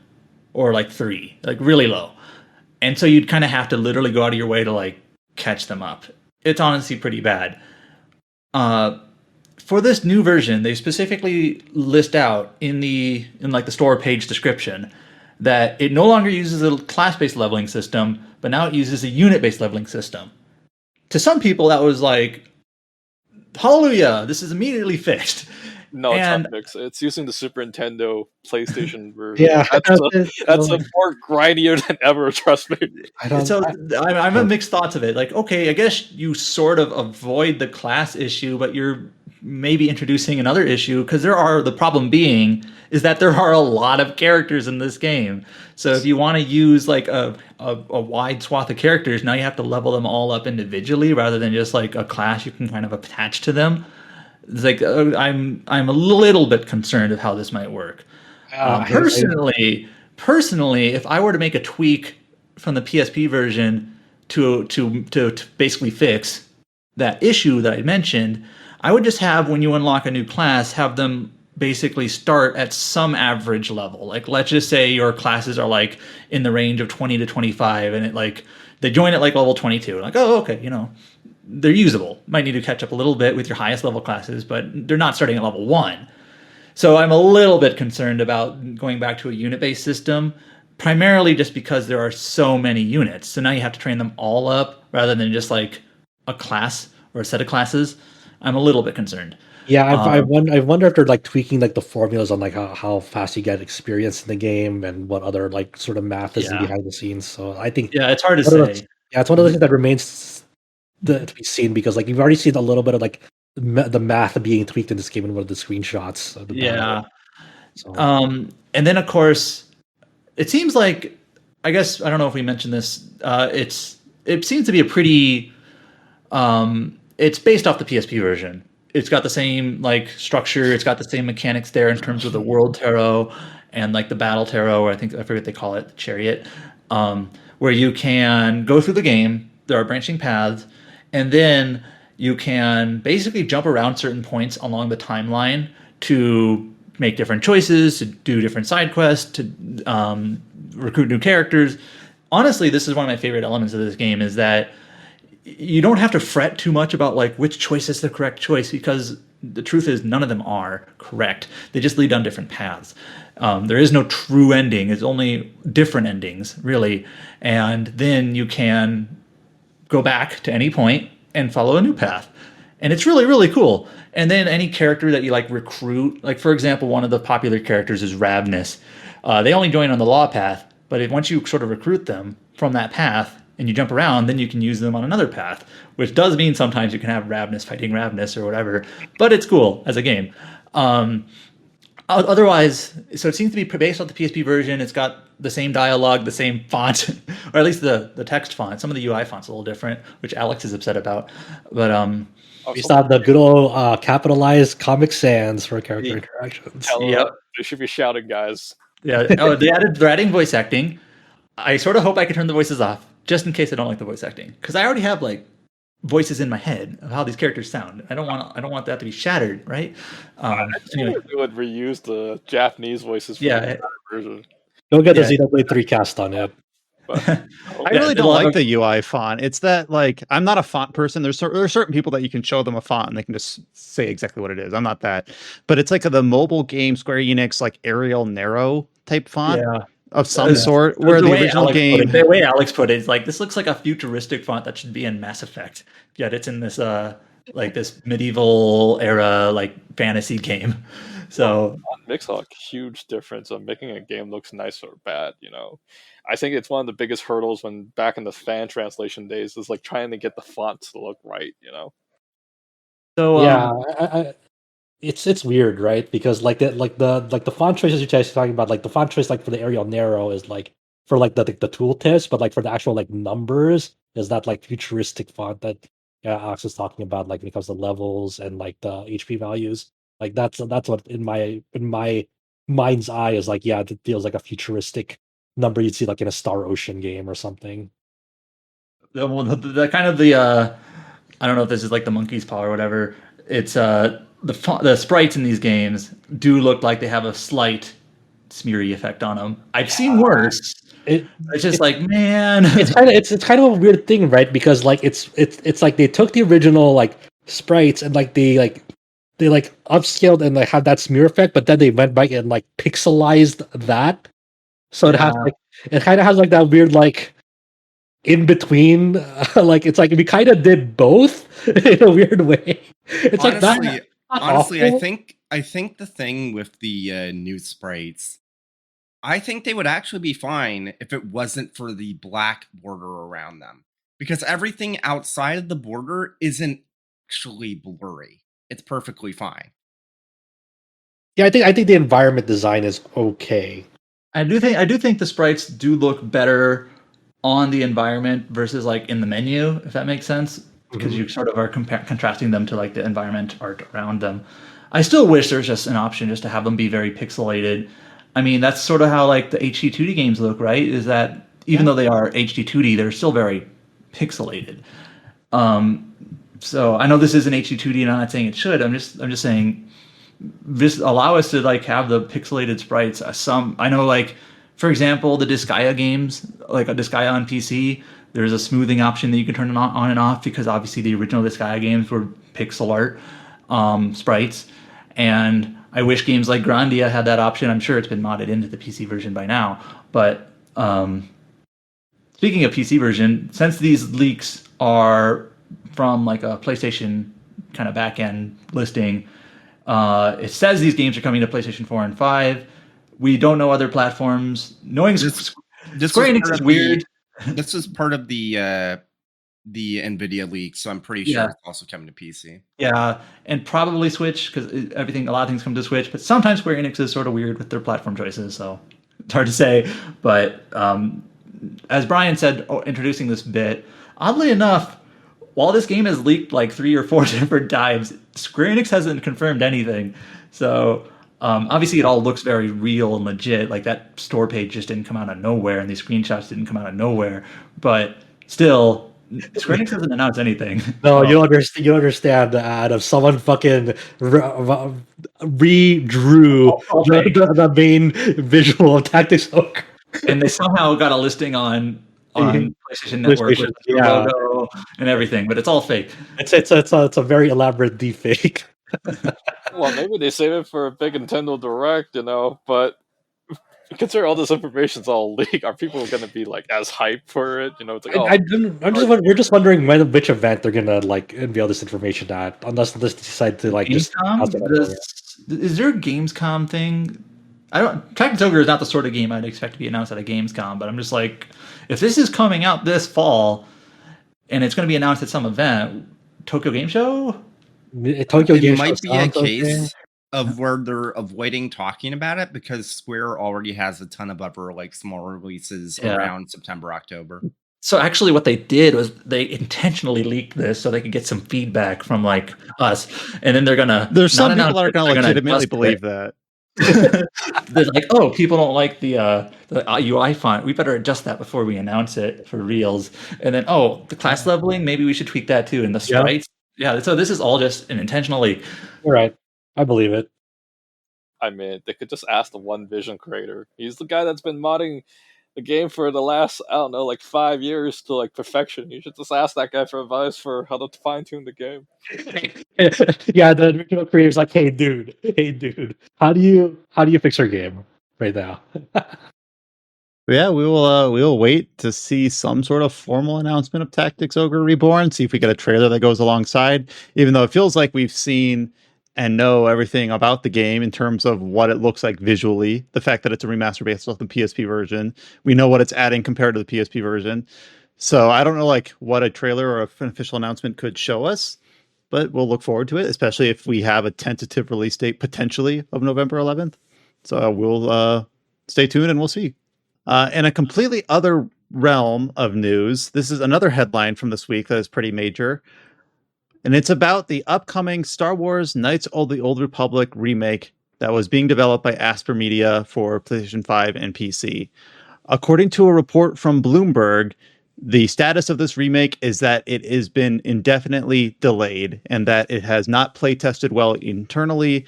or like 3, like really low. And so you'd kind of have to literally go out of your way to like catch them up. It's honestly pretty bad. For this new version, they specifically list out in like the store page description that it no longer uses a class-based leveling system, but now it uses a unit-based leveling system. To some people, that was like, hallelujah, this is immediately fixed. No, it's And- not fixed. It's using the Super Nintendo PlayStation version. Yeah, That's a more grindier than ever, trust me. I'm a mixed thoughts of it. Like, okay, I guess you sort of avoid the class issue, but you're maybe introducing another issue, because the problem being is that there are a lot of characters in this game. So if you want to use like a wide swath of characters, now you have to level them all up individually rather than just like a class you can kind of attach to them. It's like I'm a little bit concerned of how this might work. Personally, if I were to make a tweak from the PSP version to basically fix that issue that I mentioned, I would just have, when you unlock a new class, have them basically start at some average level. Like, let's just say your classes are like in the range of 20 to 25, and they join at like level 22. Like, oh, okay, they're usable. Might need to catch up a little bit with your highest level classes, but they're not starting at level 1. So I'm a little bit concerned about going back to a unit-based system, primarily just because there are so many units. So now you have to train them all up rather than just like a class or a set of classes. I'm a little bit concerned. Yeah, I wonder if they're like tweaking like the formulas on like how fast you get experience in the game and what other like sort of math is behind the scenes. So I think it's hard to say. It's one of those things that remains to be seen, because like you've already seen a little bit of like the math being tweaked in this game in one of the screenshots. Of the battle. So. And then of course, it seems like, I guess I don't know if we mentioned this. It seems to be a pretty. It's based off the PSP version. It's got the same like structure. It's got the same mechanics there in terms of the world tarot and like the battle tarot, or I forget what they call it, the chariot, where you can go through the game. There are branching paths, and then you can basically jump around certain points along the timeline to make different choices, to do different side quests, to recruit new characters. Honestly, this is one of my favorite elements of this game, is that you don't have to fret too much about like which choice is the correct choice, because the truth is none of them are correct. They just lead down different paths. There is no true ending. It's only different endings, really. And then you can go back to any point and follow a new path. And it's really, really cool. And then any character that you like recruit, like for example, one of the popular characters is Ravnus. They only join on the law path, but once you sort of recruit them from that path and you jump around, then you can use them on another path, which does mean sometimes you can have Ravnus fighting Ravnus or whatever, but it's cool as a game. Otherwise, so it seems to be based off the PSP version. It's got the same dialogue, the same font, or at least the text font. Some of the UI fonts are a little different, which Alex is upset about. But We saw the good old capitalized Comic Sans for character interactions. Yep. They should be shouting, guys. Yeah. Oh, they're adding voice acting. I sort of hope I can turn the voices off just in case I don't like the voice acting, because I already have like voices in my head of how these characters sound. I don't want that to be shattered, right? Anyway. They would reuse the Japanese voices for the version. Don't get the Xenoblade 3 cast on it. I really don't like the UI font. It's that, like, I'm not a font person. There are certain people that you can show them a font and they can just say exactly what it is. I'm not that. But it's like the mobile game Square Enix, like Arial Narrow type font of some sort, where the original game... The way Alex put it is like, this looks like a futuristic font that should be in Mass Effect. Yet it's in this like this medieval era like fantasy game. So makes a huge difference of making a game looks nice or bad, you know. I think it's one of the biggest hurdles when back in the fan translation days is like trying to get the fonts to look right, you know. So it's weird, right? Because like the font choices you guys are talking about, like the font choice like for the Arial Narrow is like for like the tooltips, but like for the actual like numbers is that like futuristic font that Alex is talking about, like when it comes to levels and like the HP values. Like that's what in my mind's eye is like, yeah, it feels like a futuristic number you'd see like in a Star Ocean game or something. The kind of the I don't know if this is like the monkey's paw or whatever. It's the sprites in these games do look like they have a slight smeary effect on them. I've seen worse. It's just like, man, it's kind of a weird thing, right? Because like it's like they took the original like sprites and like they upscaled and like had that smear effect, but then they went back and like pixelized that, so it has like it kind of has like that weird like in between, like it's like we kind of did both in a weird way. It's honestly, like that. Honestly, I think the thing with the new sprites, I think they would actually be fine if it wasn't for the black border around them, because everything outside of the border isn't actually blurry. It's perfectly fine. Yeah, I think the environment design is okay. I do think the sprites do look better on the environment versus like in the menu, if that makes sense, because you sort of are contrasting them to like the environment art around them. I still wish there's just an option just to have them be very pixelated. I mean, that's sort of how like the HD 2D games look, right? Is that even though they are HD 2D, they're still very pixelated. So I know this isn't HD 2D, and I'm not saying it should. I'm just saying, just allow us to like have the pixelated sprites. I know, like for example, the Disgaea games, like a Disgaea on PC, there's a smoothing option that you can turn on and off, because obviously the original Disgaea games were pixel art sprites, and I wish games like Grandia had that option. I'm sure it's been modded into the PC version by now. But speaking of PC version, since these leaks are from like a PlayStation kind of back-end listing, it says these games are coming to PlayStation 4 and 5. We don't know other platforms. Knowing Square Enix is weird. This is part of the NVIDIA leak, so I'm pretty sure it's also coming to PC. Yeah, and probably Switch, because a lot of things come to Switch. But sometimes Square Enix is sort of weird with their platform choices, so it's hard to say. But as Brian said, introducing this bit, oddly enough, while this game has leaked like 3 or 4 different times, Square Enix hasn't confirmed anything. So obviously it all looks very real and legit. Like that store page just didn't come out of nowhere, and these screenshots didn't come out of nowhere. But still, Square Enix hasn't announced anything. No, you understand, Adam. Someone fucking redrew the main visual of Tactics Ogre. And they somehow got a listing on PlayStation Network with the logo and everything, but it's all fake. It's a very elaborate deepfake. Well, maybe they save it for a big Nintendo Direct, you know, but consider all this information's all leaked. Are people going to be like as hyped for it? You know, it's like, we're just wondering which event they're gonna like unveil this information at, unless they decide to like Gamescom? Is there a Gamescom thing? Tactics Ogre is not the sort of game I'd expect to be announced at a Gamescom, but I'm just like, if this is coming out this fall and it's going to be announced at some event, Tokyo Game Show? It might be a case of where they're avoiding talking about it because Square already has a ton of other like small releases around September, October. So actually what they did was they intentionally leaked this so they could get some feedback from like us, and then they're gonna. There's some people that are going to legitimately believe that. They're like, oh, people don't like the UI font. We better adjust that before we announce it for reals. And then, oh, the class leveling, maybe we should tweak that too. And the sprites, so this is all just an intentional leak. You're right. I believe it. I mean, they could just ask the One Vision creator. He's the guy that's been modding the game for the last, I don't know, like 5 years to like perfection. You should just ask that guy for advice for how to fine tune the game. Yeah, the original creator's like, hey dude, how do you fix your game right now? Yeah, we will wait to see some sort of formal announcement of Tactics Ogre Reborn, see if we get a trailer that goes alongside, even though it feels like we've seen and know everything about the game in terms of what it looks like visually. The fact that it's a remaster based off the PSP version. We know what it's adding compared to the PSP version. So I don't know like what a trailer or an official announcement could show us, but we'll look forward to it, especially if we have a tentative release date potentially of November 11th. So we'll stay tuned and we'll see. In a completely other realm of news, this is another headline from this week that is pretty major. And it's about the upcoming Star Wars Knights of the Old Republic remake that was being developed by Asper Media for PlayStation 5 and PC. According to a report from Bloomberg, the status of this remake is that it has been indefinitely delayed and that it has not play tested well internally,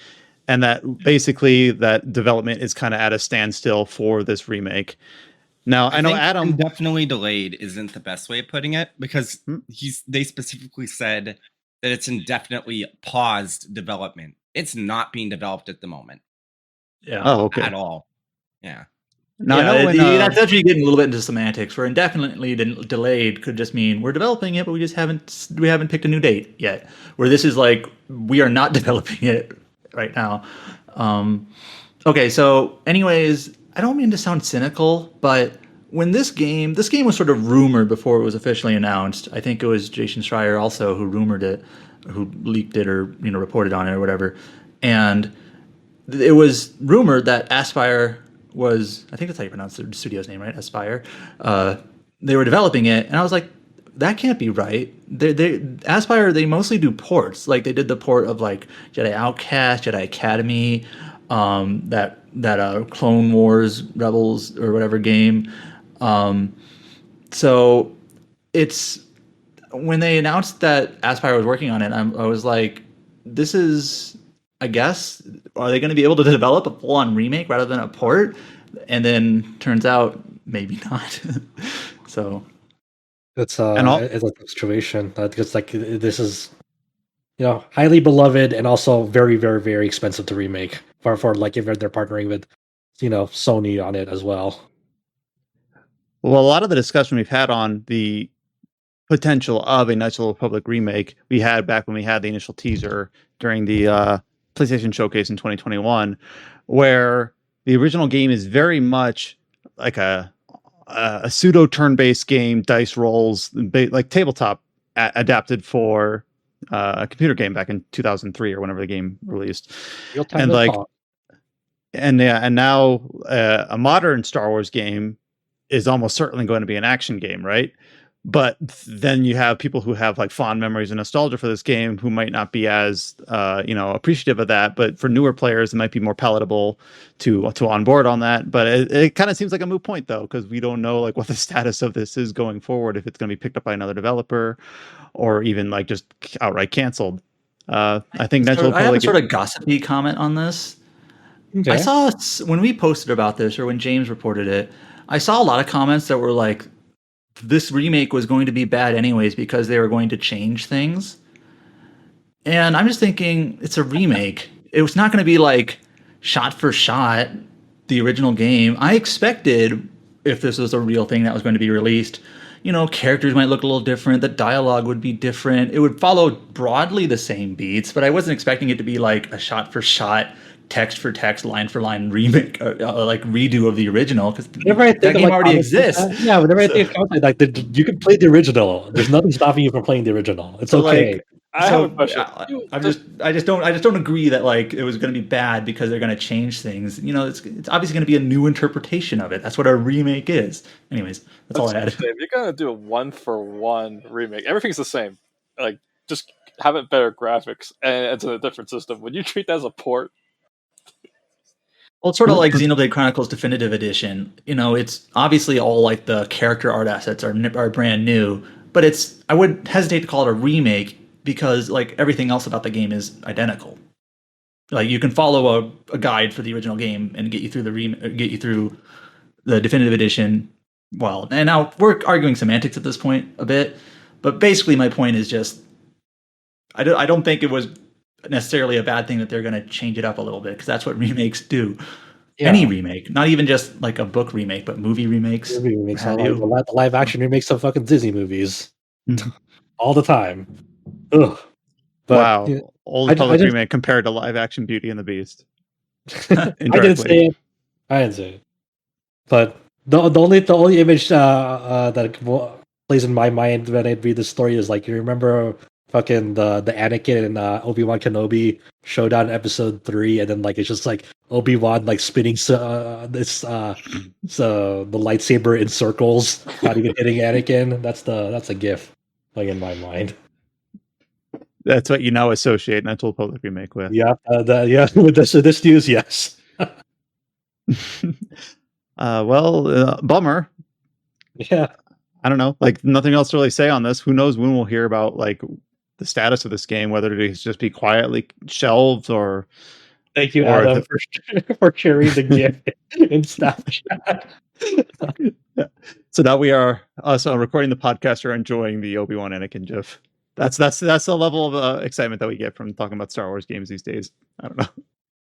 and that basically that development is kind of at a standstill for this remake. Now, I know Adam indefinitely delayed isn't the best way of putting it because they specifically said that it's indefinitely paused development. It's not being developed at the moment. Yeah. Oh, okay. At all. Yeah. Now, that's actually getting a little bit into semantics. Where indefinitely delayed could just mean we're developing it, but we haven't picked a new date yet. Where this is like we are not developing it right now. Okay, so anyways, I don't mean to sound cynical, but when this game was sort of rumored before it was officially announced. I think it was Jason Schreier also who rumored it, who leaked it or reported on it or whatever. And it was rumored that Aspire was, I think that's how you pronounce the studio's name, right? Aspire. They were developing it, and I was like, that can't be right. Aspire, they mostly do ports. Like they did the port of like Jedi Outcast, Jedi Academy, that Clone Wars Rebels or whatever game. So it's when they announced that Aspire was working on it, I was like, this is, I guess, are they going to be able to develop a full-on remake rather than a port? And then turns out maybe not. So it's a situation because like this is highly beloved and also very, very, very expensive to remake for like if they're partnering with Sony on it as well. Well, a lot of the discussion we've had on the potential of a Knights of the Republic remake we had back when we had the initial teaser during the PlayStation Showcase in 2021, where the original game is very much like a pseudo turn-based game, dice rolls, like tabletop adapted for a computer game back in 2003 or whenever the game released. And like, and now a modern Star Wars game is almost certainly going to be an action game, right? But then you have people who have like fond memories and nostalgia for this game who might not be as appreciative of that. But for newer players, it might be more palatable to onboard on that. But it kind of seems like a moot point though, because we don't know like what the status of this is going forward, if it's going to be picked up by another developer or even like just outright canceled. I think I have a sort of gossipy comment on this. Okay. I saw when we posted about this or when James reported it, I saw a lot of comments that were like, this remake was going to be bad anyways because they were going to change things. And I'm just thinking, it's a remake. It was not going to be like shot for shot the original game. I expected, if this was a real thing that was going to be released, characters might look a little different, the dialogue would be different. It would follow broadly the same beats, but I wasn't expecting it to be like a shot for shot, text for text, line for line remake, like redo of the original, because that game already exists. Yeah, whenever I think of content, like you can play the original. There's nothing stopping you from playing the original. It's okay. Like, I have a question. I just don't agree that like it was going to be bad because they're going to change things. You know, it's obviously going to be a new interpretation of it. That's what a remake is. Anyways, that's all I had. If you're gonna do a 1-for-1 remake, everything's the same. Like, just have it better graphics, and it's in a different system. Would you treat that as a port? Well, it's sort of like Xenoblade Chronicles Definitive Edition. You know, it's obviously all like the character art assets are brand new, but I would hesitate to call it a remake because like everything else about the game is identical. Like you can follow a guide for the original game and get you through the Definitive Edition. Well, and now we're arguing semantics at this point a bit, but basically my point is just I don't think it was necessarily a bad thing that they're going to change it up a little bit because that's what remakes do. Yeah. Any remake, not even just like a book remake, but movie remakes. Movie remakes, the live action remakes of fucking Disney movies all the time. Ugh. But, wow, old public remake compared to live action Beauty and the Beast. I didn't say it. But the only image that plays in my mind when I read the story is like, you remember fucking the Anakin and Obi-Wan Kenobi showdown in episode 3, and then like it's just like Obi-Wan like spinning the lightsaber in circles, not even hitting Anakin. That's a gif like in my mind. That's what you now associate an old public remake with. Yeah, with this news, yes. Bummer. Yeah. I don't know. Like nothing else to really say on this. Who knows when we'll hear about like the status of this game, whether it just be quietly shelved or. Thank you, Adam, for sharing the gift in Snapchat. So now we are also recording the podcast or enjoying the Obi-Wan Anakin GIF. That's the level of excitement that we get from talking about Star Wars games these days. I don't know.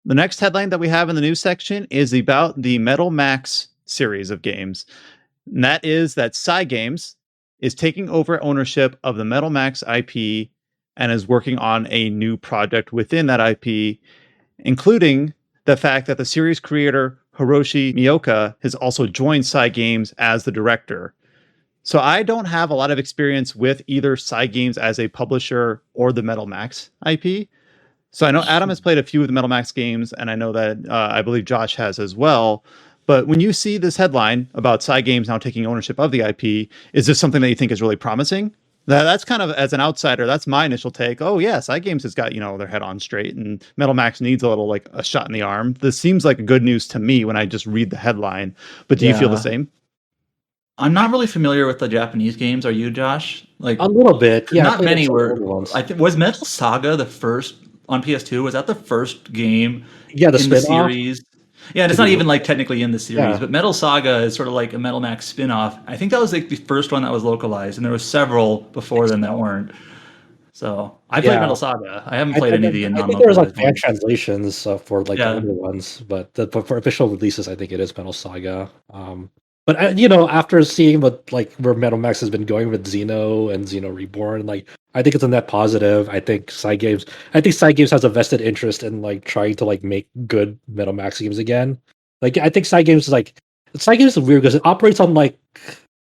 The next headline that we have in the news section is about the Metal Max series of games. And that is that Cygames is taking over ownership of the Metal Max IP and is working on a new project within that IP, including the fact that the series creator Hiroshi Miyoka has also joined Cygames as the director. So I don't have a lot of experience with either Cygames as a publisher or the Metal Max IP. So I know Adam has played a few of the Metal Max games, and I know that I believe Josh has as well. But when you see this headline about Cygames now taking ownership of the IP, is this something that you think is really promising? That's kind of, as an outsider, that's my initial take. Oh, yeah, Cygames has got, their head on straight, and Metal Max needs a little, like, a shot in the arm. This seems like good news to me when I just read the headline. But do you feel the same? I'm not really familiar with the Japanese games. Are you, Josh? Like a little bit. Yeah, not many were. I think was Metal Saga the first on PS2. Was that the first game? Yeah, the series. Yeah, and it's not even like technically in the series, but Metal Saga is sort of like a Metal Max spin-off. I think that was like the first one that was localized, and there were several before then that weren't. So I played Metal Saga. I haven't played any of the non-localized. I think there was like fan translations for like the older ones, but for official releases, I think it is Metal Saga. But after seeing where Metal Max has been going with Xeno and Xeno Reborn, like I think it's a net positive. I think Cygames has a vested interest in like trying to like make good Metal Max games again. Like I think Cygames is weird because it operates on like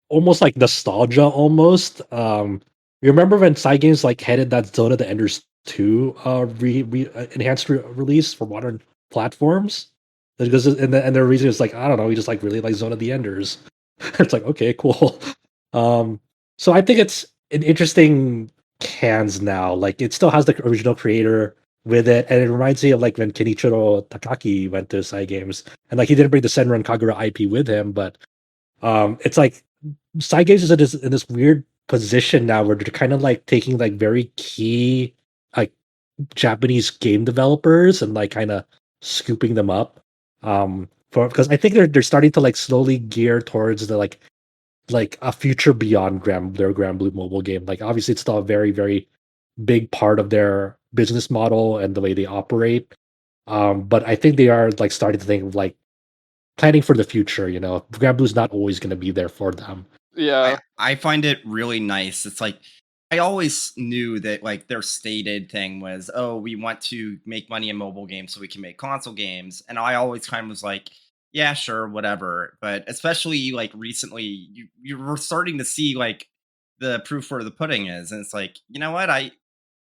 almost like nostalgia almost. You remember when Cygames like headed that Zone of the Enders 2 enhanced release for modern platforms? Because and the reason is like, I don't know, we just like really like Zone of the Enders. It's like, okay, cool. So I think it's an interesting hands now. Like it still has the original creator with it, and it reminds me of like when Kenichiro Takaki went to Cygames, and like he didn't bring the Senran Kagura IP with him, but it's like Cygames is in this weird position now where they're kind of like taking like very key like Japanese game developers and like kind of scooping them up. Because I think they're starting to like slowly gear towards the like a future beyond their Granblue mobile game. Like obviously it's still a very, very big part of their business model and the way they operate. But I think they are like starting to think of like planning for the future. Granblue's not always going to be there for them. Yeah, I find it really nice. It's like I always knew that like their stated thing was, oh, we want to make money in mobile games so we can make console games. And I always kind of was like, yeah, sure, whatever. But especially like recently, you were starting to see like the proof where the pudding is. And it's like, you know what?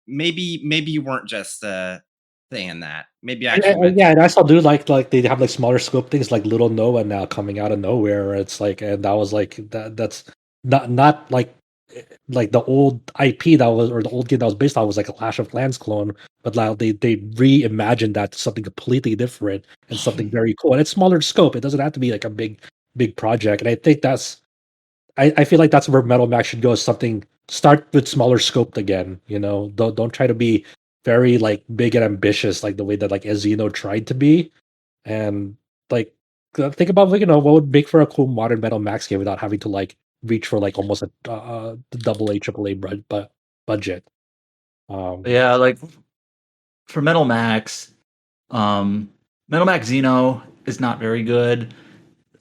maybe you weren't just saying that. Maybe I actually meant yeah, and I still do like they have like smaller scope things like Little Noah now coming out of nowhere. It's like, and that was like that's not like the old IP that was, or the old game that was based on was like a Clash of Clans clone, but now they reimagined that to something completely different and something very cool. And it's smaller scope. It doesn't have to be like a big project. And I think that's I feel like that's where Metal Max should go. Is something start with smaller scoped again. You know, don't try to be very like big and ambitious like the way that like Xeno tried to be. And like think about like, what would make for a cool modern Metal Max game without having to like reach for like almost a double A, triple A budget. Yeah, like for Metal Max, Metal Max Xeno is not very good.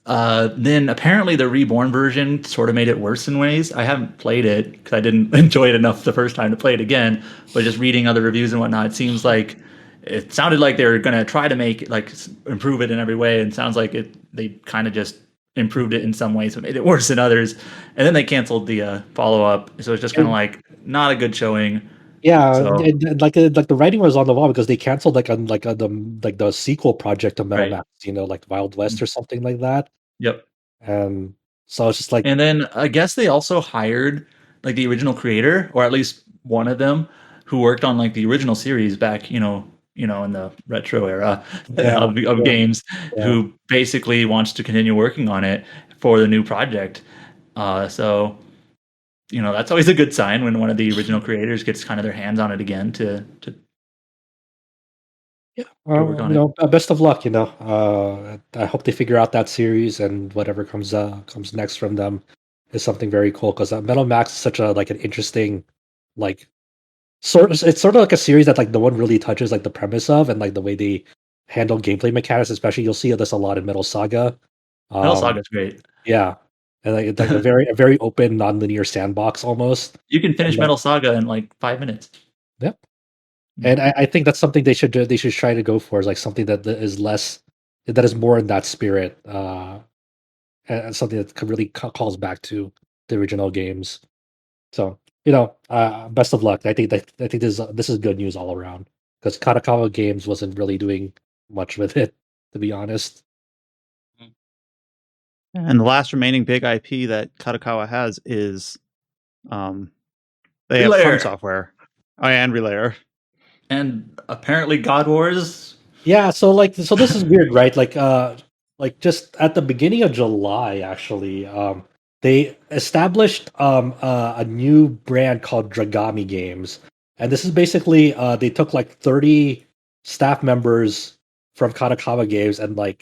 Then apparently the Reborn version sort of made it worse in ways. I haven't played it because I didn't enjoy it enough the first time to play it again. But just reading other reviews and whatnot, it sounded like they were going to try to make it like improve it in every way, and sounds like they kind of just improved it in some ways but made it worse in others. And then they canceled the follow up, so it's just kind of like not a good showing. Yeah, So like the writing was on the wall because they canceled the sequel project of Metal right, Max, like Wild West or something like that. yep. And so it's just like, And then I guess they also hired like the original creator, or at least one of them, who worked on like the original series back, in the retro era yeah, of yeah, games, yeah. who basically wants to continue working on it for the new project. So that's always a good sign when one of the original creators gets kind of their hands on it again to Yeah, work on it. best of luck. I hope they figure out that series, and whatever comes next from them is something very cool. Because Metal Max is such a like an interesting, like it's sort of like a series that like no one really touches like the premise of, and like the way they handle gameplay mechanics. Especially you'll see this a lot in Metal Saga. Metal Um, Saga's great. yeah, and like it's like a very open, non-linear sandbox almost. You can finish And Metal Saga in like 5 minutes. yeah. And I think that's something they should do. They should try to go for, is like something that is less, that is more in that spirit, and something that really calls back to the original games. So best of luck. I think this is good news all around, because Kadokawa Games wasn't really doing much with it, to be honest. And the last remaining big IP that Kadokawa has is they have From Relayer. Software. Oh, and Relayer. And apparently God Wars. Yeah, so this is weird, right? Like just at the beginning of July, actually, they established a new brand called Dragami Games, and this is basically they took like 30 staff members from Kadokawa Games, and they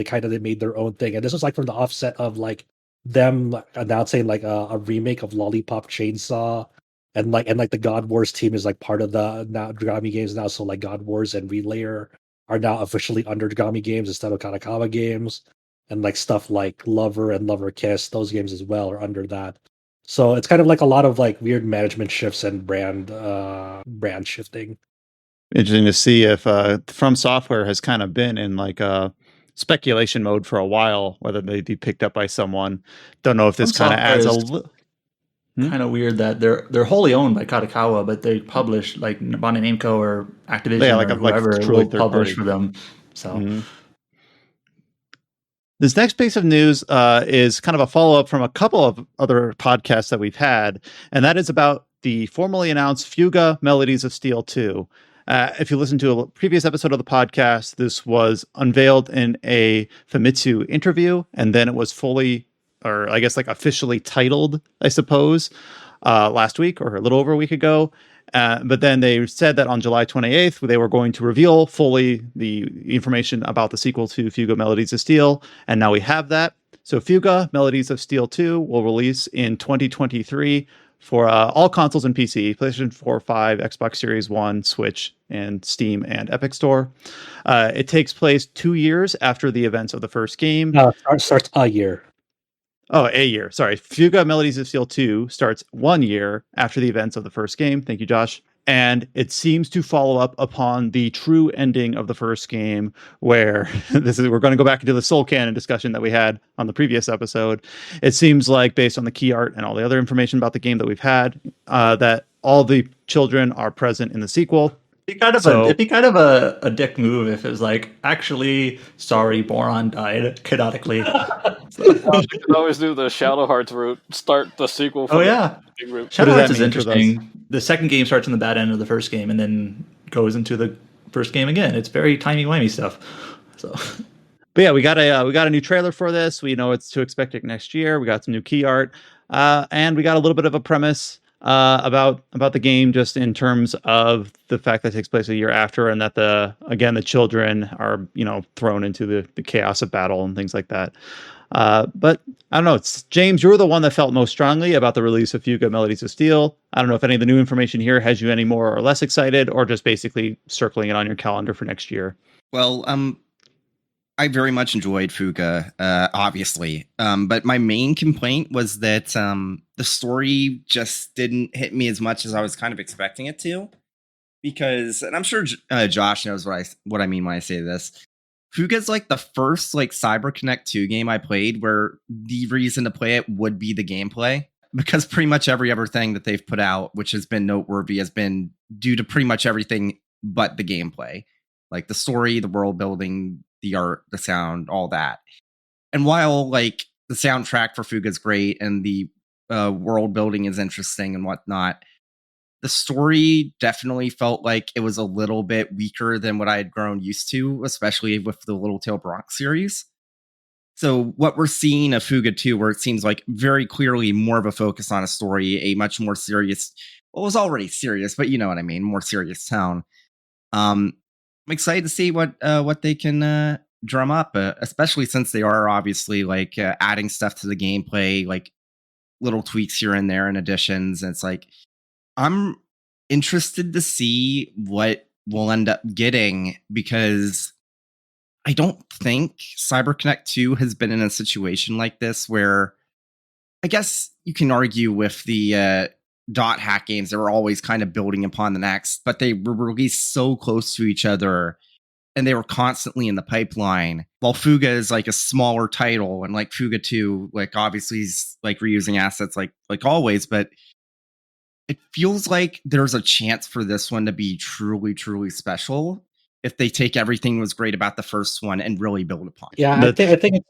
kind of they made their own thing, and this was like from the offset of like them announcing like a remake of Lollipop Chainsaw, and the God Wars team is like part of the now Dragami Games now. So like God Wars and Relayer are now officially under Dragami Games instead of Kadokawa Games, and like stuff like Lover and Lover Kiss, those games as well are under that. So it's kind of like a lot of like weird management shifts and brand shifting. Interesting to see if From Software has kind of been in like a speculation mode for a while, whether they'd be picked up by someone. Don't know if this kind of adds a little. Kind of weird that they're wholly owned by Kadokawa, but they publish like Bandai Namco or Activision or whoever will publish for them. So this next piece of news is kind of a follow-up from a couple of other podcasts that we've had, and that is about the formally announced Fuga Melodies of Steel 2. If you listen to a previous episode of the podcast, this was unveiled in a Famitsu interview, and then it was fully, or I guess like officially titled, I suppose, last week or a little over a week ago. But then they said that on July 28th, they were going to reveal fully the information about the sequel to Fuga Melodies of Steel. And now we have that. So Fuga Melodies of Steel 2 will release in 2023 for all consoles and PC, PlayStation 4, 5, Xbox Series 1, Switch, and Steam and Epic Store. It takes place 2 years after the events of the first game. No, it starts a year. Oh, a year. Sorry. Fuga Melodies of Steel 2 starts 1 year after the events of the first game. Thank you, Josh. and it seems to follow up upon the true ending of the first game, where we're going to go back into the soul canon discussion that we had on the previous episode. It seems like, based on the key art and all the other information about the game that we've had, that all the children are present in the sequel. It'd be kind of a dick move if it was like, actually, sorry, Boron died canonically. You could always do the Shadow Hearts route, start the sequel from the big route. Shadow Hearts is interesting. The second game starts in the bad end of the first game and then goes into the first game again. It's very timey-wimey stuff. So, but yeah, we got a new trailer for this. We know it's to expect it next year. We got some new key art, and we got a little bit of a premise about the game, just in terms of the fact that it takes place a year after, and that the children are thrown into the chaos of battle and things like that. But I don't know. It's James, you were the one that felt most strongly about the release of Fuga Melodies of Steel. I don't know if any of the new information here has you any more or less excited, or just basically circling it on your calendar for next year. Well, I very much enjoyed Fuga, obviously. But my main complaint was that the story just didn't hit me as much as I was kind of expecting it to. Because, and I'm sure Josh knows what I mean when I say this. Fuga's like the first like CyberConnect 2 game I played where the reason to play it would be the gameplay. Because pretty much every other thing that they've put out, which has been noteworthy, has been due to pretty much everything but the gameplay. Like the story, the world building, the art, the sound, all that. And while like the soundtrack for Fuga is great and the world building is interesting and whatnot, the story definitely felt like it was a little bit weaker than what I had grown used to, especially with the Little Tail Bronx series. So what we're seeing of Fuga 2, where it seems like very clearly more of a focus on a story, a much more serious, well, it was already serious, but you know what I mean, more serious tone. I'm excited to see what they can drum up, especially since they are obviously like adding stuff to the gameplay, like little tweaks here and there and additions. And it's like, I'm interested to see what we'll end up getting, because I don't think CyberConnect 2 has been in a situation like this where, I guess you can argue with the dot hack games, they were always kind of building upon the next, but they were released so close to each other and they were constantly in the pipeline. While Fuga is like a smaller title, and like Fuga 2, like obviously is like reusing assets like always, but it feels like there's a chance for this one to be truly, truly special if they take everything that was great about the first one and really build upon it. Yeah, I think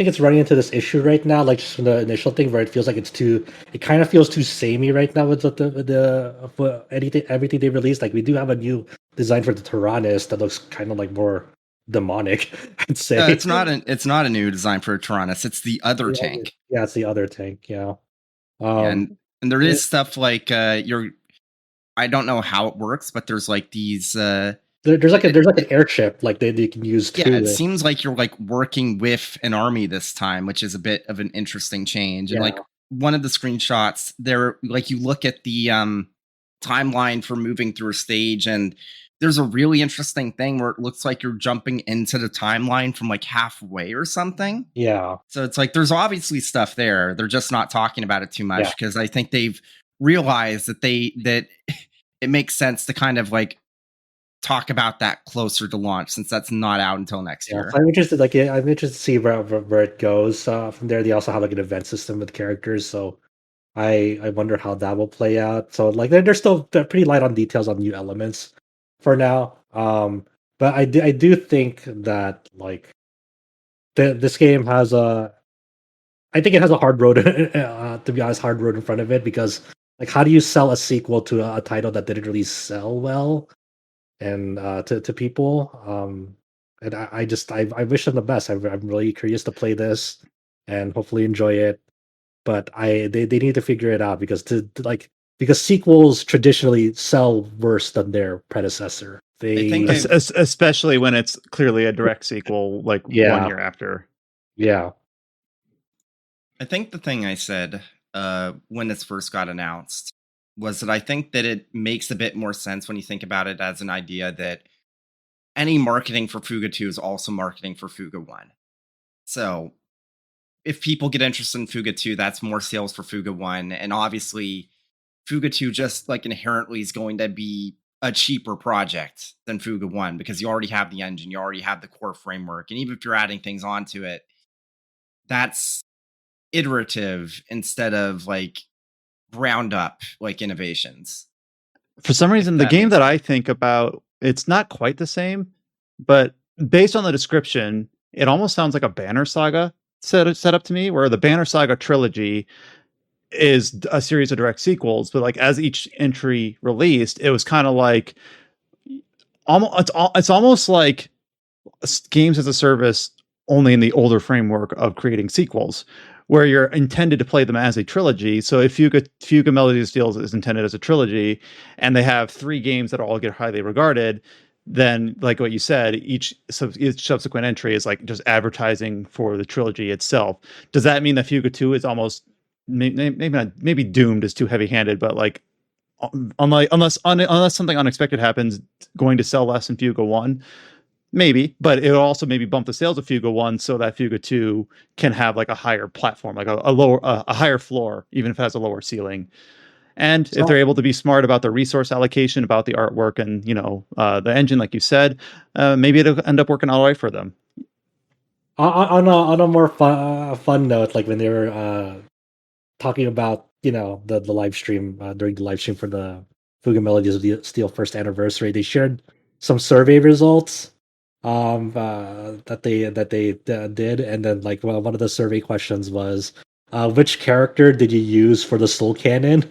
it's running into this issue right now, like just from the initial thing where it feels like it kind of feels too samey right now with everything they released. Like we do have a new design for the Tyrannus that looks kind of like more demonic, I'd say. It's not a new design for a Tyrannus. It's the other tank. Yeah, it's the other tank. Yeah. And there is stuff like I don't know how it works, but there's like these there's like an airship like they can use too. Yeah, it seems like you're like working with an army this time, which is a bit of an interesting change. And like one of the screenshots there, like you look at the timeline for moving through a stage, and there's a really interesting thing where it looks like you're jumping into the timeline from like halfway or something. Yeah. So it's like there's obviously stuff there. They're just not talking about it too much because I think they've realized that that it makes sense to kind of like talk about that closer to launch, since that's not out until next year. So I'm interested. I'm interested to see where it goes from there. They also have like an event system with characters, so I wonder how that will play out. So like they're pretty light on details on new elements for now. But I do think that like this game has I think it has a hard road to be honest, hard road in front of it, because like how do you sell a sequel to a title that didn't really sell well and to people? And I wish them the best. I'm really curious to play this and hopefully enjoy it. But they need to figure it out, because because sequels traditionally sell worse than their predecessor. Especially when it's clearly a direct sequel, like 1 year after. Yeah. I think the thing I said when this first got announced was that I think that it makes a bit more sense when you think about it as an idea that any marketing for Fuga 2 is also marketing for Fuga 1. So if people get interested in Fuga 2, that's more sales for Fuga 1. And obviously Fuga 2 just like inherently is going to be a cheaper project than Fuga 1 because you already have the engine, you already have the core framework, and even if you're adding things onto it, that's iterative instead of like ground up like innovations. For some reason, the game that I think about, it's not quite the same, but based on the description, it almost sounds like a Banner Saga set up to me, where the Banner Saga trilogy is a series of direct sequels, but like as each entry released, it was kind of like it's almost like games as a service, only in the older framework of creating sequels, where you're intended to play them as a trilogy. So if Fuga Melodies of Steel is intended as a trilogy, and they have 3 games that all get highly regarded, then like what you said, each subsequent entry is like just advertising for the trilogy itself. Does that mean that Fuga 2 is almost maybe doomed is too heavy-handed, but like unless something unexpected happens, going to sell less than Fuga 1? Maybe, but it'll also maybe bump the sales of Fuga 1 so that Fuga 2 can have like a higher platform, like a higher floor, even if it has a lower ceiling. And if they're able to be smart about the resource allocation, about the artwork, and the engine, like you said, maybe it'll end up working all right for them. On a more fun note, like when they were talking about the live stream during the live stream for the Fuga Melodies of Steel first anniversary, they shared some survey results that they did, and then like one of the survey questions was, which character did you use for the Soul Cannon?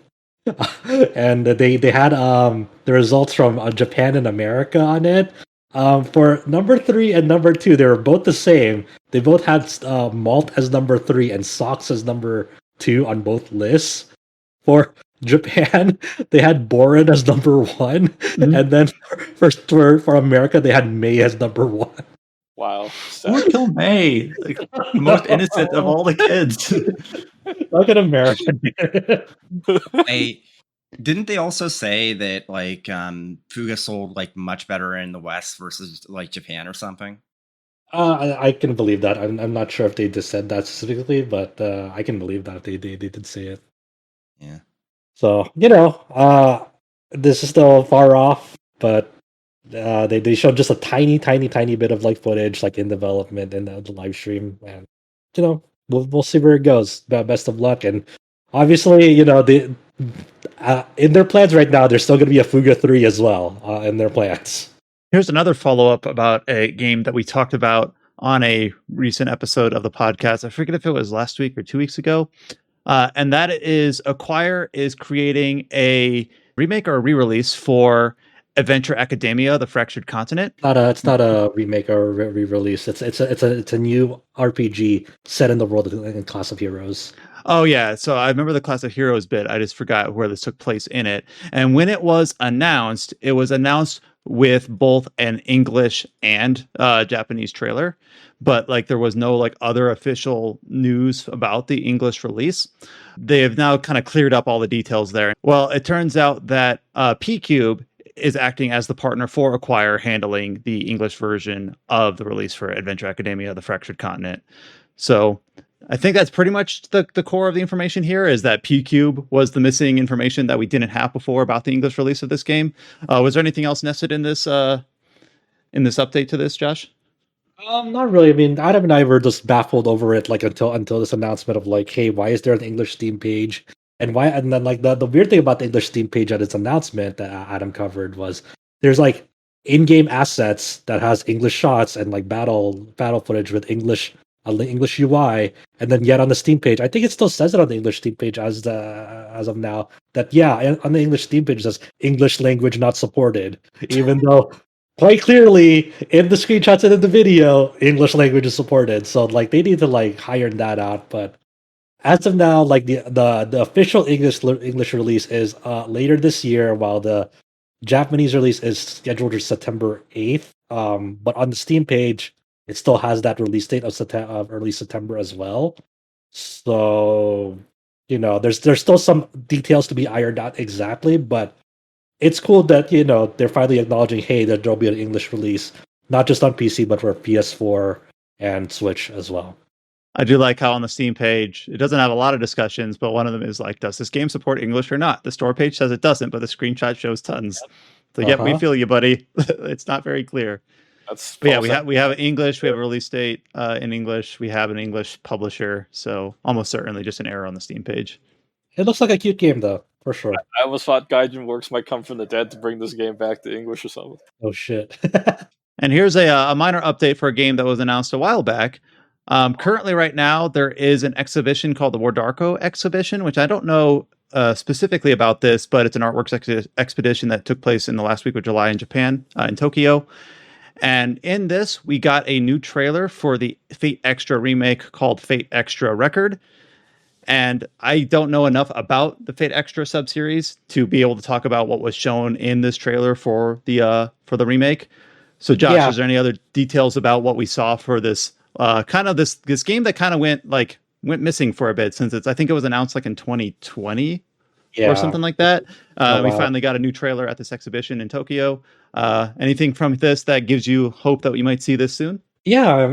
And they had the results from Japan and America on it. For number 3 and number 2, they were both the same. They both had Malt as number 3 and Socks as number 2 on both lists. For Japan, they had Borin as number 1, and then for America, they had May as number 1. Wow. Who killed May? Like, the most innocent of all the kids. Look at America. Didn't they also say that like Fuga sold like much better in the West versus like Japan or something? I can believe that. I'm not sure if they just said that specifically, but I can believe that they did say it. Yeah. So this is still far off, but they showed just a tiny bit of like footage, like in development in the live stream, and we'll see where it goes. Best of luck, and obviously they in their plans right now, there's still going to be a Fuga 3 as well in their plans. Here's another follow-up about a game that we talked about on a recent episode of the podcast. I forget if it was last week or 2 weeks ago. And that is Acquire is creating a remake or a re-release for Adventure Academia: The Fractured Continent. It's not a remake or a re-release. It's a new RPG set in the world in Class of Heroes. Oh yeah, so I remember the Class of Heroes bit. I just forgot where this took place in it. And when it was announced with both an English and Japanese trailer, but like there was no like other official news about the English release. They have now kind of cleared up all the details there. Well, it turns out that PQube is acting as the partner for Acquire, handling the English version of the release for Adventure Academia: The Fractured Continent. So I think that's pretty much the core of the information here, is that PQube was the missing information that we didn't have before about the English release of this game. Was there anything else nested in this update to this, Josh? Not really. I mean, Adam and I were just baffled over it, like until this announcement of like, hey, why is there an English Steam page? And why? And then like the weird thing about the English Steam page at its announcement that Adam covered was there's like in-game assets that has English shots and like battle footage with English UI, and then yet on the Steam page, I think it still says it on the English Steam page as of now that on the English Steam page it says English language not supported, even though quite clearly in the screenshots and in the video English language is supported. So like they need to like iron that out. But as of now, like the official English release is later this year, while the Japanese release is scheduled for September 8th. But on the Steam page, it still has that release date of early September as well. So, there's still some details to be ironed out exactly, but it's cool that, they're finally acknowledging, hey, that there'll be an English release, not just on PC, but for PS4 and Switch as well. I do like how on the Steam page, it doesn't have a lot of discussions, but one of them is like, does this game support English or not? The store page says it doesn't, but the screenshot shows tons. So yeah, we feel you, buddy. It's not very clear. That's But yeah, we have English. We have a release date in English. We have an English publisher. So almost certainly just an error on the Steam page. It looks like a cute game, though, for sure. I almost thought Gaijin Works might come from the dead to bring this game back to English or something. Oh, shit. And here's a minor update for a game that was announced a while back. Currently, right now, there is an exhibition called the Wadarco Exhibition, which I don't know specifically about this, but it's an artworks expedition that took place in the last week of July in Japan, in Tokyo. And in this, we got a new trailer for the Fate Extra remake called Fate Extra Record. And I don't know enough about the Fate Extra subseries to be able to talk about what was shown in this trailer for the remake. So, Josh, is there any other details about what we saw for this this game that kind of went missing for a bit since I think it was announced like in 2020 or something like that. We finally got a new trailer at this exhibition in Tokyo. Anything from this that gives you hope that we might see this soon? Yeah,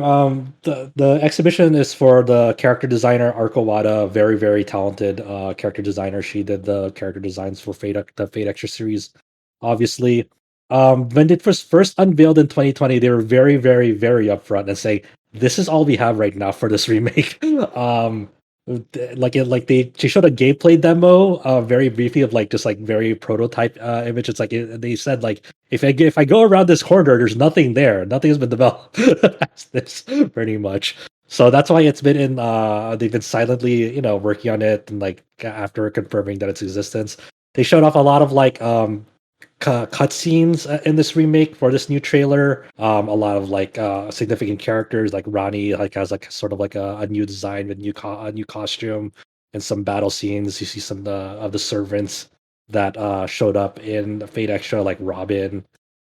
the exhibition is for the character designer Arko Wada, very, very talented character designer. She did the character designs for the Fate Extra series, obviously. When it was first unveiled in 2020, they were very, very, very upfront and saying, this is all we have right now for this remake. She showed a gameplay demo, very briefly of very prototype image. It's they said if I go around this corner, there's nothing there. Nothing has been developed. That's this pretty much. So that's why it's been in. They've been silently, working on it, and after confirming that its existence, they showed off a lot of cutscenes in this remake for this new trailer. A lot of significant characters, like Rani has sort of a new design with a new costume, and some battle scenes. You see some of the servants that showed up in Fate Extra, like Robin.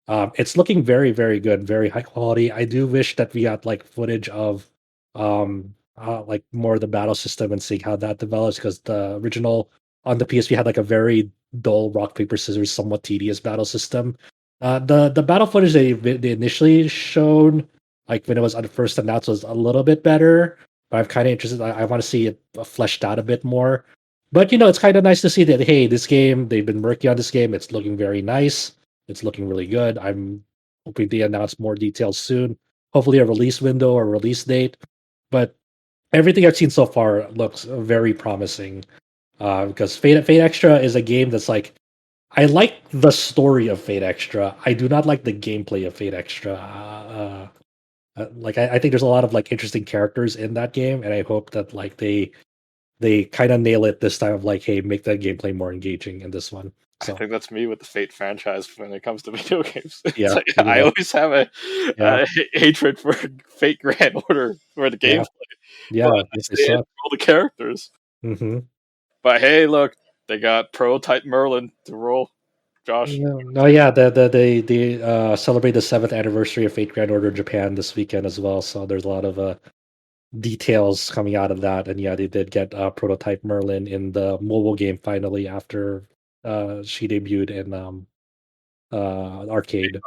It's looking very, very good, very high quality. I do wish that we got footage of more of the battle system and seeing how that develops, because the original on the PSP had a very dull rock paper scissors, somewhat tedious battle system. The battle footage they initially showed, when it was first announced, was a little bit better. But I'm kind of interested. I want to see it fleshed out a bit more. But it's kind of nice to see that, hey, this game, they've been working on this game. It's looking very nice. It's looking really good. I'm hoping they announce more details soon. Hopefully a release window or release date. But everything I've seen so far looks very promising. Because Fate Extra is a game that's I like the story of Fate Extra. I do not like the gameplay of Fate Extra. I think there's a lot of interesting characters in that game, and I hope that they kind of nail it this time of hey, make that gameplay more engaging in this one. So I think that's me with the Fate franchise when it comes to video games. Yeah, I always have a hatred for Fate Grand Order for the gameplay. Yeah, all the characters. Mm-hmm. But hey, look, they got prototype Merlin to roll. Josh. No, yeah, they celebrate the 7th anniversary of Fate Grand Order Japan this weekend as well. So there's a lot of details coming out of that, and yeah, they did get prototype Merlin in the mobile game finally after she debuted in arcade.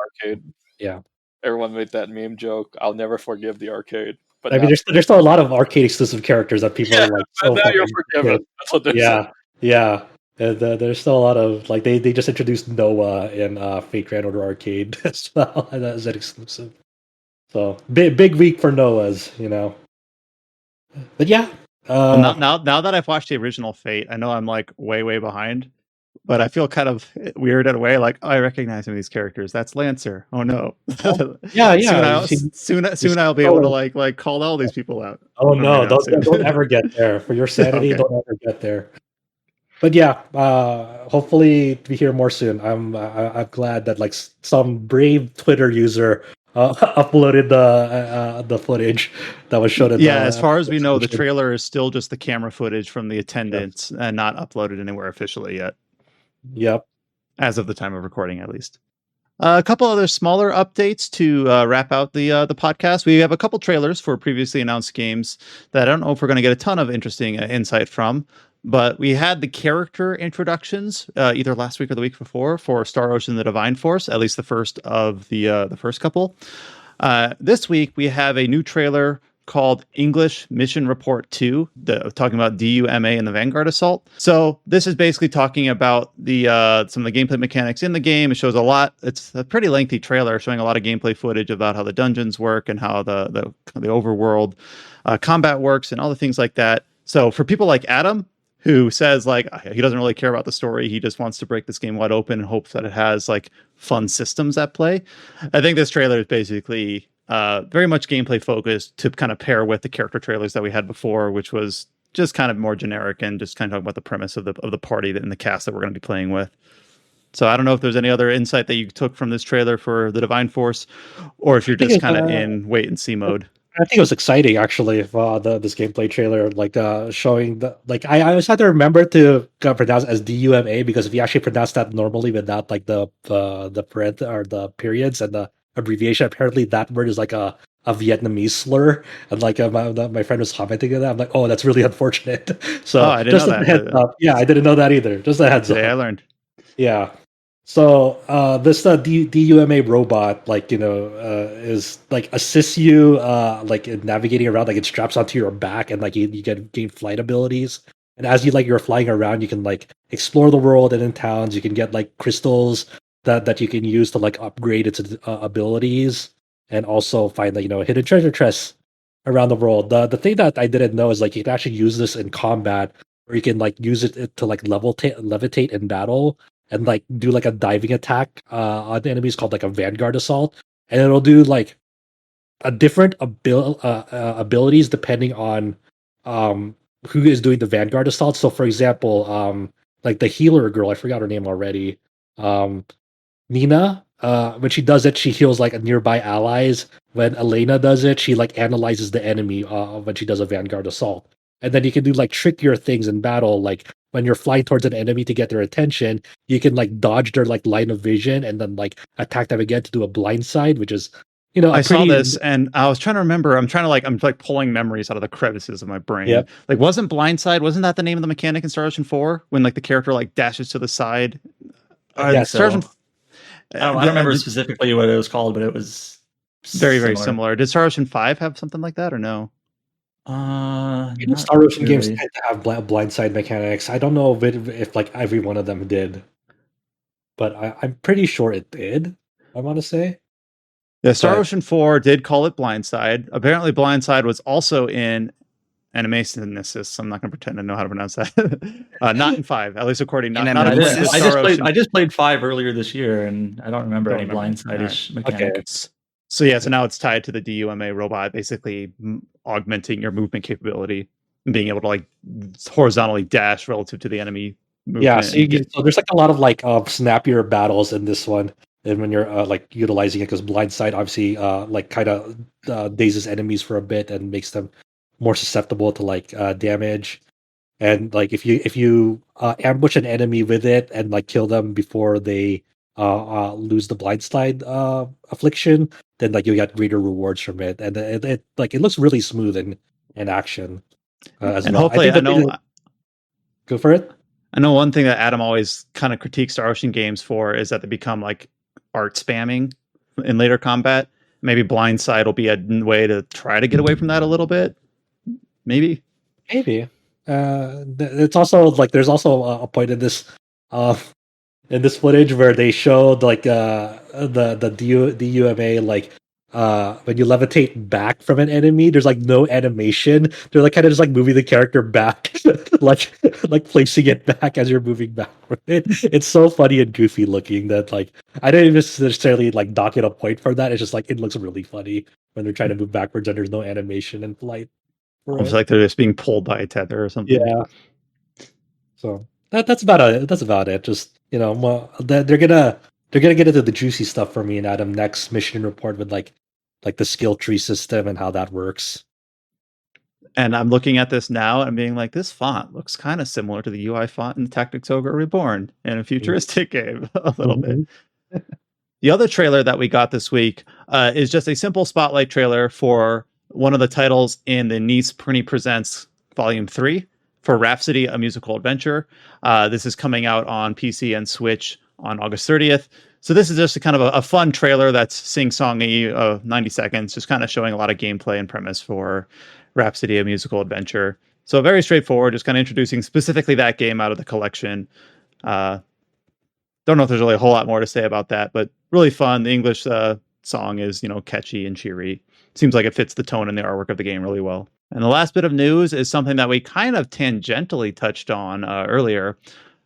Yeah, everyone made that meme joke. I'll never forgive the arcade. But I mean, there's still a lot of arcade exclusive characters that people are so now you're forgiven. That's what they're saying. Yeah. And, there's still a lot of they just introduced Noah in Fate Grand Order Arcade as well as an exclusive. So big week for Noahs, But yeah. Now that I've watched the original Fate, I know I'm way behind, but I feel kind of weird in a way. I recognize some of these characters. That's Lancer. Oh no. Yeah. Soon I'll be able to call all these people out. Oh no! Don't ever get there. For your sanity, Don't ever get there. But yeah, hopefully we hear more soon. I'm glad that some brave Twitter user uploaded the footage that was showed. As far as we know, the trailer is still just the camera footage from the attendance and not uploaded anywhere officially yet. Yep. As of the time of recording, at least. A couple other smaller updates to wrap out the podcast. We have a couple trailers for previously announced games that I don't know if we're going to get a ton of interesting insight from. But we had the character introductions either last week or the week before for Star Ocean: The Divine Force, at least the first of the first couple. This week we have a new trailer called English Mission Report 2, talking about D.U.M.A. and the Vanguard Assault. So this is basically talking about the some of the gameplay mechanics in the game. It shows a lot. It's a pretty lengthy trailer showing a lot of gameplay footage about how the dungeons work and how the overworld combat works and all the things like that. So for people like Adam, who says like he doesn't really care about the story, he just wants to break this game wide open and hopes that it has like fun systems at play, I think this trailer is basically very much gameplay focused to kind of pair with the character trailers that we had before, which was just kind of more generic and just kind of talking about the premise of the party and the cast that we're going to be playing with. So I don't know if there's any other insight that you took from this trailer for the Divine Force, or if you're just kind of in wait and see mode. I think it was exciting actually. This gameplay trailer, like showing the like I always had to remember to pronounce it as D.U.M.A. because if you actually pronounce that normally without like the parent or the periods and the abbreviation, apparently that word is like a Vietnamese slur. And like my friend was commenting on that. I'm like, oh, that's really unfortunate. So I didn't know that. Heads up. Yeah, I didn't know that either. Just a heads Today up. I learned. Yeah. So this D.U.M.A. robot, like, is like assists you like in navigating around, like it straps onto your back and like you gain flight abilities. And as you're flying around, you can like explore the world and in towns. You can get like crystals that you can use to like upgrade its abilities and also find like hidden treasure chests around the world. The thing that I didn't know is like you can actually use this in combat, or you can like use it to like levitate in battle and like do like a diving attack on enemies called like a Vanguard Assault, and it'll do like a different abilities depending on who is doing the Vanguard Assault. So for example, like the healer girl, I forgot her name already, Nina. When she does it, she heals like nearby allies. When Elena does it, she like analyzes the enemy when she does a Vanguard Assault. And then you can do like trickier things in battle, like when you're flying towards an enemy to get their attention, you can like dodge their like line of vision and then like attack them again to do a blindside, which is I saw this and I was trying to remember. I'm pulling memories out of the crevices of my brain. Yep. Like, wasn't that the name of the mechanic in Star Ocean 4 when like the character like dashes to the side? Yeah, so. I don't remember specifically what it was called, but it was very similar. Did Star Ocean 5 have something like that or no? Star Ocean games tend to have blindside mechanics. I don't know if like every one of them did, but I'm pretty sure it did. I want to say. Yeah, Star Ocean 4 did call it blindside. Apparently, blindside was also in Animationist. I'm not going to pretend to know how to pronounce that. Not in 5, at least according to I just played 5 earlier this year, and I don't remember any blindside-ish mechanics. Okay. So now it's tied to the D.U.M.A. robot, basically augmenting your movement capability and being able to like horizontally dash relative to the enemy movement. Yeah, so there's like a lot of like snappier battles in this one, and when you're like utilizing it, because blindside obviously like kind of dazes enemies for a bit and makes them more susceptible to like damage. And like if you ambush an enemy with it and like kill them before they lose the blindside affliction, then like you get greater rewards from it, and it looks really smooth in action as and well. Hopefully, Go for it. I know one thing that Adam always kind of critiques Star Ocean games for is that they become like art spamming in later combat. Maybe blindside will be a way to try to get away from that a little bit. Maybe. It's also like there's also a point in this footage where they showed like the D.U.M.A. like when you levitate back from an enemy, there's like no animation. They're like kind of just like moving the character back, like placing it back as you're moving back. It's so funny and goofy looking that like I didn't even necessarily like dock it a point for that. It's just like it looks really funny when they're trying to move backwards and there's no animation in flight. Almost like they're just being pulled by a tether or something. Yeah. So that's about it. Just well, they're gonna get into the juicy stuff for me and Adam next mission report with like the skill tree system and how that works. And I'm looking at this now and being like, this font looks kind of similar to the UI font in Tactics Ogre Reborn in a futuristic game a little bit. The other trailer that we got this week is just a simple spotlight trailer for one of the titles in the Nice Prinny Presents Volume 3 for Rhapsody, a musical adventure. This is coming out on PC and Switch on August 30th. So this is just a kind of a fun trailer that's sing-songy, 90 seconds, just kind of showing a lot of gameplay and premise for Rhapsody, a musical adventure. So very straightforward, just kind of introducing specifically that game out of the collection. Don't know if there's really a whole lot more to say about that, but really fun. The English song is, catchy and cheery. Seems like it fits the tone and the artwork of the game really well. And the last bit of news is something that we kind of tangentially touched on earlier.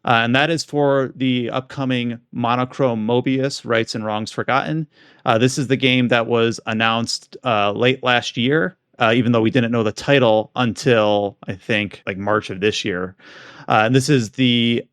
And that is for the upcoming Monochrome Mobius, Rights and Wrongs Forgotten. This is the game that was announced late last year, even though we didn't know the title until, I think, like March of this year. And this is the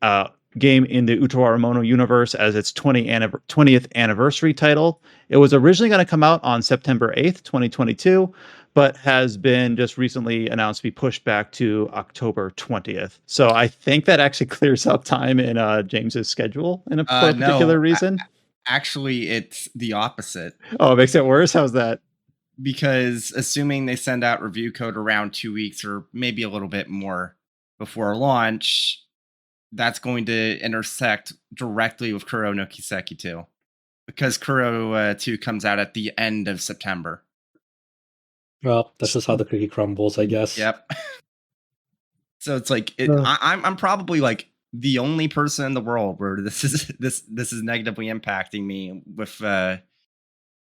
game in the Utawaremono universe as its 20th anniversary title. It was originally going to come out on September 8th, 2022, but has been just recently announced to be pushed back to October 20th. So I think that actually clears up time in James's schedule for a particular reason. Actually, it's the opposite. Oh, it makes it worse? How's that? Because assuming they send out review code around 2 weeks or maybe a little bit more before launch, that's going to intersect directly with Kuro no Kiseki 2. Because Kuro 2 comes out at the end of September. Well, that's just how the cookie crumbles, I guess. Yep. So it's like I'm probably like the only person in the world where this is negatively impacting me with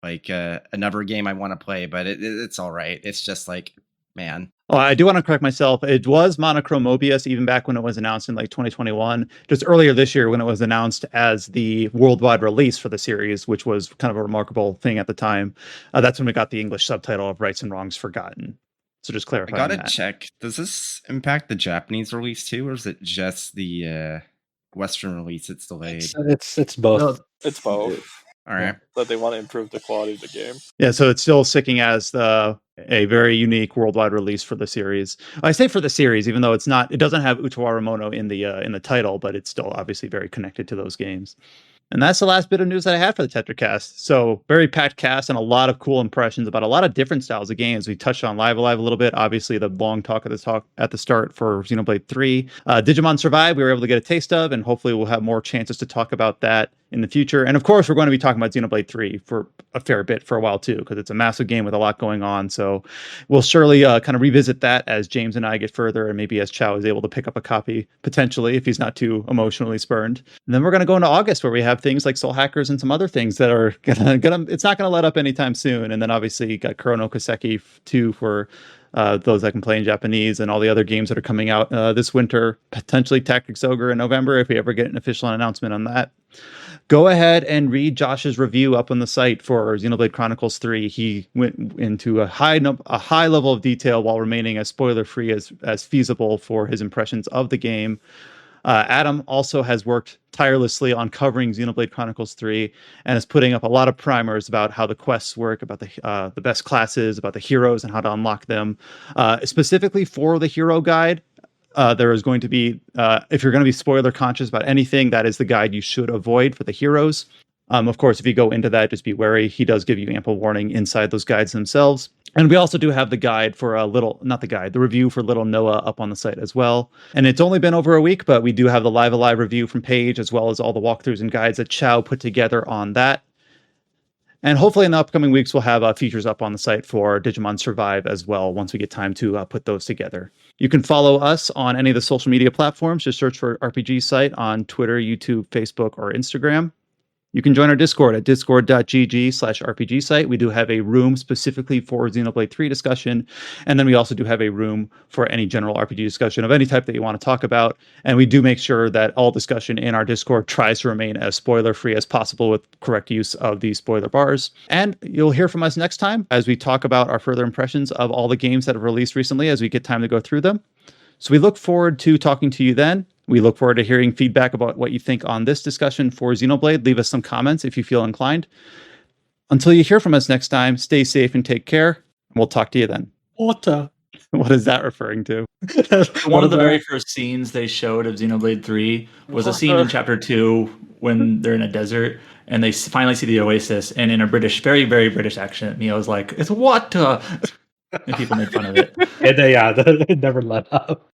another game I want to play, but it's all right. It's just like, man. Oh, I do want to correct myself. It was Monochrome Mobius even back when it was announced in like 2021, just earlier this year when it was announced as the worldwide release for the series, which was kind of a remarkable thing at the time. That's when we got the English subtitle of Rights and Wrongs Forgotten. So just clarifying I gotta check. Does this impact the Japanese release too, or is it just the Western release? It's delayed. It's both. No, it's both. All right. But they want to improve the quality of the game. Yeah, so it's still sticking as a very unique worldwide release for the series. I say for the series, even though it doesn't have Utawaremono in the title, but it's still obviously very connected to those games. And that's the last bit of news that I had for the Tetracast. So very packed cast and a lot of cool impressions about a lot of different styles of games. We touched on Live Alive a little bit. Obviously, the long talk at the start for Xenoblade 3. Digimon Survive, we were able to get a taste of, and hopefully we'll have more chances to talk about that in the future. And of course, we're going to be talking about Xenoblade 3 for a fair bit for a while too, because it's a massive game with a lot going on. So we'll surely kind of revisit that as James and I get further, and maybe as Chow is able to pick up a copy potentially if he's not too emotionally spurned. And then we're going to go into August where we have things like Soul Hackers and some other things that are it's not going to let up anytime soon. And then obviously you got Kuro no Kiseki 2 for those that can play in Japanese, and all the other games that are coming out this winter, potentially Tactics Ogre in November if we ever get an official announcement on that. Go ahead and read Josh's review up on the site for Xenoblade Chronicles 3. He went into a high level of detail while remaining as spoiler-free as feasible for his impressions of the game. Adam also has worked tirelessly on covering Xenoblade Chronicles 3 and is putting up a lot of primers about how the quests work, about the best classes, about the heroes and how to unlock them. Specifically for the hero guide, there is going to be, if you're going to be spoiler conscious about anything, that is the guide you should avoid for the heroes. Of course, if you go into that, just be wary. He does give you ample warning inside those guides themselves. And we also do have the guide for the review for Little Noah up on the site as well. And it's only been over a week, but we do have the Live Alive review from Paige, as well as all the walkthroughs and guides that Chow put together on that. And hopefully in the upcoming weeks, we'll have features up on the site for Digimon Survive as well, once we get time to put those together. You can follow us on any of the social media platforms. Just search for RPG Site on Twitter, YouTube, Facebook, or Instagram. You can join our Discord at discord.gg/RPG site. We do have a room specifically for Xenoblade 3 discussion. And then we also do have a room for any general RPG discussion of any type that you want to talk about. And we do make sure that all discussion in our Discord tries to remain as spoiler-free as possible with correct use of the spoiler bars. And you'll hear from us next time as we talk about our further impressions of all the games that have released recently as we get time to go through them. So we look forward to talking to you then. We look forward to hearing feedback about what you think on this discussion for Xenoblade. Leave us some comments if you feel inclined. Until you hear from us next time, stay safe and take care. And we'll talk to you then. What is that referring to? One of the very first scenes they showed of Xenoblade 3 was a scene in Chapter 2 when they're in a desert and they finally see the oasis. And in a very, very British accent, Mio was like, "It's water." And people made fun of it. And it never let up.